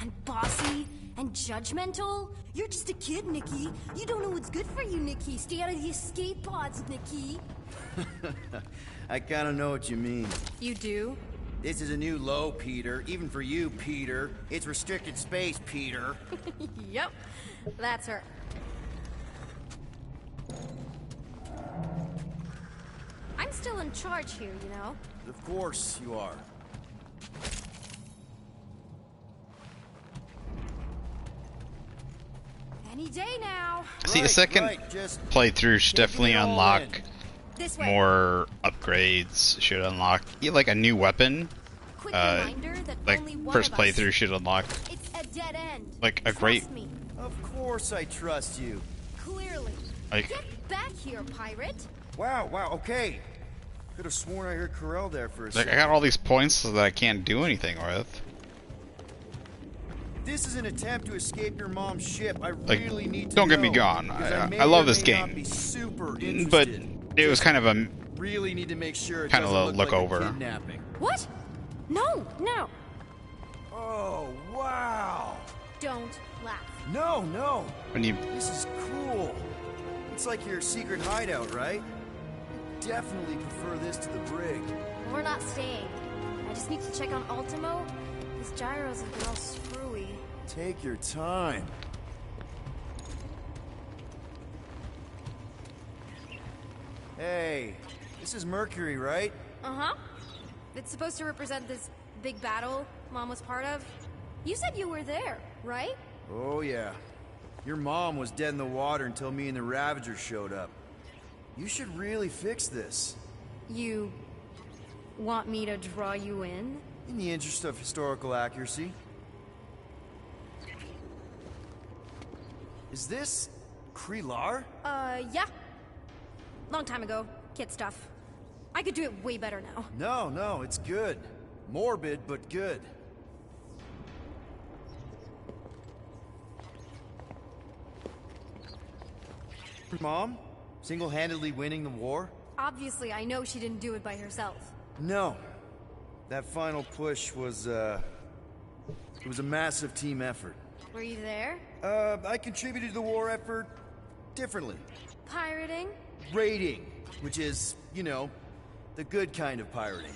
And bossy. And judgmental. You're just a kid, Nikki. You don't know what's good for you, Nikki. Stay out of the escape pods, Nikki. I kind of know what you mean. You do? This is a new low, Peter. Even for you, Peter. It's restricted space, Peter. Yep. That's her. I'm still in charge here, you know? Of course you are. Any day now. See, a second playthrough should definitely unlock This way. more upgrades. Should unlock like a new weapon. Quick reminder that Like only one first of us- playthrough should unlock It's a dead end. like a great. Trust me. Of course I trust you. Clearly. Like- Get back here, pirate. Wow, okay. Could have sworn I heard Corell there for a Like second. I got all these points so that I can't do anything with. This is an attempt to escape your mom's ship. I Like, really need to don't get me know, gone. because may I love or this may not game, be super but interested. it was kind of a Really need to make sure it kind of doesn't a look look like over. a kidnapping. What? No. Oh, wow. Don't laugh. No. When you This is cool. It's like your secret hideout, right? Definitely prefer this to the brig. We're not staying. I just need to check on Ultimo. His gyros have been all screwy. Take your time. Hey, this is Mercury, right? Uh-huh. It's supposed to represent this big battle Mom was part of. You said you were there, right? Oh, yeah. Your mom was dead in the water until me and the Ravagers showed up. You should really fix this. You want me to draw you in? In the interest of historical accuracy. Is this Krelar? Yeah. Long time ago. Kid stuff. I could do it way better now. No, it's good. Morbid, but good. Mom? Single-handedly winning the war? Obviously, I know she didn't do it by herself. No. That final push was, It was a massive team effort. Were you there? I contributed to the war effort differently. Pirating? Raiding, which is, you know, the good kind of pirating.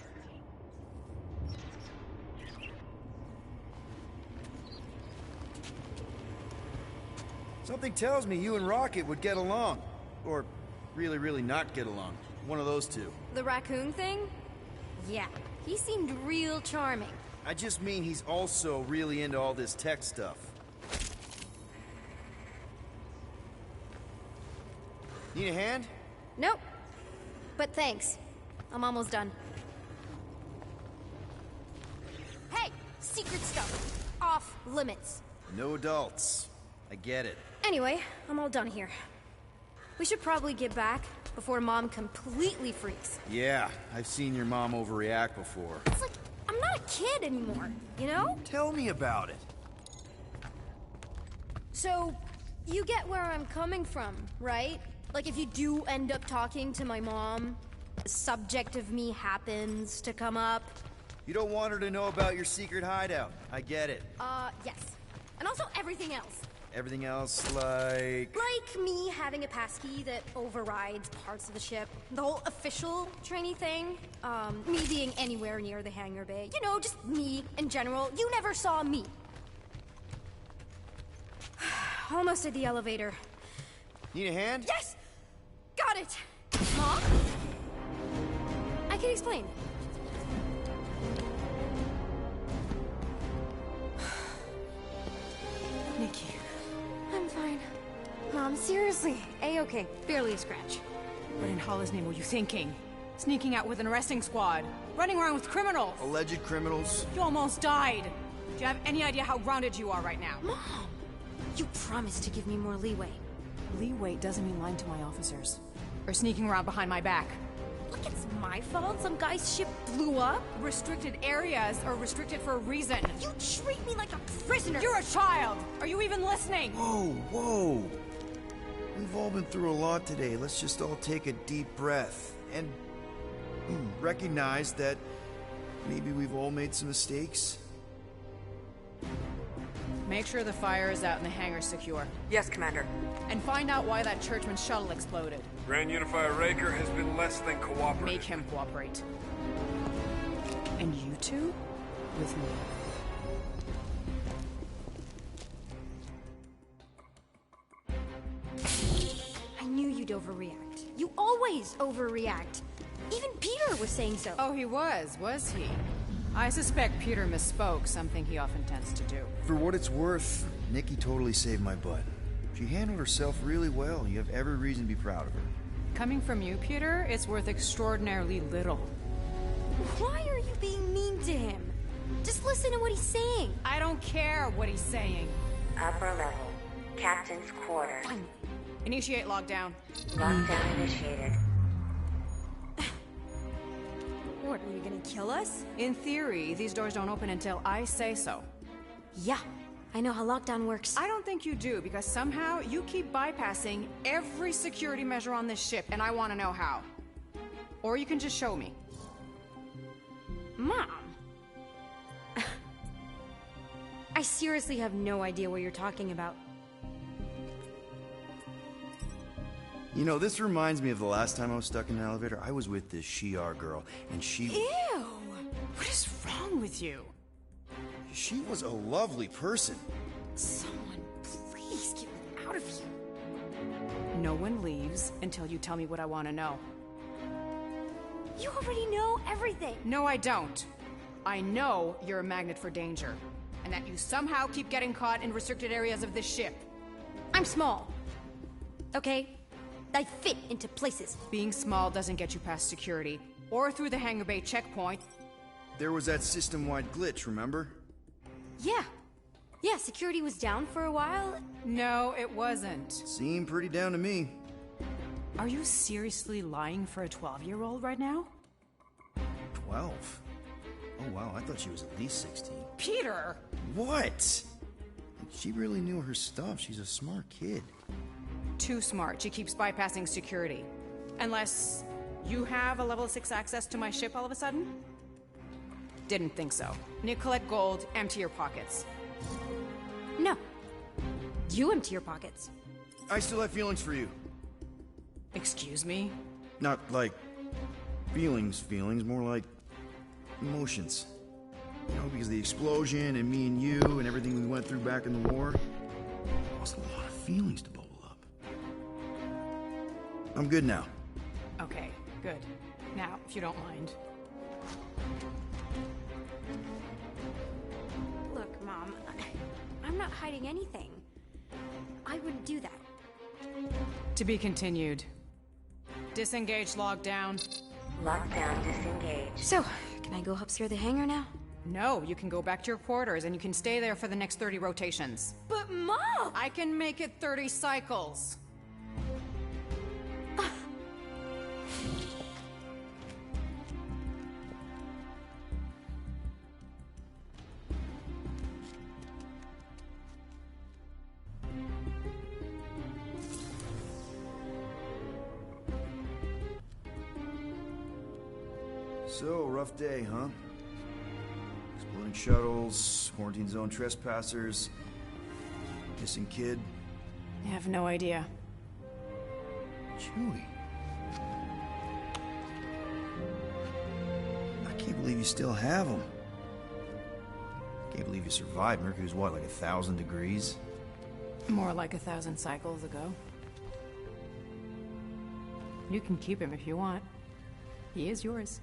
Something tells me you and Rocket would get along. Or really, really not get along. One of those two. The raccoon thing? Yeah, he seemed real charming. I just mean he's also really into all this tech stuff. Need a hand? Nope. But thanks. I'm almost done. Hey! Secret stuff. Off limits. No adults. I get it. Anyway, I'm all done here. We should probably get back before Mom completely freaks. Yeah, I've seen your mom overreact before. It's like, I'm not a kid anymore, you know? Tell me about it. So, you get where I'm coming from, right? Like if you do end up talking to my mom, the subject of me happens to come up. You don't want her to know about your secret hideout. I get it. Yes. And also everything else. Everything else, like... Like me having a passkey that overrides parts of the ship. The whole official trainee thing. Me being anywhere near the hangar bay. You know, just me in general. You never saw me. Almost at the elevator. Need a hand? Yes! Got it! Mom? I can explain. Nikki. I'm fine. Mom, seriously. A-okay. Barely a scratch. What in Hollis' name were you thinking? Sneaking out with an arresting squad? Running around with criminals? Alleged criminals? You almost died. Do you have any idea how grounded you are right now? Mom! You promised to give me more leeway. Leeway doesn't mean lying to my officers. Or sneaking around behind my back. Look, it's my fault some guy's ship blew up. Restricted areas are restricted for a reason. You treat me like a prisoner. You're a child. Are you even listening? Whoa, whoa. We've all been through a lot today. Let's just all take a deep breath and recognize that maybe we've all made some mistakes. Make sure the fire is out and the hangar's secure. Yes, Commander. And find out why that churchman's shuttle exploded. Grand Unifier Raker has been less than cooperative. Make him cooperate. And you two? With me. I knew you'd overreact. You always overreact. Even Peter was saying so. Oh, he was he? I suspect Peter misspoke, something he often tends to do. For what it's worth, Nikki totally saved my butt. She handled herself really well. You have every reason to be proud of her. Coming from you, Peter, it's worth extraordinarily little. Why are you being mean to him? Just listen to what he's saying. I don't care what he's saying. Upper level. Captain's quarters. Fine. Initiate lockdown. Lockdown initiated. What, are you gonna kill us? In theory, these doors don't open until I say so. Yeah, I know how lockdown works. I don't think you do, because somehow you keep bypassing every security measure on this ship, and I want to know how. Or you can just show me. Mom! I seriously have no idea what you're talking about. You know, this reminds me of the last time I was stuck in an elevator. I was with this Shi'ar girl, and she... Ew! What is wrong with you? She was a lovely person. Someone, please get me out of here. No one leaves until you tell me what I want to know. You already know everything. No, I don't. I know you're a magnet for danger, and that you somehow keep getting caught in restricted areas of this ship. I'm small. Okay? I fit into places. Being small doesn't get you past security, or through the hangar bay checkpoint. There was that system-wide glitch, remember? Yeah. Yeah, security was down for a while. No, it wasn't. Seemed pretty down to me. Are you seriously lying for a 12-year-old right now? 12? Oh wow, I thought she was at least 16. Peter! What? She really knew her stuff. She's a smart kid. Too smart. She keeps bypassing security. Unless you have a level 6 access to my ship all of a sudden? Didn't think so. Nicolette Gold, empty your pockets. No. You empty your pockets. I still have feelings for you. Excuse me? Not like feelings, more like emotions. You know, because of the explosion and me and you and everything we went through back in the war, caused a lot of feelings to bubble up. I'm good now. Okay, good. Now, if you don't mind. Look, Mom, I'm not hiding anything. I wouldn't do that. To be continued. Disengage lockdown. Lockdown disengaged. So, can I go help steer the hangar now? No, you can go back to your quarters and you can stay there for the next 30 rotations. But Mom! I can make it 30 cycles. So, rough day, huh? Exploding shuttles, quarantine zone trespassers, missing kid. I have no idea. Chewie. I can't believe you still have him. Can't believe you survived. Mercury's what, like 1,000 degrees? More like 1,000 cycles ago. You can keep him if you want. He is yours.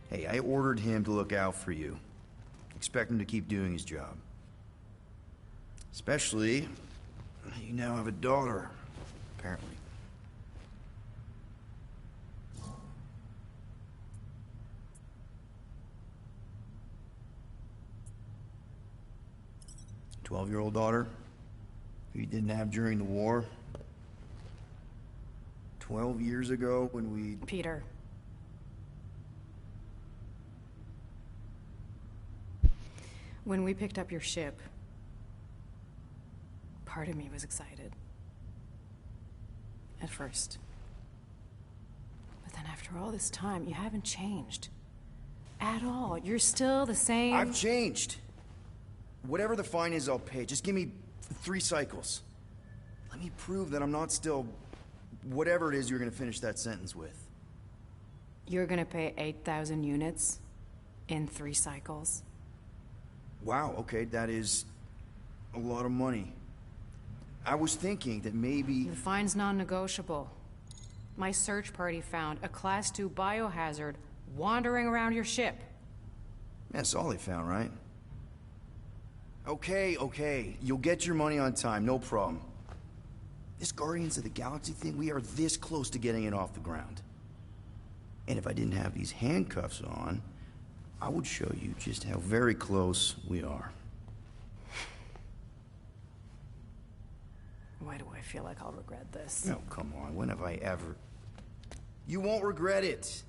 Hey, I ordered him to look out for you. Expect him to keep doing his job. Especially, you now have a daughter, apparently. A 12-year-old daughter who you didn't have during the war. 12 years ago when we... Peter. When we picked up your ship, part of me was excited. At first. But then after all this time, you haven't changed. At all. You're still the same... I've changed. Whatever the fine is, I'll pay. Just give me 3 cycles. Let me prove that I'm not still... whatever it is you're gonna finish that sentence with. You're gonna pay 8,000 units in 3 cycles? Wow, okay, that is a lot of money. I was thinking that maybe... The fine's non-negotiable. My search party found a Class 2 biohazard wandering around your ship. That's all they found, right? Okay, you'll get your money on time, no problem. This Guardians of the Galaxy thing, we are this close to getting it off the ground. And if I didn't have these handcuffs on, I would show you just how very close we are. Why do I feel like I'll regret this? No, come on, when have I ever... You won't regret it.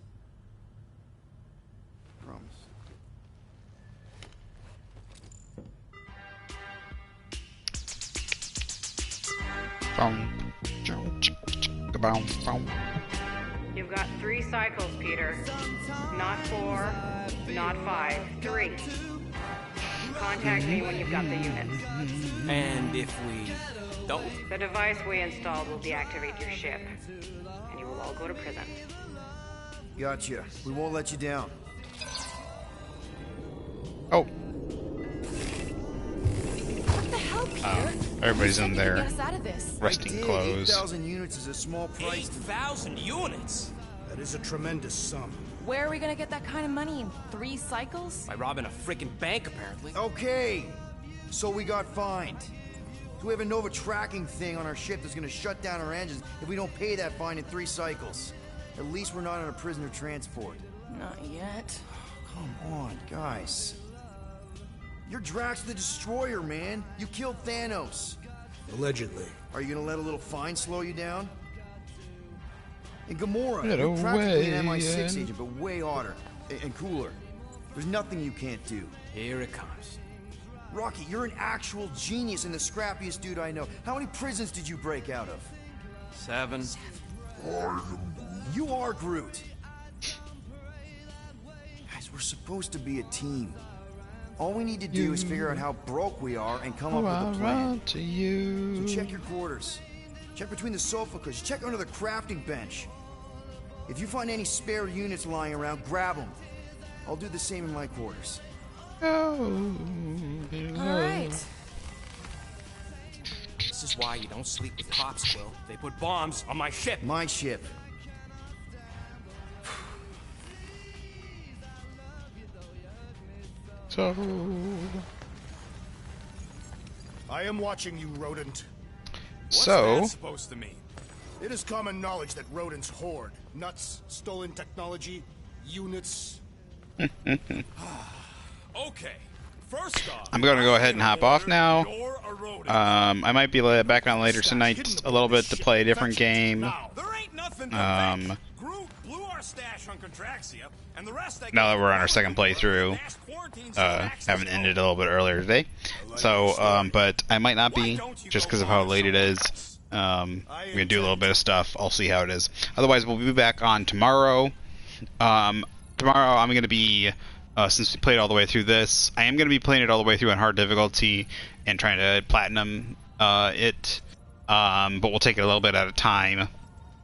Promise. You've got 3 cycles, Peter. Not 4, not 5, 3. Contact me when you've got the units. And if we don't? The device we installed will deactivate your ship, and you will all go to prison. Gotcha. We won't let you down. Oh. What the hell, Peter? Everybody's in there. Get us out of this. Resting clothes. 8,000 units is a small price. 8,000 units? That is a tremendous sum. Where are we gonna get that kind of money in 3 cycles? By robbing a freaking bank, apparently. Okay, so we got fined. So we have a Nova tracking thing on our ship that's gonna shut down our engines if we don't pay that fine in 3 cycles. At least we're not on a prisoner transport. Not yet. Come on, guys. You're Drax the Destroyer, man. You killed Thanos. Allegedly. Are you gonna let a little fine slow you down? And Gamora, Get you're practically an away, MI6 Ian. agent, but way hotter and cooler. There's nothing you can't do. Here it comes. Rocky, you're an actual genius and the scrappiest dude I know. How many prisons did you break out of? 7. You are Groot. Guys, we're supposed to be a team. All we need to do is figure out how broke we are and come up with a plan. To you. So check your quarters. Check between the sofa cushions. Check under the crafting bench. If you find any spare units lying around, grab them. I'll do the same in my quarters. Oh, All right. This is why you don't sleep with cops, Quill. They put bombs on my ship. My ship. So I am watching you, rodent. What's that supposed to mean? It is common knowledge that rodents hoard nuts, stolen technology, units. Okay. First off, I'm going to go ahead and hop off now. I might be back on later tonight a little bit to play a different game. Now that we're on our second playthrough, haven't ended a little bit earlier today. So, but I might not be, just because of how late it is. I'm going to do a little bit of stuff. I'll see how it is. Otherwise, we'll be back on tomorrow. Tomorrow I'm going to be, since we played all the way through this, I am going to be playing it all the way through on hard difficulty and trying to platinum it. But we'll take it a little bit at a time.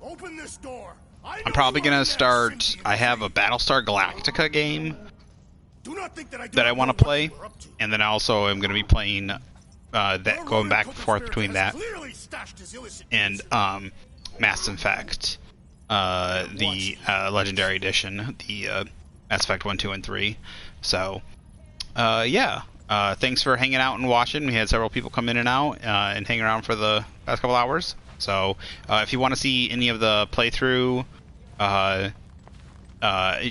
Open this door. I'm probably going to start, I have a Battlestar Galactica game that I want to play. And then I also am going to be playing that, going back and forth between that and Mass Effect, the Legendary Edition, the Mass Effect 1, 2, and 3. So, yeah. Thanks for hanging out and watching. We had several people come in and out and hang around for the past couple hours. So, if you want to see any of the playthrough, it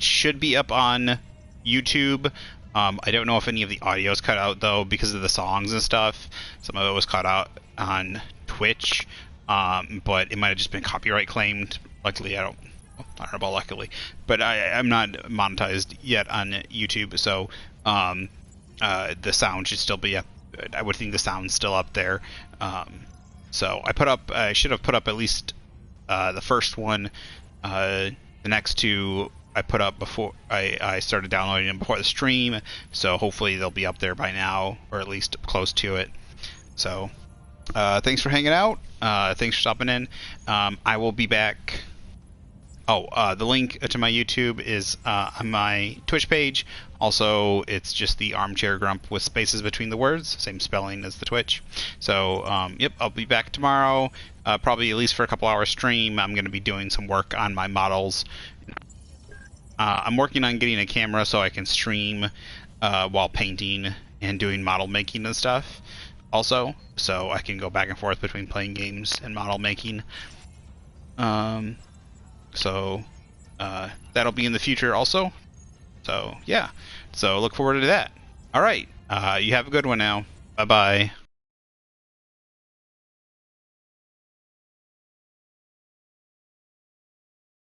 should be up on YouTube. I don't know if any of the audio is cut out, though, because of the songs and stuff. Some of it was cut out on Twitch, but it might have just been copyright claimed. Luckily, I don't know about luckily, but I'm not monetized yet on YouTube, so the sound should still be up. I would think the sound's still up there. So I should have put up at least the first one. The next two I put up before I started downloading them before the stream, so hopefully they'll be up there by now, or at least close to it. So thanks for hanging out. Thanks for stopping in. I will be back. The link to my YouTube is on my Twitch page. Also, it's just the Armchair Grump with spaces between the words, same spelling as the Twitch. So, yep, I'll be back tomorrow, probably at least for a couple hours stream. I'm going to be doing some work on my models. I'm working on getting a camera so I can stream while painting and doing model making and stuff also, so I can go back and forth between playing games and model making. So that'll be in the future also. So yeah, so look forward to that. All right, you have a good one now. Bye bye.